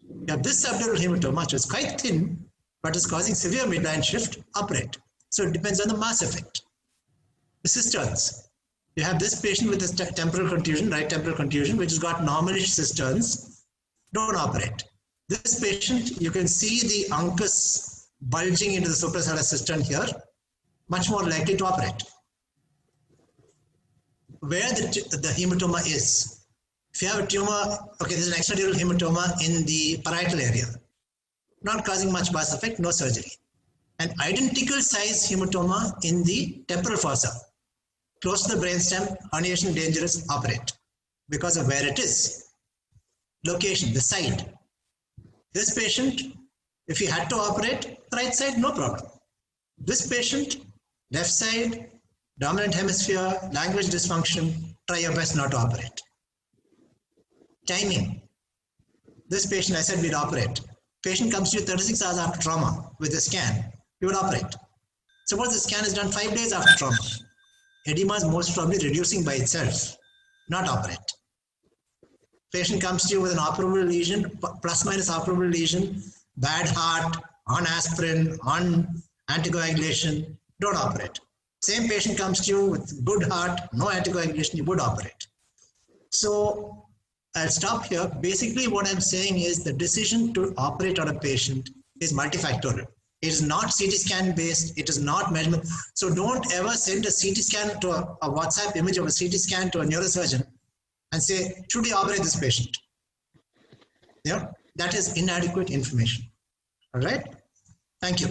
You have this subdural hematoma, which is quite thin, but is causing severe midline shift, operate. So it depends on the mass effect. The cisterns. You have this patient with this temporal contusion, right temporal contusion, which has got normalish cisterns, don't operate. This patient, you can see the uncus bulging into the suprasellar cistern here, much more likely to operate. Where the hematoma is. If you have a tumor, okay, there's an extradural hematoma in the parietal area, not causing much mass effect, no surgery. An identical size hematoma in the temporal fossa, close to the brainstem, herniation dangerous, operate because of where it is. Location, the side. This patient, if he had to operate, right side, no problem. This patient, left side, dominant hemisphere, language dysfunction, try your best not to operate. Timing. This patient, I said we'd operate. Patient comes to you 36 hours after trauma with a scan, you would operate. Suppose the scan is done 5 days after trauma. Edema is most probably reducing by itself, not operate. Patient comes to you with an operable lesion, plus minus operable lesion, bad heart, on aspirin, on anticoagulation, don't operate. Same patient comes to you with good heart, no anticoagulation, you would operate. So I'll stop here. Basically what I'm saying is the decision to operate on a patient is multifactorial. It is not CT scan based, it is not measurement. So don't ever send a CT scan to a WhatsApp image of a CT scan to a neurosurgeon and say, should we operate this patient? Yeah, that is inadequate information. All right, thank you.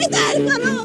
इधर करो